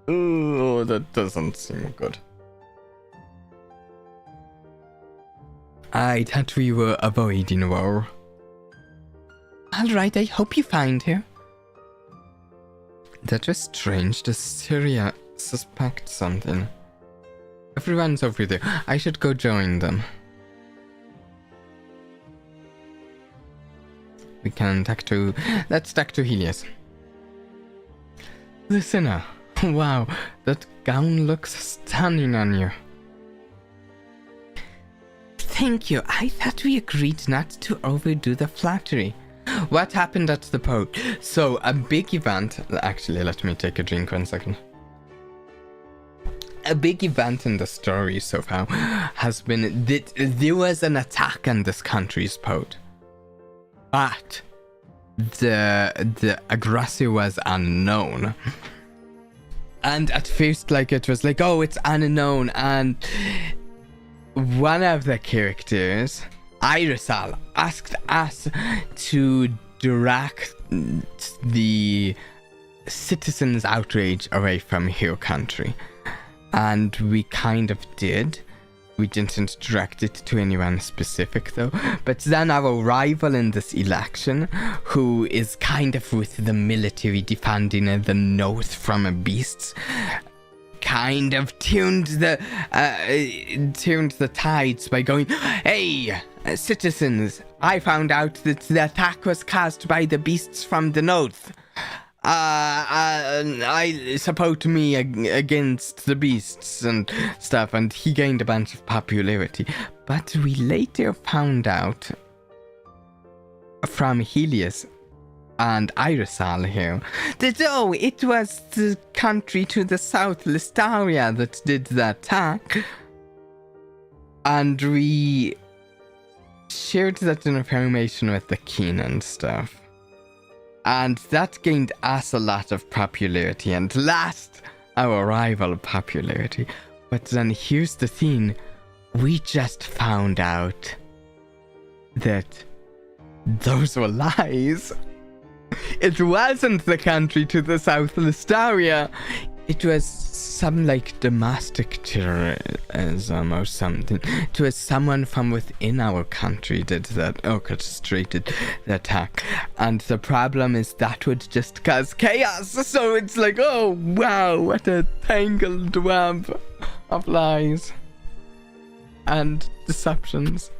Oh, that doesn't seem good. I thought we were avoiding war. Alright, I hope you find her. That was strange. Does Syria suspect something? Everyone's over there. I should go join them. We can let's talk to Helios. Lucina, wow, that gown looks stunning on you. Thank you. I thought we agreed not to overdo the flattery. What happened at the port? So, a big event... Actually, let me take a drink 1 second. A big event in the story so far has been that there was an attack on this country's port. But the aggressor was unknown. And at first, like, it was like, oh, it's unknown. And one of the characters, Irisal, asked us to direct the citizens' outrage away from her country. And we kind of did. We didn't direct it to anyone specific though. But then our rival in this election, who is kind of with the military defending the north from beasts, kind of tuned the tides by going, hey, citizens, I found out that the attack was caused by the beasts from the north. I support me against the beasts and stuff, and he gained a bunch of popularity. But we later found out from Helios and Irisal here that, oh, it was the country to the south, Listaria, that did the attack. And we shared that information with the king and stuff. And that gained us a lot of popularity and lost our rival popularity. But then here's the thing. We just found out that those were lies. It wasn't the country to the south, Listaria. It was some like domestic terrorism or something. It was someone from within our country did that, orchestrated the attack. And the problem is that would just cause chaos. So it's like, oh wow, what a tangled web of lies and deceptions.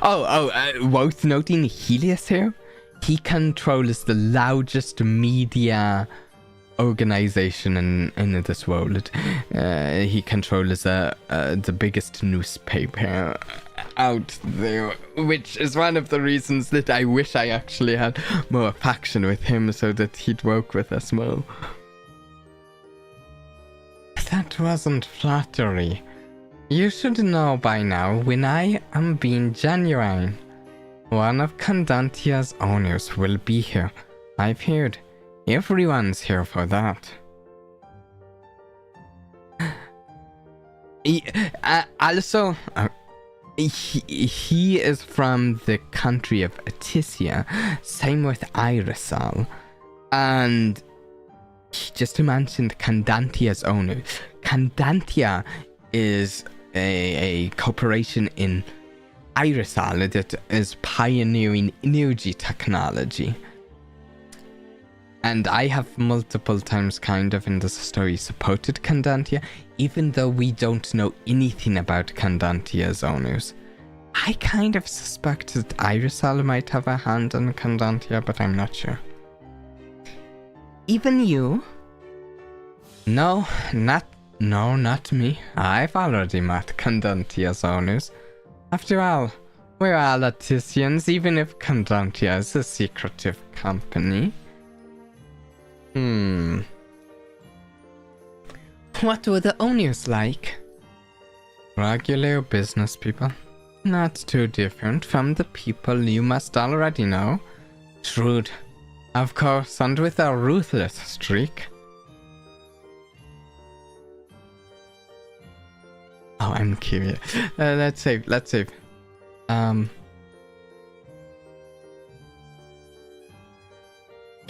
Worth noting, Helios here, he controls the largest media organization in this world. He controls the biggest newspaper out there, which is one of the reasons that I wish I actually had more affection with him so that he'd work with us more. That wasn't flattery. You should know by now when I am being genuine. One of Condantia's owners will be here. I've heard. Everyone's here for that. He is from the country of Atisia. Same with Irisal. And he just mentioned Condantia's owner. Condantia is a corporation in Irisal that is pioneering energy technology. And I have multiple times kind of in this story supported Condantia, even though we don't know anything about Condantia's owners. I kind of suspect that Irisal might have a hand on Condantia, but I'm not sure. Even you? No, not me. I've already met Condantia's owners. After all, we're all Atisians, even if Condantia is a secretive company. What were the owners like? Regular business people. Not too different from the people you must already know. Shrewd, of course, and with a ruthless streak. Oh, I'm curious. Let's save. Can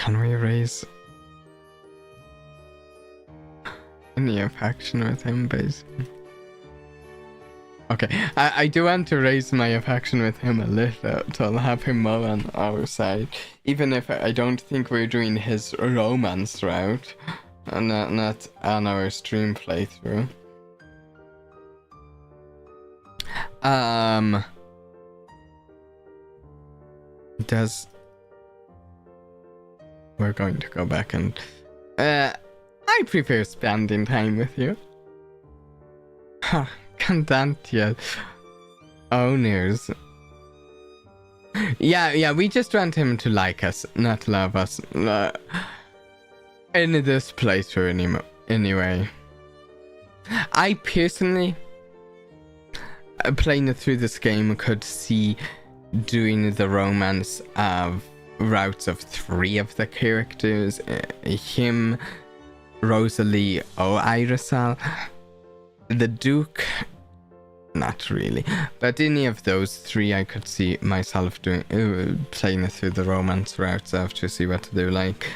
we raise any affection with him, basically? Okay, I do want to raise my affection with him a little to have him more on our side, even if I don't think we're doing his romance route, and not on our stream playthrough. We're going to go back and I prefer spending time with you. Candantia owners. Yeah, we just want him to like us, not love us. In this playthrough anyway. I personally, playing through this game, could see doing the romance of routes of 3 of the characters. Him, Rosalie, Irisal, the Duke, not really, but any of those 3 I could see myself doing, playing through the romance routes of to see what they're like.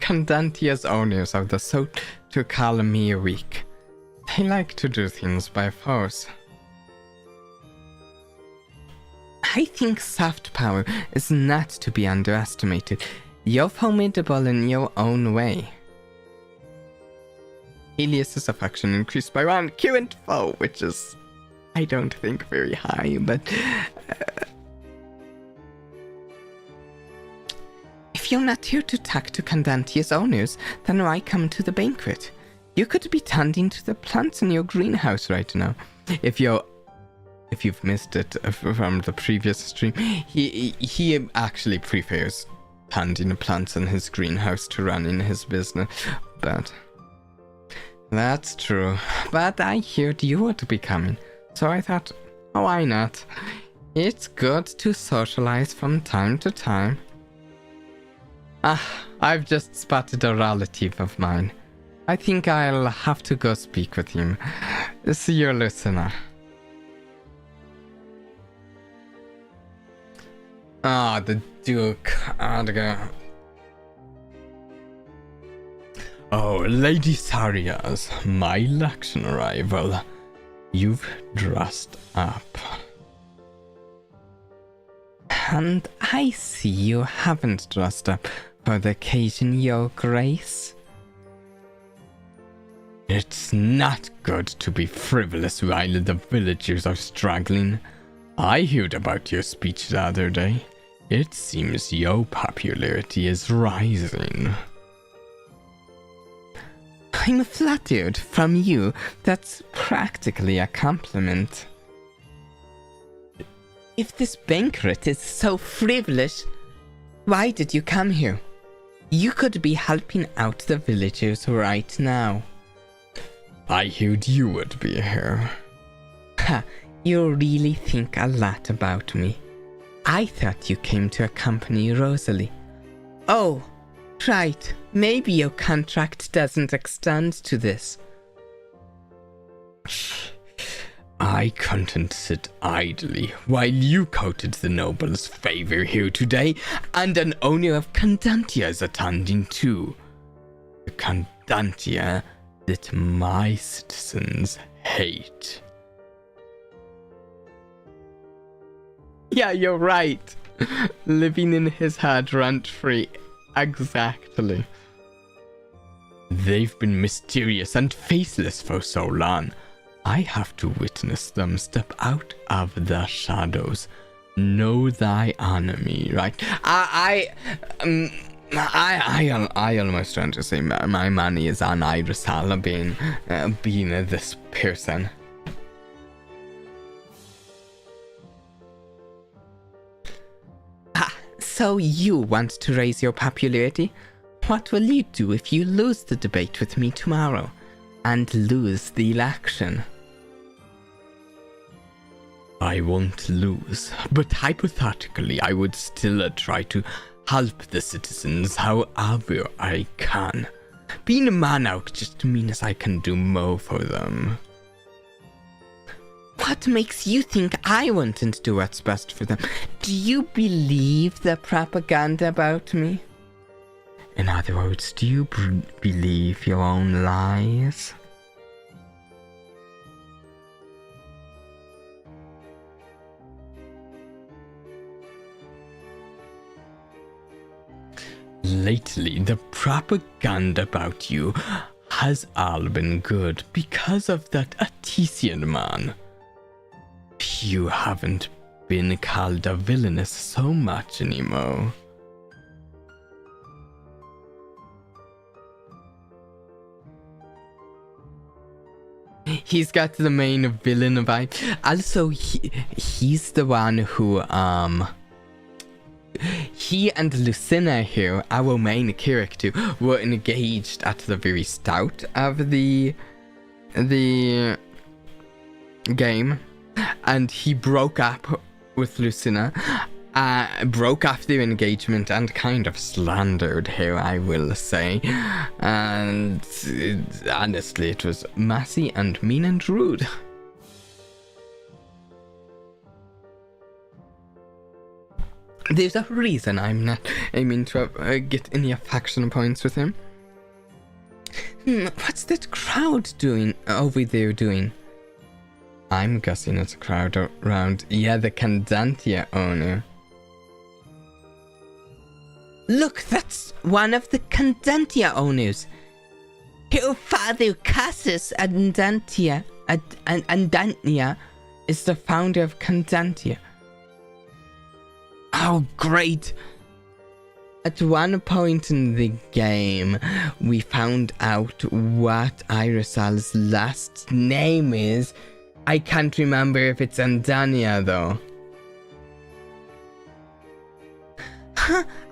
Candantia's owners of the so to call me weak. They like to do things by force. I think soft power is not to be underestimated. You're formidable in your own way. Helios's affection increased by 1 current foe, which is, I don't think, very high, but... If you're not here to talk to Candantia's owners, then why come to the banquet? You could be tending to the plants in your greenhouse right now. If you've missed it from the previous stream, he actually prefers tending the plants in his greenhouse to running his business. But that's true. But I heard you would be coming, so I thought, oh, why not? It's good to socialize from time to time. I've just spotted a relative of mine. I think I'll have to go speak with him. See you, listener. The Duke. Oh, Lady Saria's my election rival. You've dressed up. And I see you haven't dressed up for the occasion, Your Grace. It's not good to be frivolous while the villagers are struggling. I heard about your speech the other day. It seems your popularity is rising. I'm flattered from you. That's practically a compliment. If this banquet is so frivolous, why did you come here? You could be helping out the villagers right now. I heard you would be here. Ha, you really think a lot about me. I thought you came to accompany Rosalie. Oh, right. Maybe your contract doesn't extend to this. I couldn't sit idly while you courted the noble's favor here today, and an owner of Candantia is attending too. The Candantia that my citizens hate. Yeah, you're right. Living in his head rent-free. Exactly. They've been mysterious and faceless for so long. I have to witness them step out of the shadows. Know thy enemy, right? I almost trying to say my money is on Irisala being this person. So you want to raise your popularity? What will you do if you lose the debate with me tomorrow? And lose the election? I won't lose, but hypothetically I would still try to help the citizens however I can. Being a Mado just means I can do more for them. What makes you think I wouldn't do what's best for them? Do you believe the propaganda about me? In other words, do you believe your own lies? Lately, the propaganda about you has all been good because of that Atician man. You haven't been called a villainess so much anymore. He's got the main villain vibe. Also, he's the one who, he and Lucina here, our main character, were engaged at the very start of the game. And he broke up with Lucina, broke off their engagement and kind of slandered her, I will say. And honestly, it was messy and mean and rude. There's a reason I'm not aiming to get any affection points with him. What's that crowd doing over there doing? I'm guessing it's a crowd around. Yeah, the Candantia owner. Look, that's one of the Candantia owners. Her father, Cassus Andantia, is the founder of Candantia. Oh, great! At one point in the game, we found out what Irisal's last name is. I can't remember if it's Andania, though.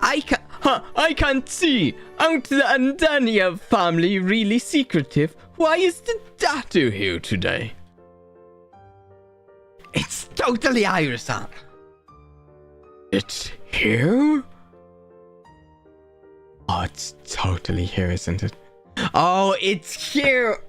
I can't see. Aren't the Andania family really secretive? Why is the Datu here today? It's totally Irisal. It's here? Oh, it's totally here, isn't it? Oh, it's here!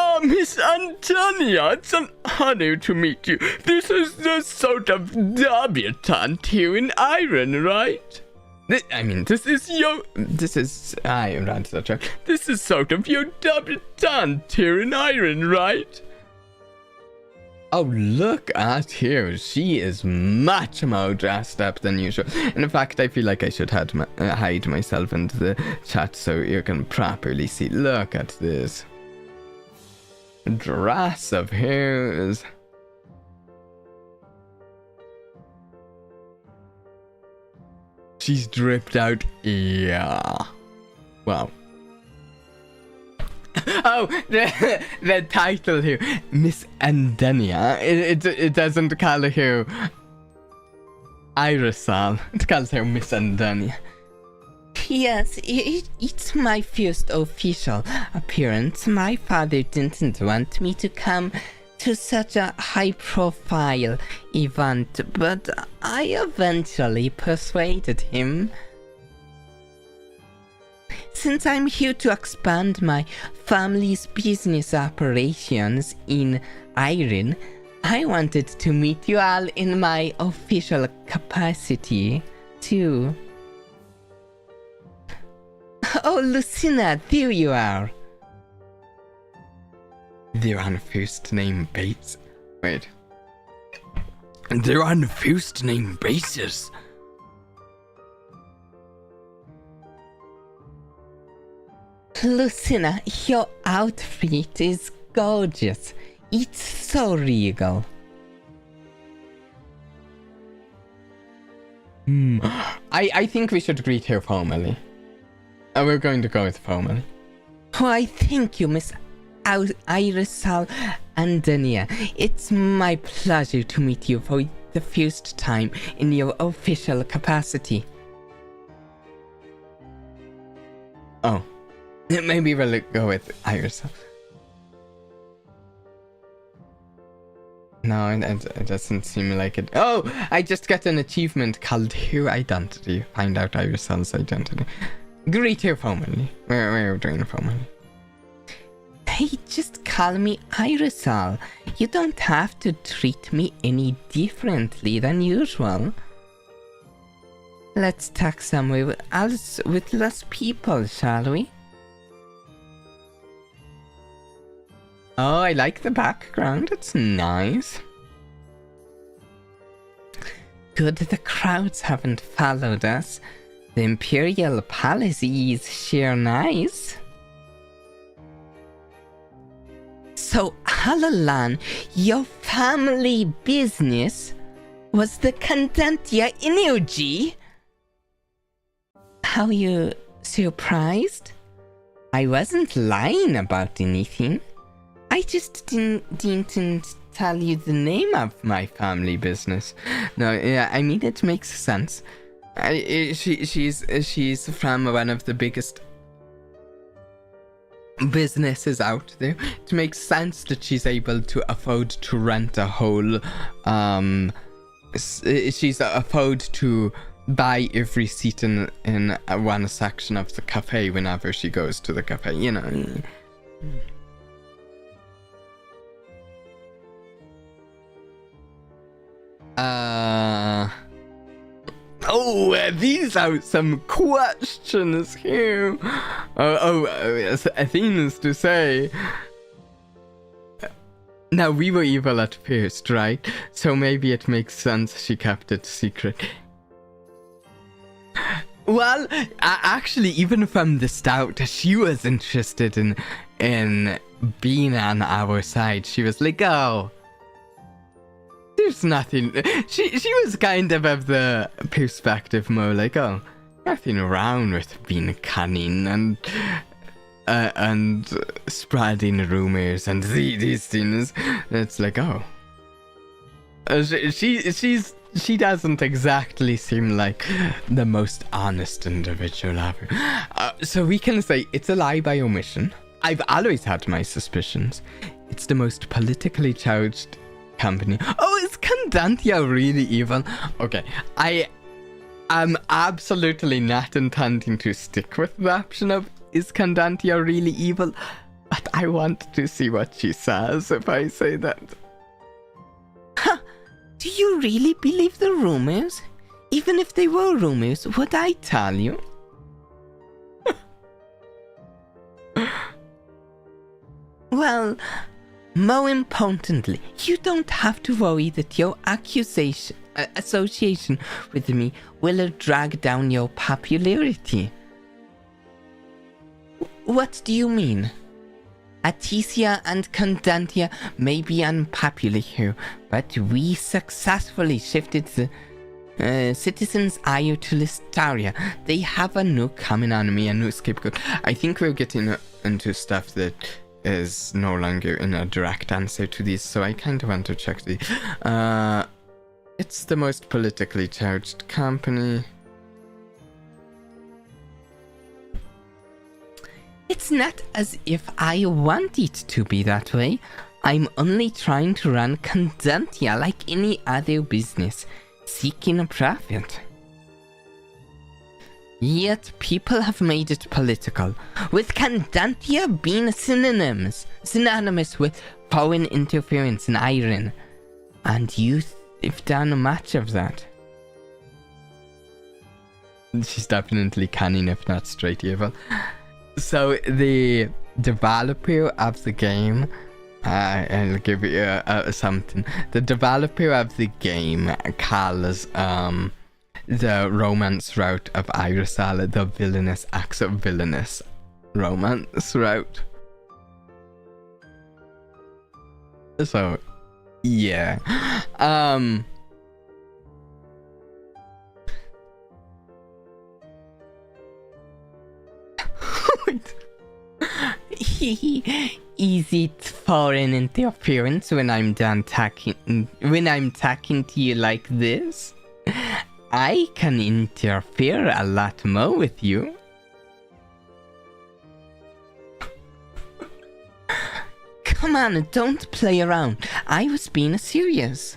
Oh, Miss Antonia, it's an honor to meet you. This is the sort of debutante here in Iron, right? This is sort of your debutante here in Iron, right? Oh, look at her. She is much more dressed up than usual. In fact, I feel like I should hide myself into the chat so you can properly see. Look at this dress of hers. She's dripped out. Yeah. Wow. Oh, the title here, Miss Andania. It doesn't call her Irisal. It calls her Miss Andania. Yes, it's my first official appearance. My father didn't want me to come to such a high-profile event, but I eventually persuaded him. Since I'm here to expand my family's business operations in Iron, I wanted to meet you all in my official capacity, too. Oh, Lucina, there you are. They're on first name basis. Wait. They're on first name basis. Lucina, your outfit is gorgeous. It's so regal. I think we should greet her formally. We're going to go with formally. Why, thank you, Miss Irisal Andania. It's my pleasure to meet you for the first time in your official capacity. Oh. Maybe we'll go with Irisal. No, it doesn't seem like it. Oh, I just got an achievement called Her Identity. Find out Irisal's identity. Greet her formally. We're doing formally. Hey, just call me Irisal. You don't have to treat me any differently than usual. Let's talk somewhere else with less people, shall we? Oh, I like the background. It's nice. Good the crowds haven't followed us. The Imperial Palace is sheer nice. So Halalan, your family business was the Kandantia Inuji? How you surprised? I wasn't lying about anything. I just didn't tell you the name of my family business. No, yeah, I mean, it makes sense. She's from one of the biggest businesses out there. It makes sense that she's able to afford to rent a whole she's afford to buy every seat in one section of the cafe whenever she goes to the cafe, you know. These are some questions here. Things to say. Now, we were evil at first, right? So maybe it makes sense she kept it secret. Well, actually, even from the start, she was interested in being on our side. She was like, oh, there's nothing. She was kind of the perspective more like, oh, nothing wrong with being cunning and spreading rumors and these things. It's like, oh, she doesn't exactly seem like the most honest individual ever. So we can say it's a lie by omission. I've always had my suspicions. It's the most politically charged company. Oh, is Kandantia really evil? Okay, I am absolutely not intending to stick with the option of is Kandantia really evil, but I want to see what she says if I say that. Huh. Do you really believe the rumors? Even if they were rumors, would I tell you? Well, more importantly, you don't have to worry that your association with me will drag down your popularity. What do you mean? Aticia and Kandantia may be unpopular here, but we successfully shifted the citizens' ire to Listaria. They have a new coming enemy, a new scapegoat. I think we're getting into stuff that is no longer in a direct answer to these, so I kind of want to check the... it's the most politically charged company. It's not as if I want it to be that way. I'm only trying to run Kandantia like any other business, seeking a profit. Yet people have made it political, with Kandantia being synonymous with foreign interference and iron. And you've done much of that. She's definitely cunning, if not straight evil. So the developer of the game, I'll give you something. The developer of the game calls the romance route of Irisala the Villainess acts of Villainess romance route. So yeah. Easy foreign interference when I'm talking to you like this. I can interfere a lot more with you. Come on, don't play around. I was being serious.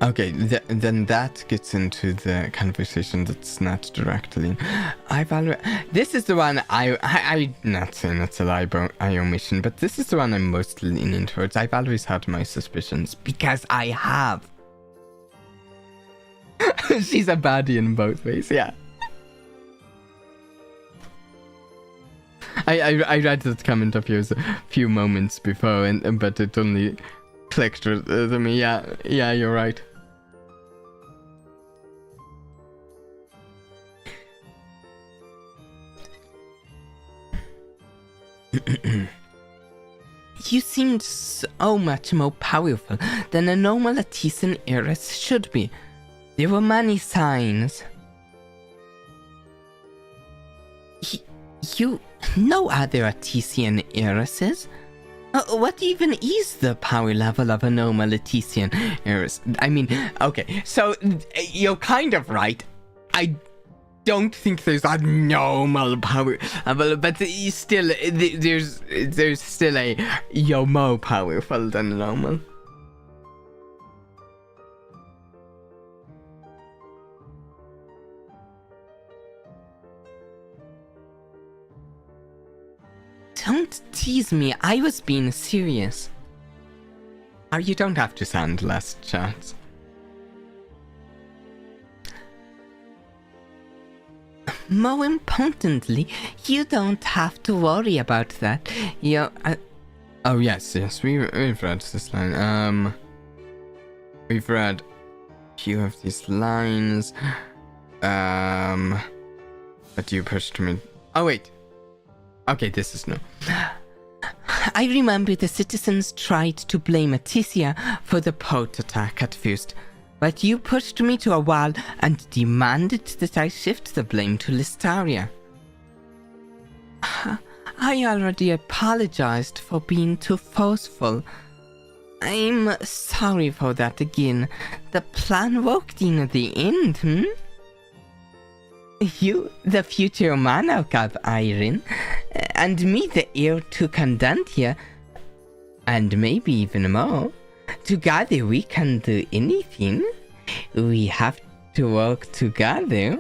Okay, then that gets into the conversation that's not directly. This is the one I'm not saying it's a lie by omission, but this is the one I'm most leaning towards. I've always had my suspicions because I have. She's a baddie in both ways, yeah. I read that comment of yours a few moments before, but it only clicked with me. Yeah, you're right. You seemed so much more powerful than a normal Artisan heiress should be. There were many signs. You know other Artisan heiresses? What even is the power level of a normal Artisan heiress? I mean, okay, so you're kind of right. I don't think there's a normal power level, but still, there's still a you're more powerful than normal. Don't tease me, I was being serious. Oh, you don't have to sound less, Chance. More importantly, you don't have to worry about that. Oh yes, we've read this line. We've read a few of these lines. But you pushed me. Oh wait. Okay, this is new. I remember the citizens tried to blame Aticia for the port attack at first, but you pushed me to a wall and demanded that I shift the blame to Listaria. I already apologized for being too forceful. I'm sorry for that again. The plan worked in the end, You, the future monarch of Iron, and me, the heir to Candantia, and maybe even more. Together we can do anything. We have to work together.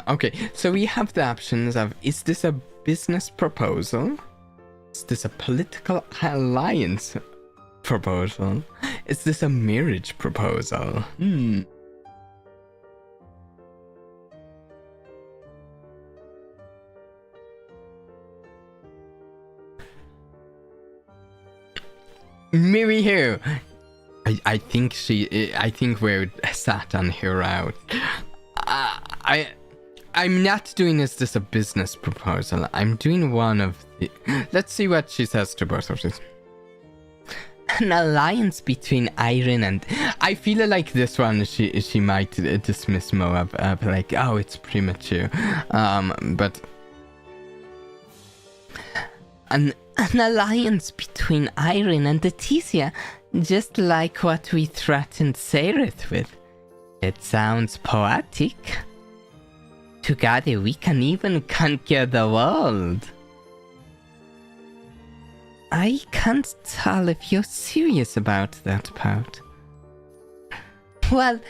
Okay, so we have the options of, is this a business proposal? Is this a political alliance proposal? Is this a marriage proposal? Marry her! I think we're sat on her out. I'm not doing is this a business proposal. I'm doing one of the... Let's see what she says to both of these. An alliance between Iron and... I feel like this one she might dismiss more of like, oh, it's premature. But... An alliance between Iron and Aticia, just like what we threatened Sereth with. It sounds poetic. Together we can even conquer the world. I can't tell if you're serious about that part. Well,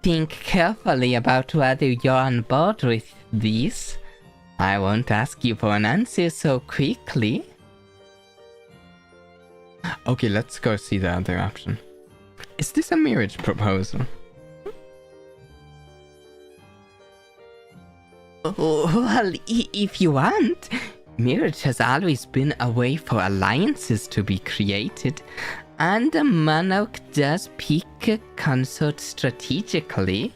think carefully about whether you're on board with this. I won't ask you for an answer so quickly. Okay, let's go see the other option. Is this a marriage proposal? Well, if you want, marriage has always been a way for alliances to be created, and a monarch does pick a consort strategically.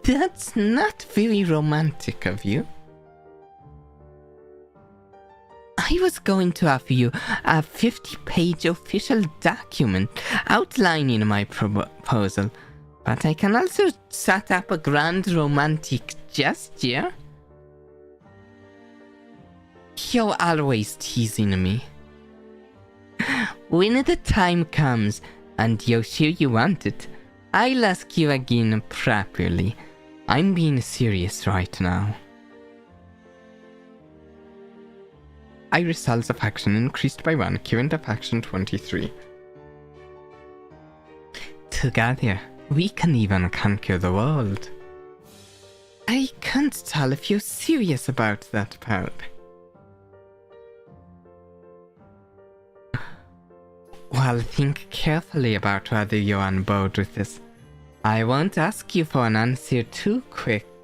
That's not very romantic of you. I was going to offer you a 50-page official document outlining my proposal, but I can also set up a grand romantic gesture. You're always teasing me. When the time comes, and you're sure you want it, I'll ask you again properly. I'm being serious right now. Iris cells of action increased by 1, current of action 23. Together, we can even conquer the world. I can't tell if you're serious about that part. Well, think carefully about whether you're on board with this. I won't ask you for an answer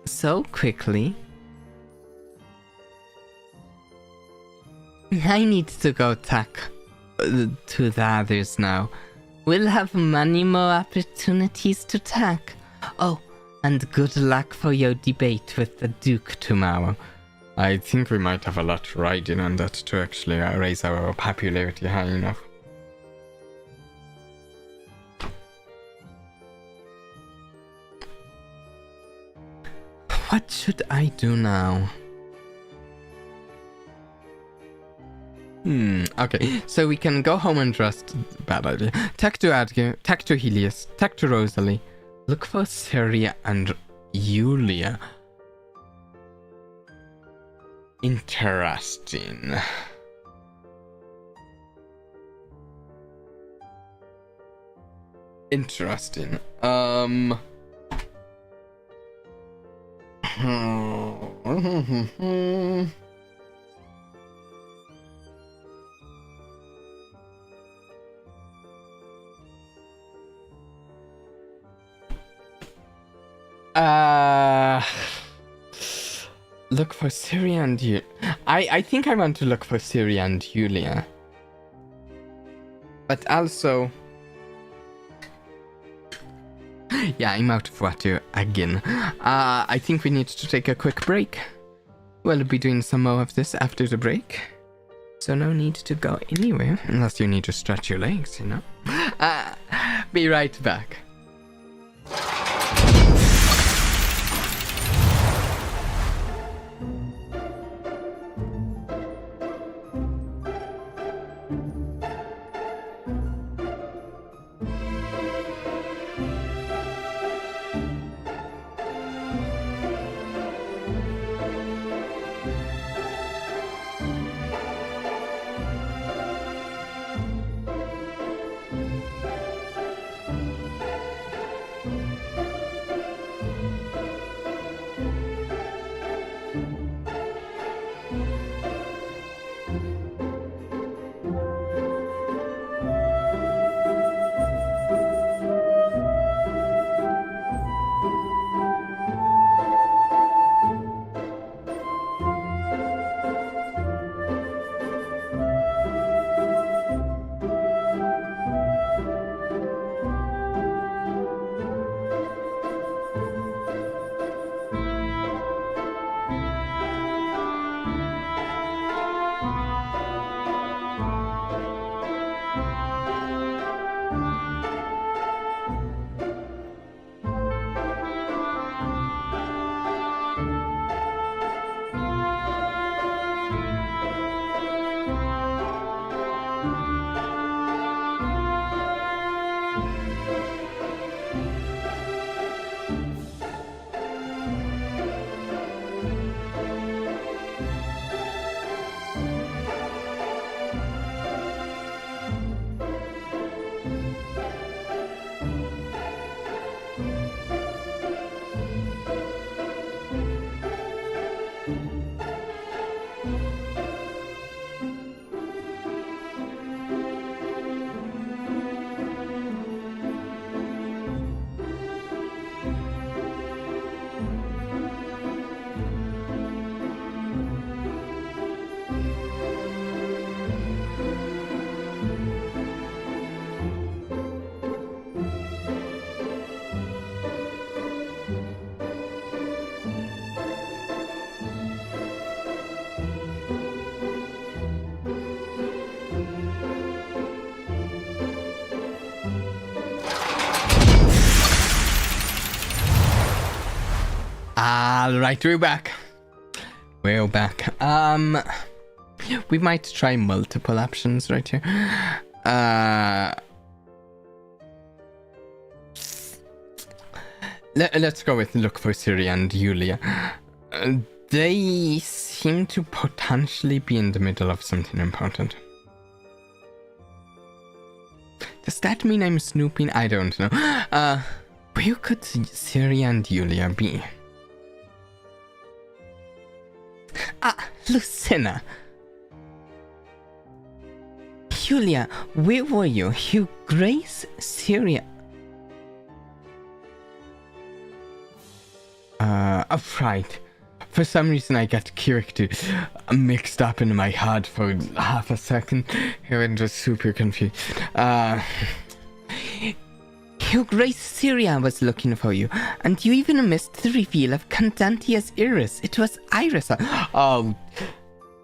so quickly. I need to go talk to the others now. We'll have many more opportunities to talk. Oh, and good luck for your debate with the Duke tomorrow. I think we might have a lot riding on that to actually raise our popularity high enough. What should I do now? Okay, so we can go home and rest. Bad idea. Talk to Adger, talk to Helios, talk to Rosalie. Look for Syria and Julia. Interesting. Interesting. Look for Syria and Julia. I think I want to look for Syria and Julia. But also... yeah, I'm out of water again. I think we need to take a quick break. We'll be doing some more of this after the break. So no need to go anywhere, unless you need to stretch your legs, you know? Be right back. Alright, we're back. We're back. We might try multiple options right here. Let's go with look for Syria and Julia. They seem to potentially be in the middle of something important. Does that mean I'm snooping? I don't know. Where could Syria and Julia be? Lucina. Julia, where were you? You Grace, Syria. Right. For some reason, I get character mixed up in my head for half a second here and just super confused. Your Grace Syria was looking for you, and you even missed the reveal of Condantia's Iris. It was Iris. Oh,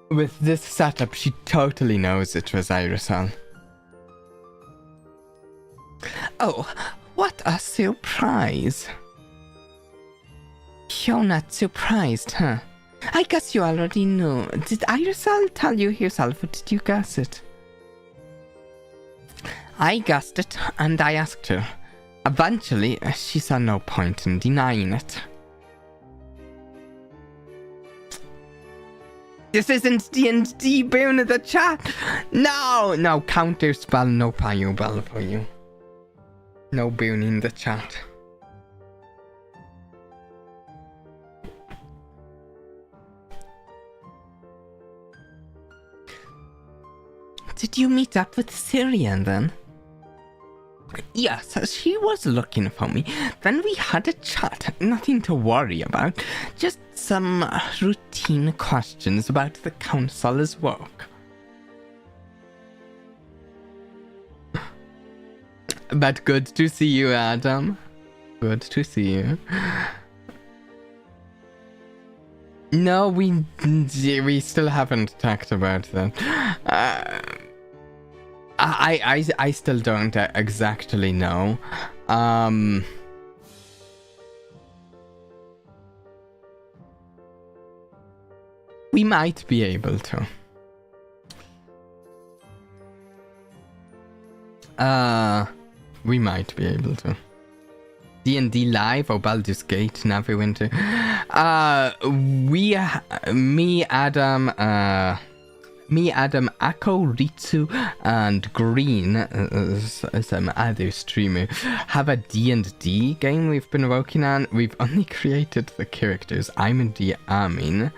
with this setup, she totally knows it was Irisal. Oh, what a surprise. You're not surprised, huh? I guess you already know. Did Irisal tell you herself, or did you guess it? I guessed it, and I asked her. Eventually, she saw no point in denying it. This isn't D&D boon in the chat! No, counter spell, no fireball for you. No boon in the chat. Did you meet up with Syrian then? Yes, she was looking for me. Then we had a chat. Nothing to worry about. Just some routine questions about the council's work. But good to see you, Adam. Good to see you. No, we still haven't talked about that. I still don't exactly know. We might be able to. We might be able to. D&D Live or Baldur's Gate, Neverwinter. Me, Adam, Akko, Ritsu, and Green, some other streamer, have a D&D game we've been working on. We've only created the characters. I'm in DMing,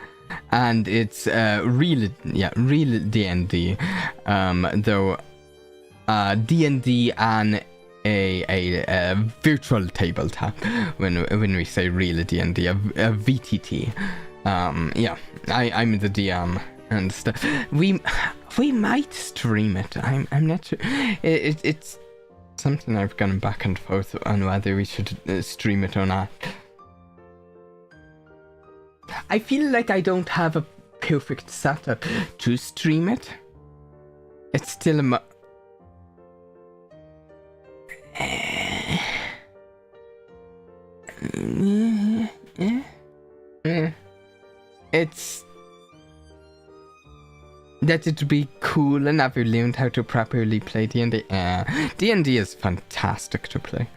and it's real D&D, though D&D on a virtual tabletop. When we say real D&D, a VTT. Yeah, I'm the DM. And stuff. We might stream it. I'm not sure. It's something I've gone back and forth on whether we should stream it or not. I feel like I don't have a perfect setup to stream it. It's still it's that it'd be cool and I've learned how to properly play D&D. D&D is fantastic to play.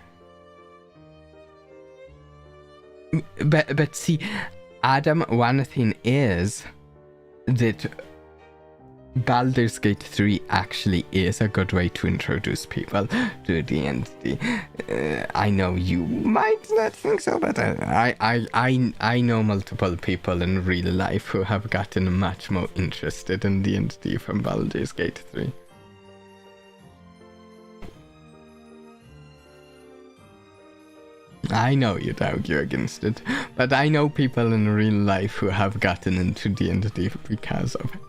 But see, Adam, one thing is that Baldur's Gate 3 actually is a good way to introduce people to D&D. I know you might not think so, but I know multiple people in real life who have gotten much more interested in D&D from Baldur's Gate 3. I know you'd argue against it, but I know people in real life who have gotten into D&D because of it.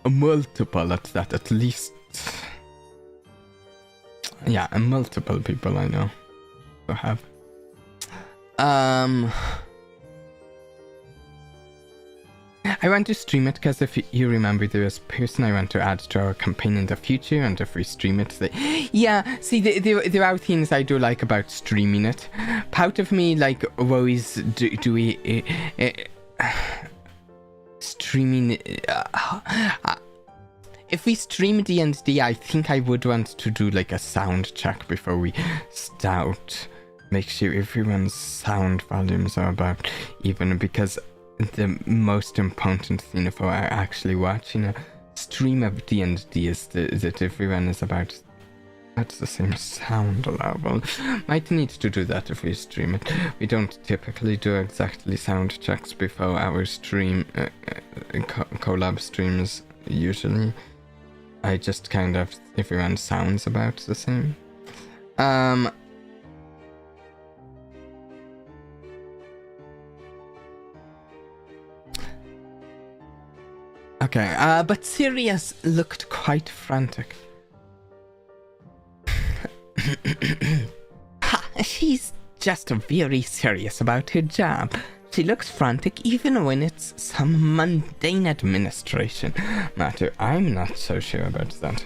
Multiple at that, at least. Yeah, multiple people I know who have. I want to stream it because if you remember, there was a person I want to add to our campaign in the future, and if we stream it, yeah. See, there are things I do like about streaming it. Part of me like worries: do we streaming? If we stream D&D, I think I would want to do like a sound check before we start. Make sure everyone's sound volumes are about even, because the most important thing for actually watching a stream of D&D is that everyone is about at the same sound level. Might need to do that if we stream it. We don't typically do exactly sound checks before our stream, collab streams usually. I just kind of, everyone sounds about the same. Um. Okay, but Sirius looked quite frantic. Ha, she's just very serious about her job. She looks frantic even when it's some mundane administration. Matter, I'm not so sure about that.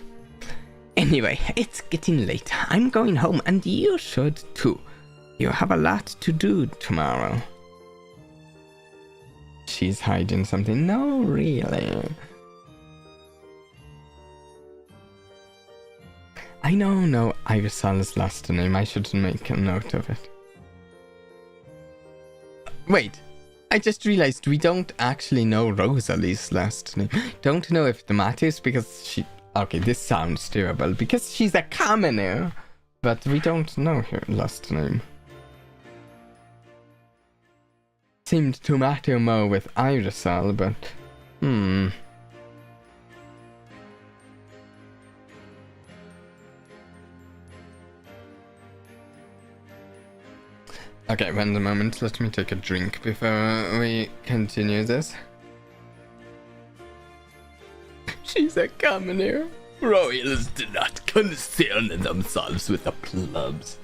Anyway, it's getting late. I'm going home and you should too. You have a lot to do tomorrow. She's hiding something. No, really. I know Irisal's last name. I should make a note of it. Wait, I just realized we don't actually know Rosalie's last name. Don't know if it matters because she... Okay, this sounds terrible because she's a commoner, but we don't know her last name. Seemed to matter more with Irisal, but... Okay, wait a moment. Let me take a drink before we continue this. She's a commoner. Royals do not concern themselves with the plebs.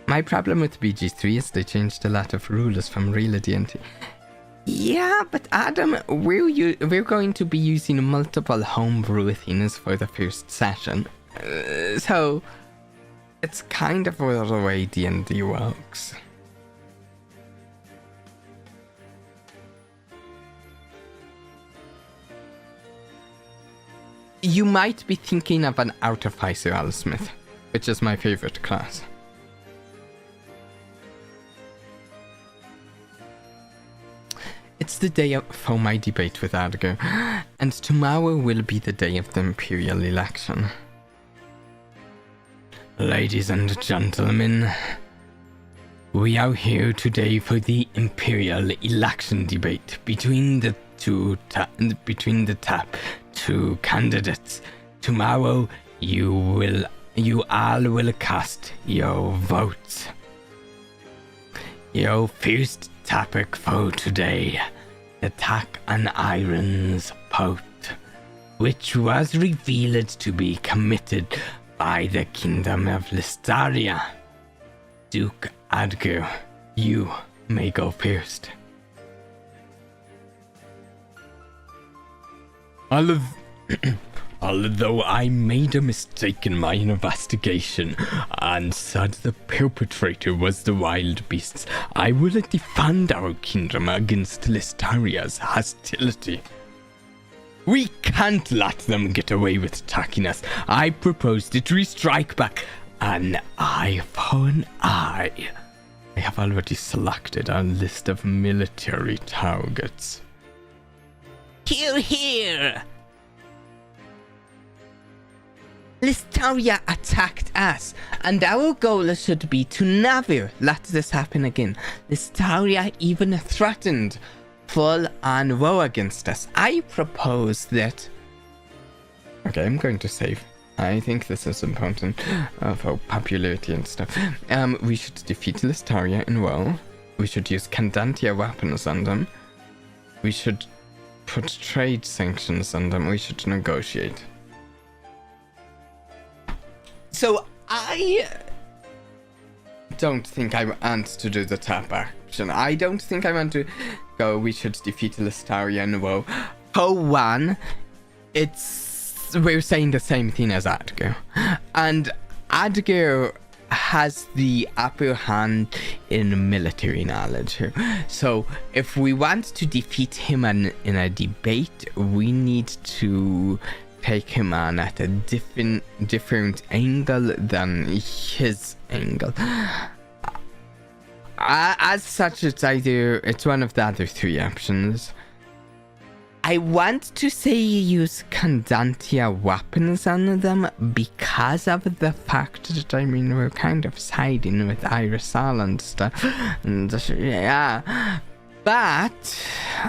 My problem with BG3 is they changed a lot of rules from real D&D. Yeah, but Adam, we're going to be using multiple homebrew things for the first session. So, it's kind of the way D&D works. You might be thinking of an Artificer Alsmith, which is my favorite class. It's the day for my debate with Adger, and tomorrow will be the day of the Imperial election. Ladies and gentlemen, we are here today for the Imperial election debate between the two candidates. Tomorrow, you all will cast your votes. Your first topic for today: attack on Iron's Port, which was revealed to be committed by the Kingdom of Listaria. Duke Adger, you may go first. Although I made a mistake in my investigation and said the perpetrator was the wild beasts, I will defend our kingdom against Listaria's hostility. We can't let them get away with attacking us. I propose that we strike back an eye for an eye. I have already selected a list of military targets. Hear, hear! Listaria attacked us, and our goal should be to never let this happen again. Listaria even threatened full-on war against us. I propose that... Okay, I'm going to save. I think this is important for popularity and stuff. We should defeat Listaria in war. We should use Candantia weapons on them. We should put trade sanctions on them. We should negotiate. So I don't think I want to do the tap action. I don't think I want to go, we should defeat Listaria in war. For one, we're saying the same thing as Adger. And Adger has the upper hand in military knowledge here. So if we want to defeat him in a debate, we need to take him on at a different angle than his angle. As such, it's one of the other three options. I want to say use Candantia weapons on them because of the fact that, I mean, we're kind of siding with Irisal and stuff. And yeah. But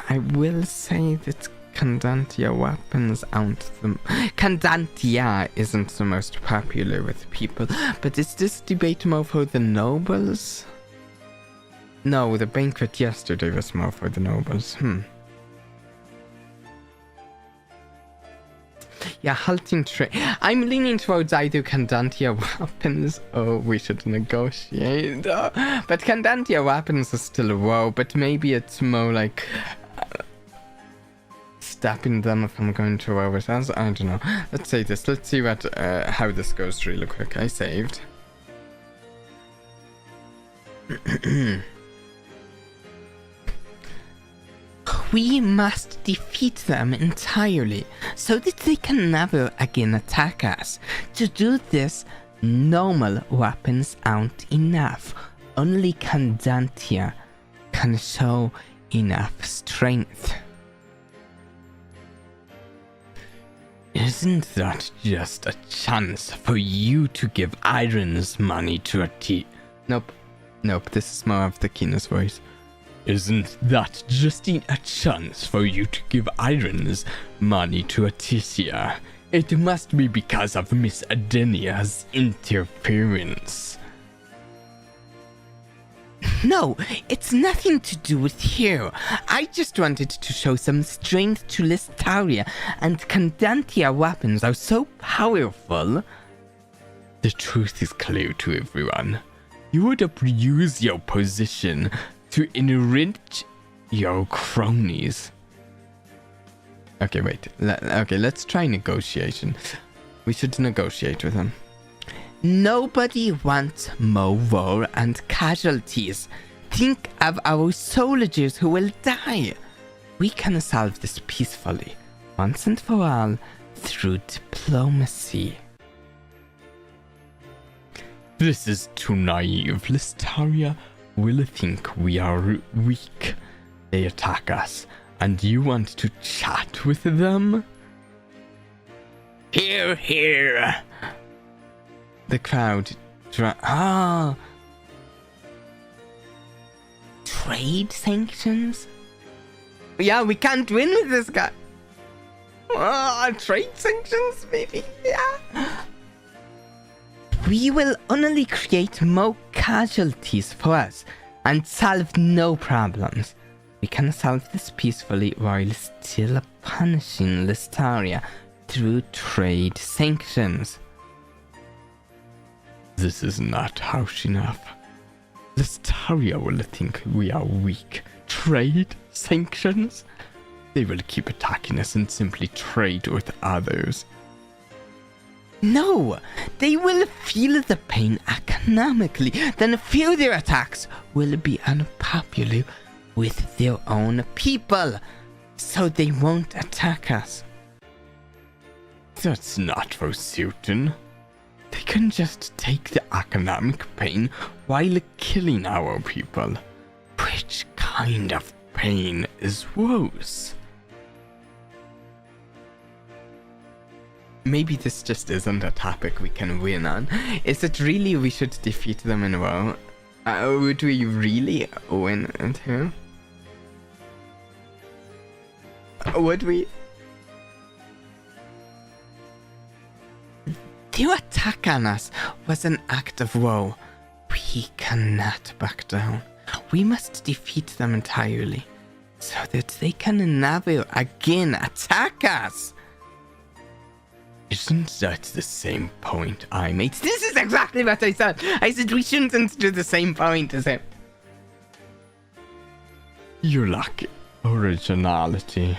I will say that Candantia weapons aren't the... Candantia isn't the most popular with people. But is this debate more for the nobles? No, the banquet yesterday was more for the nobles. Yeah, halting trade. I'm leaning towards either Candantia weapons or we should negotiate. But Candantia weapons are still low, but maybe it's more like stepping them if I'm going to oversaz. I don't know. Let's say this. Let's see what how this goes really quick. I saved. We must defeat them entirely, so that they can never again attack us. To do this, normal weapons aren't enough. Only Candantia can show enough strength. Isn't that just a chance for you to give Irons money to a Nope, this is more of the Keenest voice. Isn't that just a chance for you to give Irons money to Aticia? It must be because of Miss Adenia's interference. No, it's nothing to do with you. I just wanted to show some strength to Listaria, and Candantia weapons are so powerful. The truth is clear to everyone. You would abuse your position to enrich your cronies. Okay, wait. Let's try negotiation. We should negotiate with them. Nobody wants more war and casualties. Think of our soldiers who will die. We can solve this peacefully, once and for all, through diplomacy. This is too naive. Listaria will think we are weak. They attack us, and you want to chat with them? Hear, hear! The crowd... Trade sanctions? Yeah, we can't win with this guy. Trade sanctions, maybe? Yeah. We will only create more casualties for us and solve no problems. We can solve this peacefully while still punishing Listaria through trade sanctions. This is not harsh enough. Listaria will think we are weak. Trade sanctions? They will keep attacking us and simply trade with others. No, they will feel the pain economically, then further attacks will be unpopular with their own people, so they won't attack us. That's not for certain. They can just take the economic pain while killing our people. Which kind of pain is worse? Maybe this just isn't a topic we can win on. Is it really we should defeat them in a row? Would we really win it here? Would we? Their attack on us was an act of woe. We cannot back down. We must defeat them entirely, so that they can never again attack us. Isn't that the same point I made? This is exactly what I said. I said we shouldn't do the same point as him. You lack originality.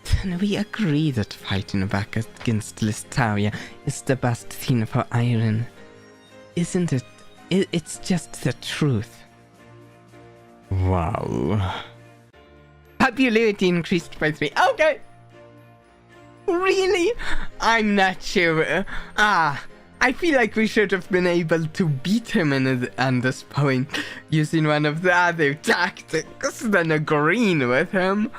Then we agree that fighting back against Listaria is the best thing for Iron. Isn't it? It's just the truth. Wow. Popularity increased by 3. Okay. Really? I'm not sure. I feel like we should have been able to beat him on this point using one of the other tactics than agreeing with him.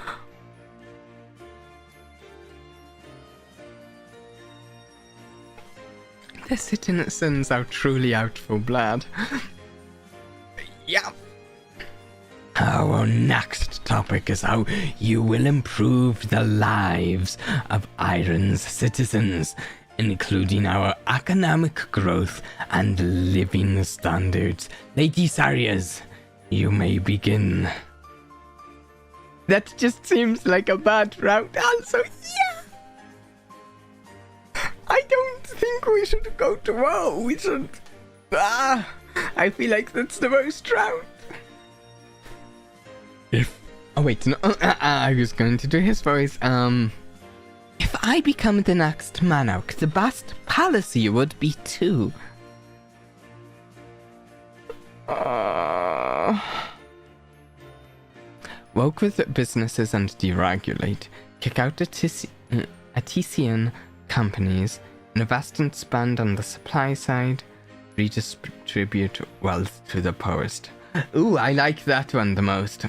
The citizens are truly out for blood. Yeah. Our next topic is how you will improve the lives of Iron's citizens, including our economic growth and living standards. Lady Sarias, you may begin. That just seems like a bad route. Also, yeah! I don't think we should go to war. We should... I feel like that's the worst route. Oh wait, no, I was going to do his voice. If I become the next monarch, the best policy would be to... work with businesses and deregulate. Kick out Atician companies. Invest and spend on the supply side. Redistribute wealth to the poorest. Ooh, I like that one the most.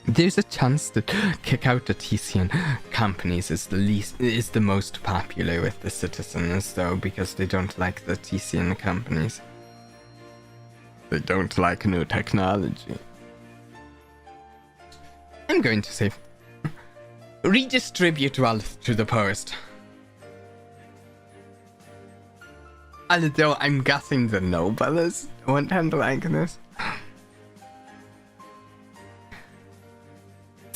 There's a chance that kick out Atician companies is the most popular with the citizens, though, because they don't like the Atician companies. They don't like new technology. I'm going to say redistribute wealth to the poorest. Although I'm guessing the nobles won't handle like this.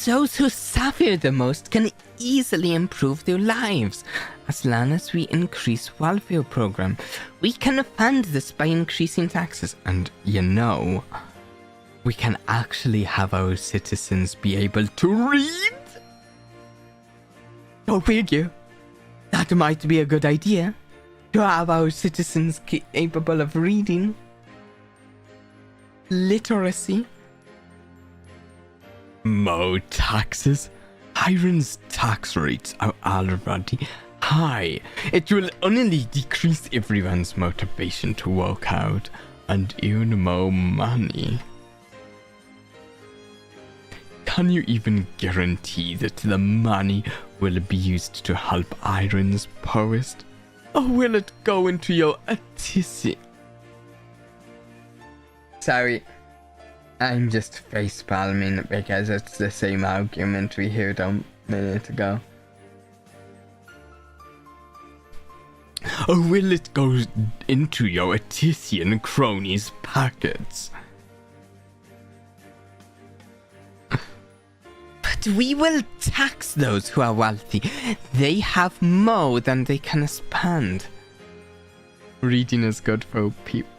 Those who suffer the most can easily improve their lives. As long as we increase welfare program, we can fund this by increasing taxes. And you know, we can actually have our citizens be able to read. Go figure. That might be a good idea. To have our citizens capable of reading. Literacy. More taxes? Iron's tax rates are already high. It will only decrease everyone's motivation to work out and earn more money. Can you even guarantee that the money will be used to help Iron's poorest? Or will it go into your Atisi? Sorry. I'm just facepalming because it's the same argument we heard a minute ago. Or will it go into your Atician cronies' pockets? But we will tax those who are wealthy. They have more than they can spend. Reading is good for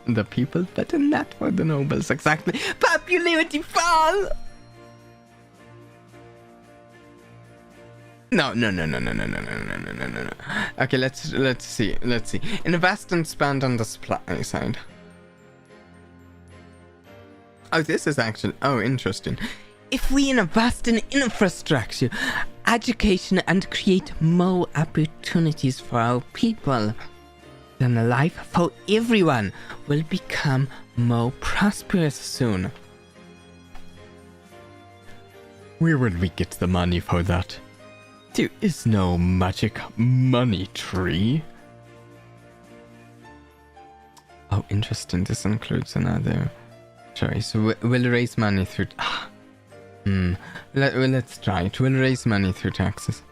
the people, but not for the nobles, exactly. Popularity fall! No. Okay, let's see. Invest and spend on the supply side. Oh, this is actually... Oh, interesting. If we invest in infrastructure, education, and create more opportunities for our people, then life for everyone will become more prosperous soon. Where will we get the money for that? There is no magic money tree. Oh, interesting. This includes another choice. We'll raise money through... Let's try it. We'll raise money through taxes.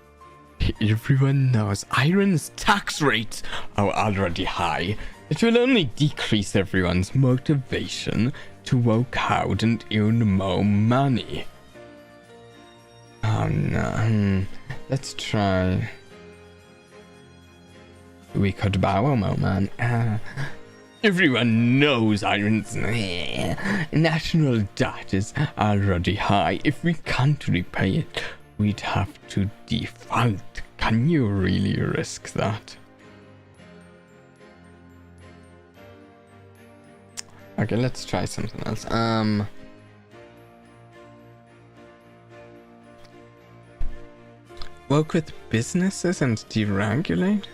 Everyone knows Iron's tax rates are already high. It will only decrease everyone's motivation to work out and earn more money. Oh no. Let's try. We could borrow more money. Everyone knows Iron's national debt is already high. If we can't repay it, we'd have to default. Can you really risk that? Okay, let's try something else. Work with businesses and deregulate?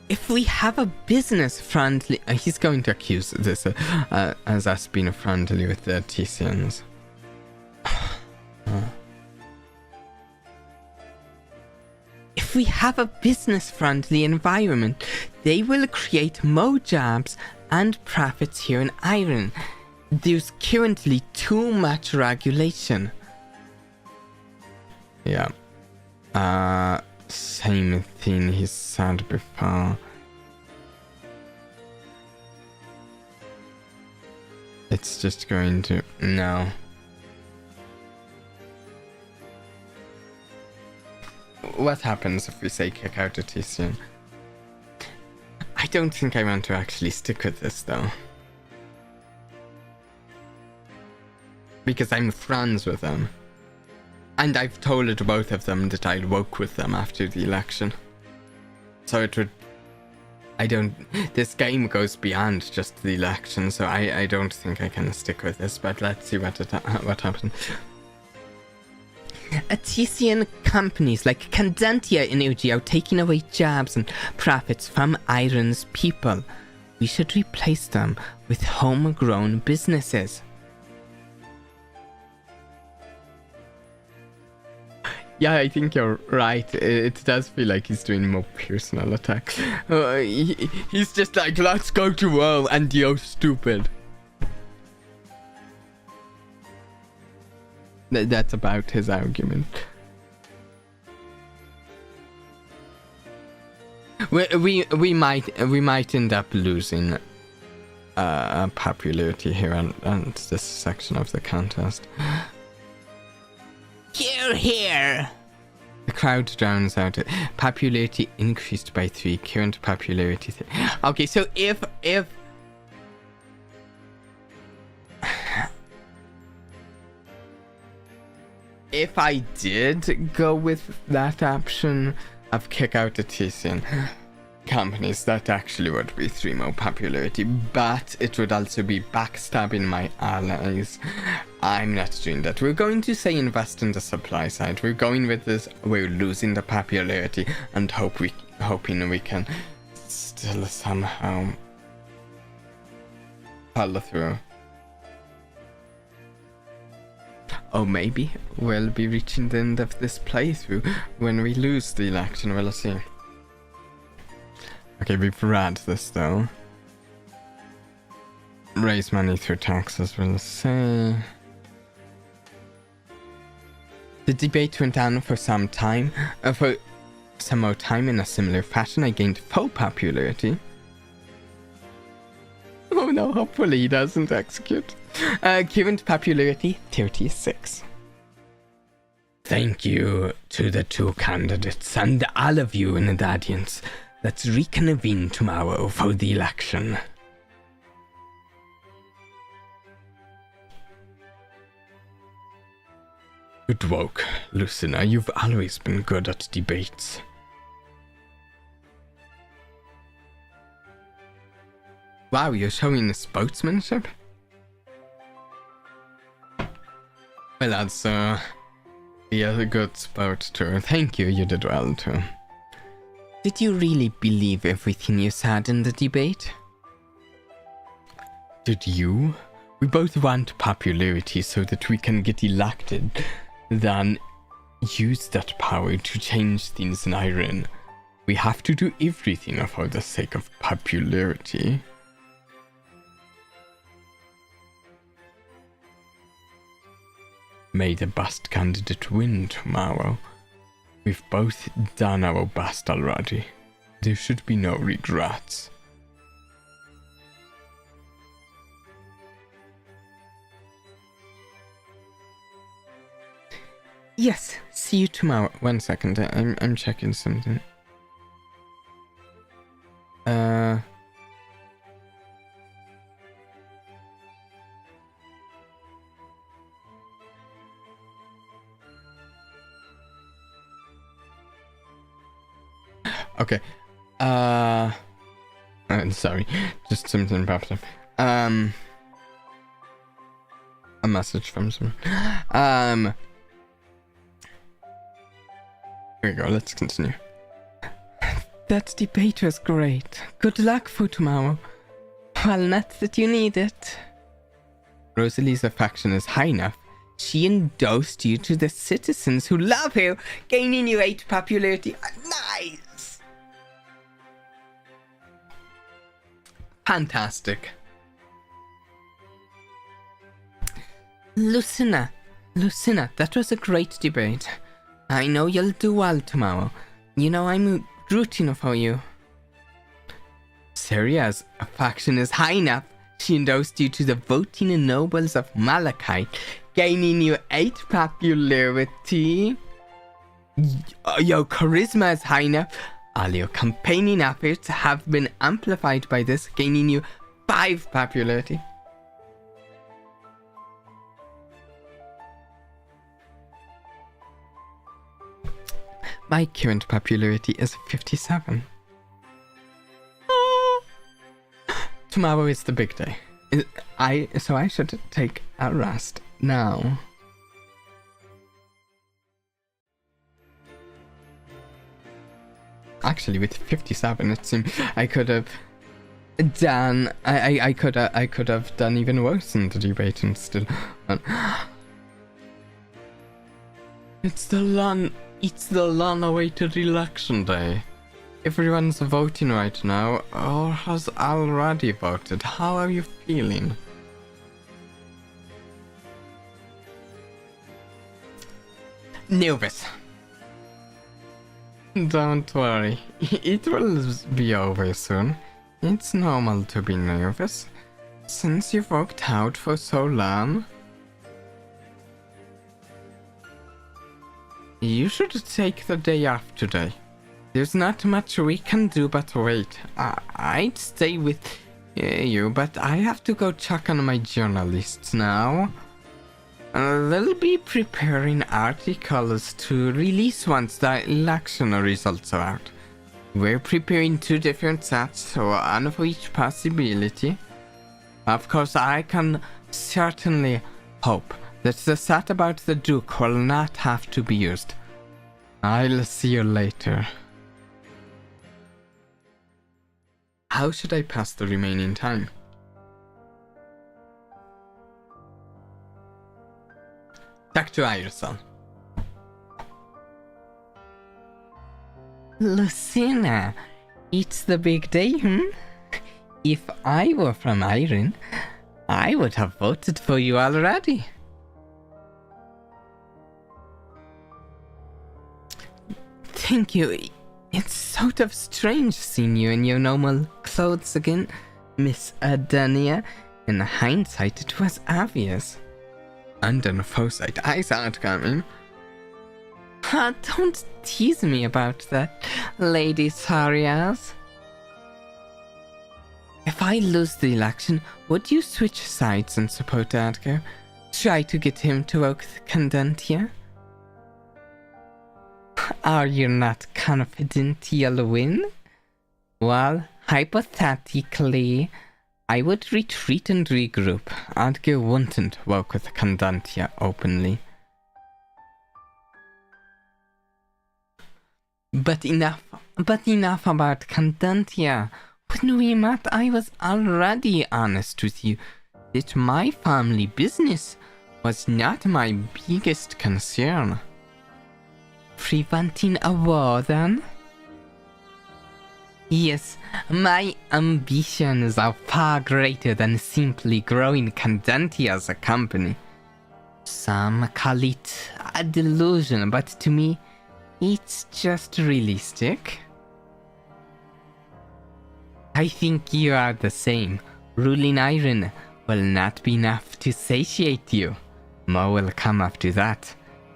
If we have a business friendly... he's going to accuse this as us being friendly with the Aticians. If If we have a business-friendly environment, they will create more jobs and profits here in Iron. There's currently too much regulation. Yeah. Same thing he said before. It's just going to... No. What happens if we say kick out a Tizian? I don't think I want to actually stick with this though. Because I'm friends with them. And I've told both of them that I'll work with them after the election. So it would... I don't... This game goes beyond just the election, so I don't think I can stick with this, but let's see what happens. Atisian companies like Candentia Energy are taking away jobs and profits from Iron's people. We should replace them with homegrown businesses. Yeah, I think you're right. It does feel like he's doing more personal attacks. He's just like, let's go to war and you're stupid. That's about his argument. We might end up losing popularity here on this section of the contest. Here. The crowd drowns out. Popularity increased by 3. Current popularity 3. Okay, so if I did go with that option of kick out the Tizian companies, that actually would be 3 more popularity, but it would also be backstabbing my allies. I'm not doing that. We're going to say invest in the supply side. We're going with this. We're losing the popularity and hoping we can still somehow follow through. Oh, maybe we'll be reaching the end of this playthrough when we lose the election. We'll see. Okay, we've read this though. Raise money through taxes, we'll say. The debate went on for some time. For some more time in a similar fashion, I gained full popularity. Oh no, hopefully he doesn't execute. Current popularity, 36. Thank you to the 2 candidates and all of you in the audience. Let's reconvene tomorrow for the election. Good work, Lucina. You've always been good at debates. Wow, you're showing the sportsmanship? Well, that's be a good sport too. Thank you, you did well too. Did you really believe everything you said in the debate? Did you? We both want popularity so that we can get elected, then use that power to change things in Iron. We have to do everything for the sake of popularity. May the best candidate win tomorrow. We've both done our best already. There should be no regrets. Yes, see you tomorrow. 1 second, I'm checking something. Okay. I'm sorry. Just something popped up. A message from someone. Here we go. Let's continue. That debate was great. Good luck for tomorrow. Well, not that you need it. Rosalie's affection is high enough. She endorsed you to the citizens who love her, gaining you 8 popularity. Nice! Fantastic. Lucina, that was a great debate. I know you'll do well tomorrow. You know I'm rooting for you. Syria's faction is high enough. She endorsed you to the voting nobles of Malachite, gaining you 8 popularity. Your charisma is high enough. All your campaigning efforts have been amplified by this, gaining you 5 popularity. My current popularity is 57. Tomorrow is the big day. So I should take a rest now. Actually, with 57, it seems I could have done. I could have done even worse in the debate and still. It's the long-awaited election day. Everyone's voting right now, or has already voted. How are you feeling? Nervous. Don't worry, it will be over soon. It's normal to be nervous, since you've worked out for so long. You should take the day off today. There's not much we can do but wait. I'd stay with you, but I have to go check on my journalists now. They'll be preparing articles to release once the election results are out. We're preparing 2 different sets, one for each possibility. Of course, I can certainly hope that the set about the Duke will not have to be used. I'll see you later. How should I pass the remaining time? Back to Irisol. Lucina, it's the big day, If I were from Iron, I would have voted for you already. Thank you. It's sort of strange seeing you in your normal clothes again, Miss Adania. In hindsight, it was obvious. And in foresight, I saw it coming. Don't tease me about that, Lady Sarias. If I lose the election, would you switch sides and support Edgar? Try to get him to work with Candantia? Are you not confident you'll win? Well, hypothetically, I would retreat and regroup. Edgar wouldn't work with Candantia openly. But enough about Candantia. When we met, I was already honest with you that my family business was not my biggest concern. Preventing a war, then? Yes, my ambitions are far greater than simply growing Candantia as a company. Some call it a delusion, but to me, it's just realistic. I think you are the same. Ruling Iron will not be enough to satiate you. More will come after that,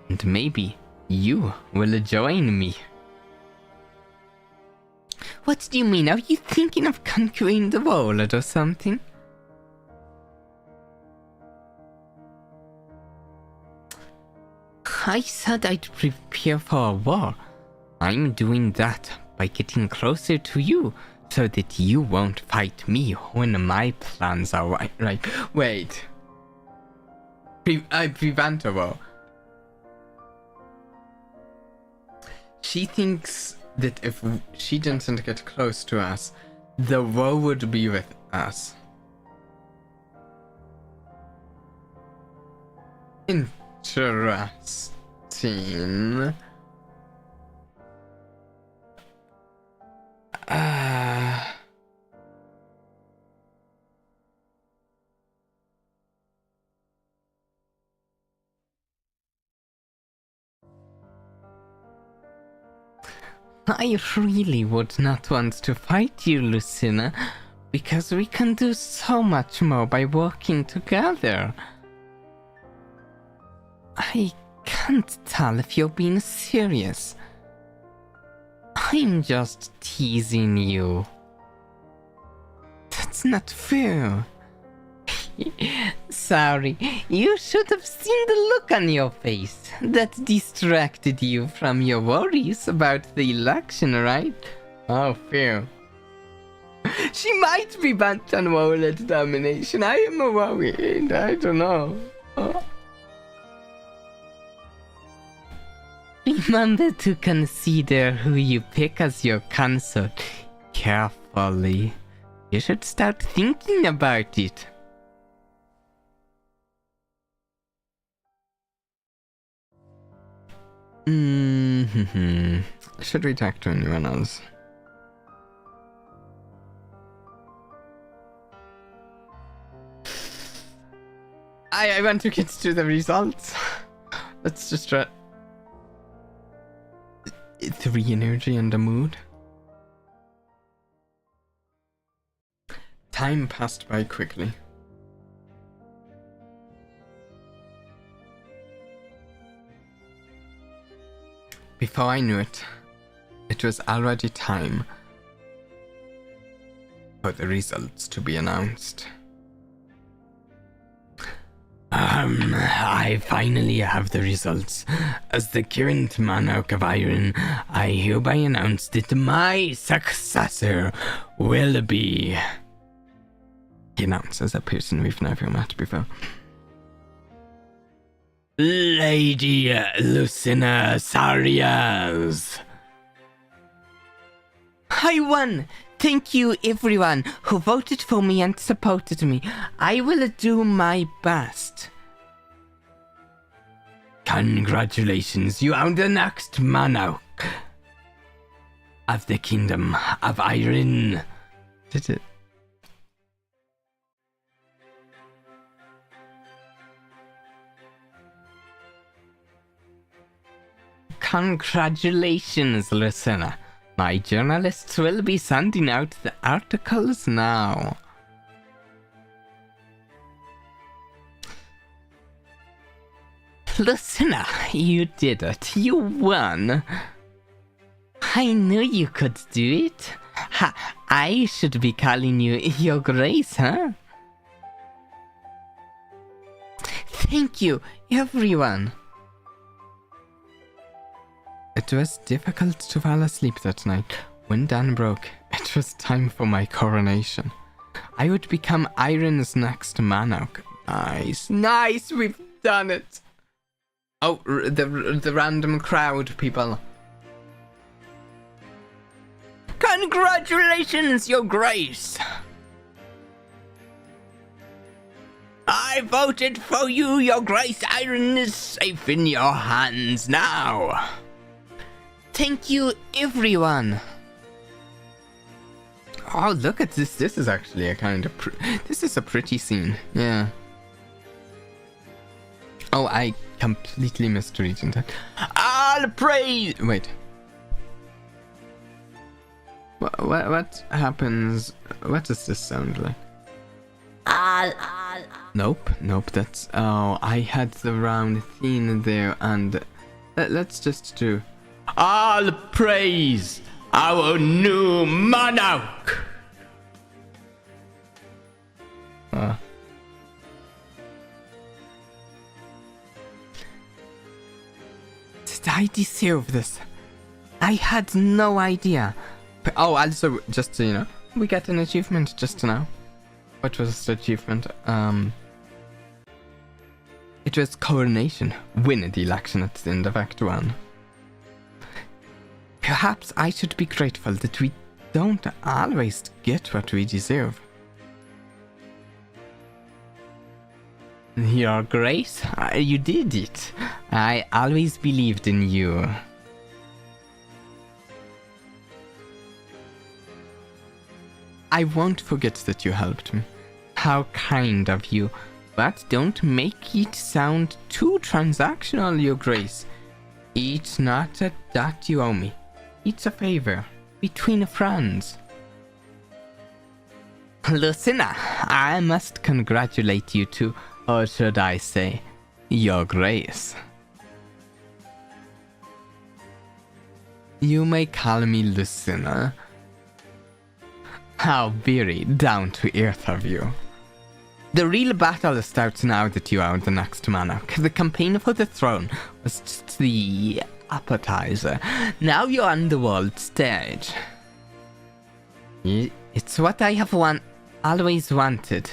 and maybe you will join me. What do you mean? Are you thinking of conquering the world or something? I said I'd prepare for a war. I'm doing that by getting closer to you so that you won't fight me when my plans are right. Wait. I prevent a war. She thinks that if she didn't get close to us, the war would be with us. interesting. I really would not want to fight you, Lucina, because we can do so much more by working together. I can't tell if you're being serious. I'm just teasing you. That's not fair. Sorry, you should have seen the look on your face. That distracted you from your worries about the election, right? Oh, fair. She might be bent on world domination. I am worried. I don't know. Remember to consider who you pick as your consort carefully. You should start thinking about it. Should we talk to anyone else? I want to get to the results. Let's just try. 3 energy and a mood. Time passed by quickly. Before I knew it, it was already time for the results to be announced. I finally have the results. As the current monarch of Iron, I hereby announce that my successor will be... He announces a person we've never met before. Lady Lucina Sarias. I won! Thank you everyone who voted for me and supported me. I will do my best. Congratulations, you are the next monarch of the Kingdom of Iron. Did it? Congratulations, listener. My journalists will be sending out the articles now. Listener, you did it. You won. I knew you could do it. I should be calling you Your Grace, huh? Thank you, everyone. It was difficult to fall asleep that night. When dawn broke, it was time for my coronation. I would become Iron's next monarch. Nice, nice, we've done it. Oh, the random crowd people. Congratulations, Your Grace. I voted for you, Your Grace. Iron is safe in your hands now. Thank you, everyone. Oh, look at this. This is actually a kind of... this is a pretty scene. Yeah. Oh, I completely missed reading that. All praise... Wait. What happens... What does this sound like? Nope, that's... Oh, I had the round theme there and... Let's just do... All praise our new monarch! Did I deserve this? I had no idea. Oh, also, just so you know, we got an achievement just now. What was the achievement? It was coronation. Win the election at the end of Act 1. Perhaps I should be grateful that we don't always get what we deserve. Your Grace, you did it. I always believed in you. I won't forget that you helped me. How kind of you. But don't make it sound too transactional, Your Grace. It's not a debt you owe me. It's a favor between friends. Lucina, I must congratulate you too, or should I say, Your Grace. You may call me Lucina. How very down to earth of you. The real battle starts now that you are the next monarch. The campaign for the throne was just the appetizer. Now you're on the world stage. It's what I have always wanted.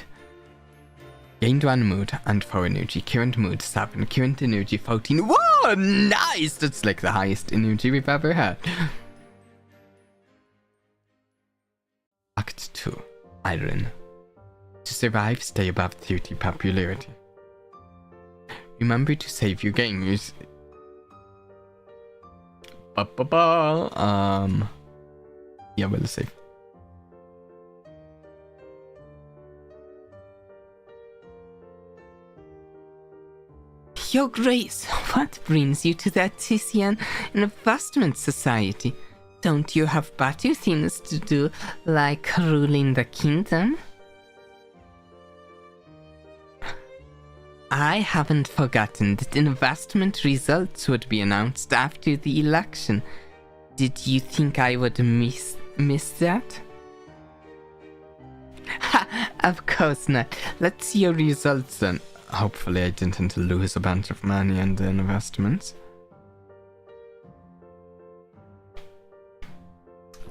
Gained 1 mood and 4 energy. Current mood 7. Current energy 14. Whoa, nice! That's like the highest energy we've ever had. Act 2. Iron. To survive, stay above 30 popularity. Remember to save your games. Yeah, we'll save. Your Grace, what brings you to the Artisan Investment Society? Don't you have better things to do, like ruling the kingdom? I haven't forgotten that investment results would be announced after the election. Did you think I would miss that? Ha! Of course not. Let's see your results then. Hopefully I didn't lose a bunch of money on the investments.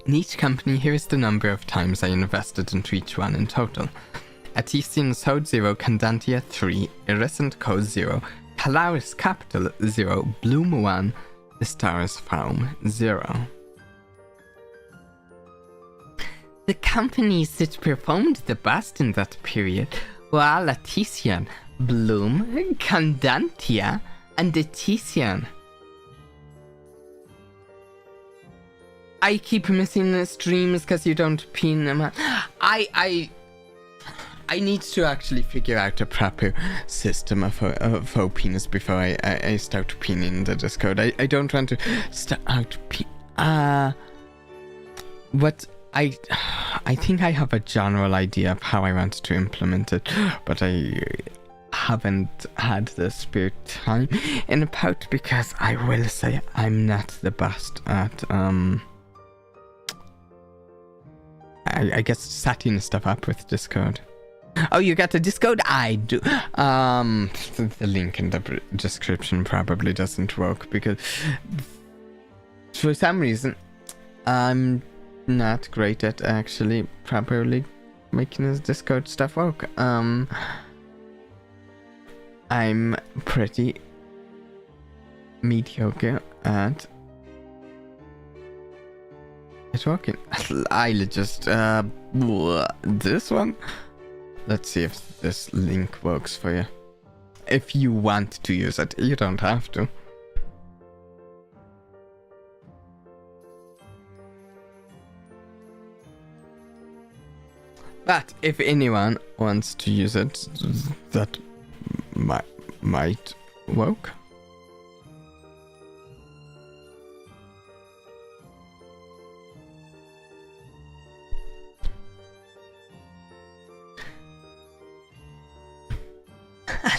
In each company, here is the number of times I invested into each one in total. Artesian Sode 0, Candantia 3, Iridescent Co 0, Calaris Capital 0, Bloom 1, The Stars Farm 0. The companies that performed the best in that period were Artesian, Bloom, Candantia, and Artesian. I keep missing the streams because you don't pin them. I need to actually figure out a proper system of faux penis before I start pinning the Discord. I don't want to start out what I think I have a general idea of how I want to implement it, but I haven't had the spare time, in part because I will say I'm not the best at I guess setting stuff up with Discord. Oh, you got a Discord? I do. The link in the description probably doesn't work because for some reason I'm not great at actually properly making this Discord stuff work. I'm pretty mediocre at it's working. I'll just this one. Let's see if this link works for you. If you want to use it, you don't have to. But if anyone wants to use it, that might work.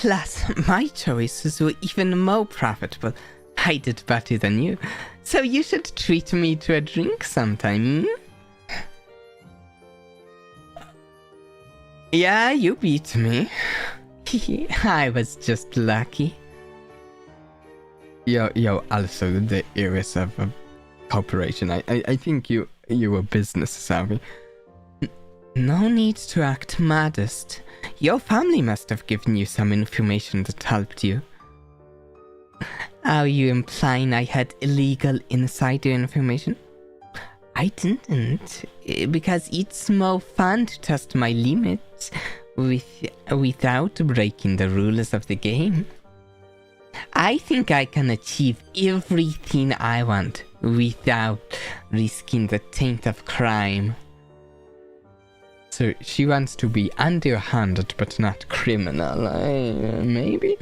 Alas, my choices were even more profitable. I did better than you, so you should treat me to a drink sometime. Yeah, you beat me. I was just lucky. You're also the heiress of a corporation. I think you were business savvy. No need to act modest. Your family must have given you some information that helped you. Are you implying I had illegal insider information? I didn't, because it's more fun to test my limits without breaking the rules of the game. I think I can achieve everything I want without risking the taint of crime. So she wants to be underhanded but not criminal, maybe?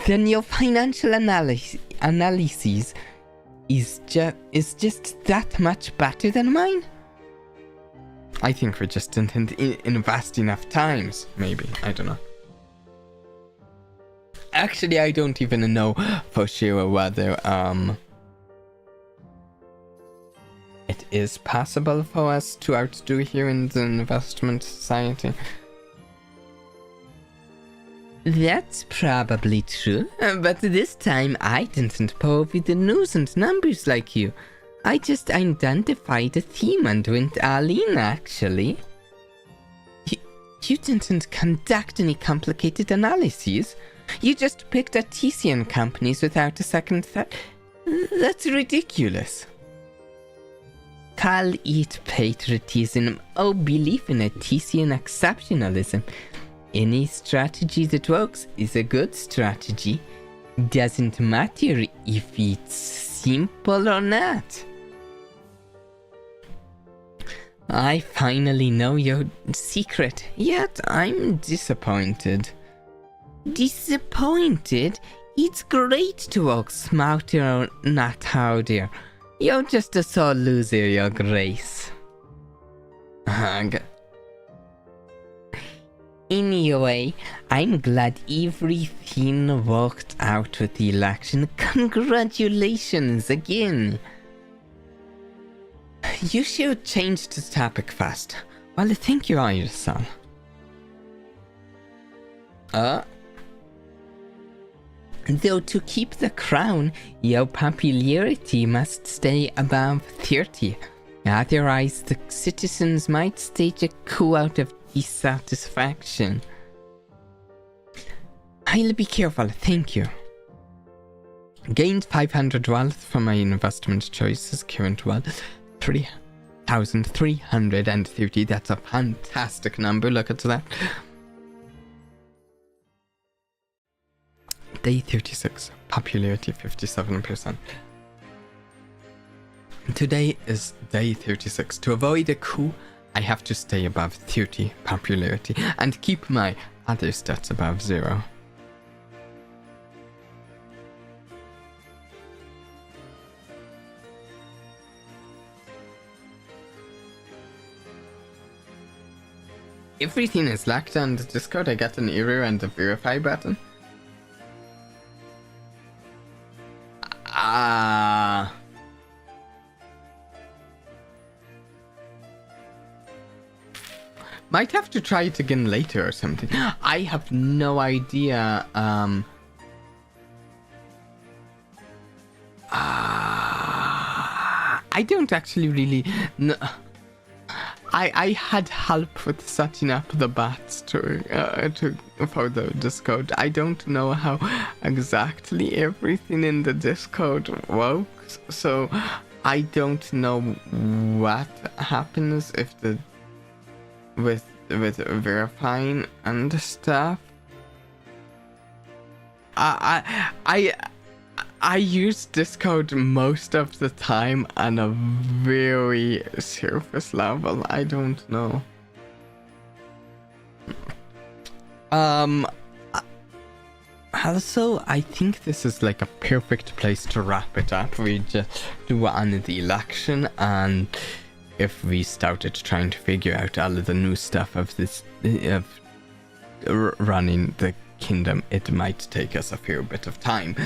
Then your financial analysis is just that much better than mine? I think we just didn't invest enough times, maybe. I don't know. Actually, I don't even know for sure whether it is possible for us to outdo here in the investment society. That's probably true, but this time I didn't pore over the news and numbers like you. I just identified a theme and went all in, actually. You didn't conduct any complicated analyses. You just picked artisan companies without a second thought. That's ridiculous. Call it patriotism or belief in artisan exceptionalism. Any strategy that works is a good strategy. Doesn't matter if it's simple or not. I finally know your secret, yet I'm disappointed. Disappointed? It's great to work smarter or not harder. You're just a sore loser, your grace. Anyway, I'm glad everything worked out with the election. Congratulations again. You should change the topic fast. Well, I think you are yourself. Though to keep the crown, your popularity must stay above 30. Otherwise, the citizens might stage a coup out of dissatisfaction. I'll be careful, thank you. Gained 500 wealth from my investment choices. Current wealth 3,330. That's a fantastic number, look at that. Day 36, popularity 57%. Today is day 36. To avoid a coup, I have to stay above 30 popularity and keep my other stats above 0. Everything is locked on the Discord. I got an error and the verify button. Might have to try it again later or something. I have no idea. I don't actually really know. I had help with setting up the bots for the Discord. I don't know how exactly everything in the Discord works, so I don't know what happens if with verifying and stuff. I use Discord most of the time on a very surface level. I don't know. Also, I think this is like a perfect place to wrap it up. We just do on the election, and if we started trying to figure out all of the new stuff of this of running the kingdom, it might take us a fair bit of time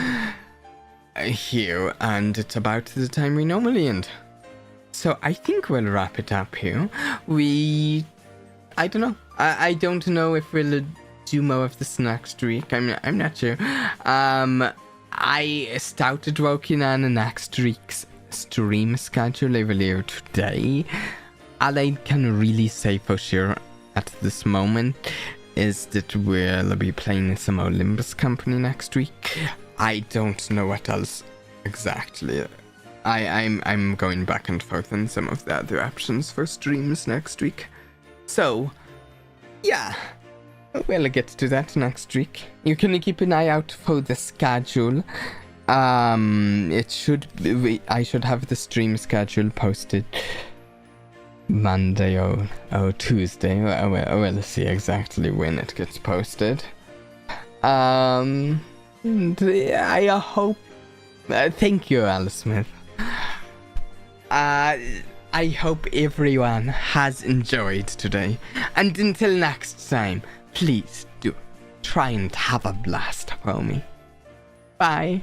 here, and it's about the time we normally end. So I think we'll wrap it up here. I don't know. I don't know if we'll do more of this next week. I'm not sure. I started working on the next week's stream schedule earlier today. All I can really say for sure at this moment is that we'll be playing some Olympus Company next week. I don't know what else exactly. I'm going back and forth on some of the other options for streams next week. So yeah, we'll get to that next week. You can keep an eye out for the schedule. It should be, I should have the stream schedule posted Monday or Tuesday. We'll see exactly when it gets posted. And I hope. Thank you, Alice Smith. I hope everyone has enjoyed today. And until next time, please do try and have a blast for me. Bye.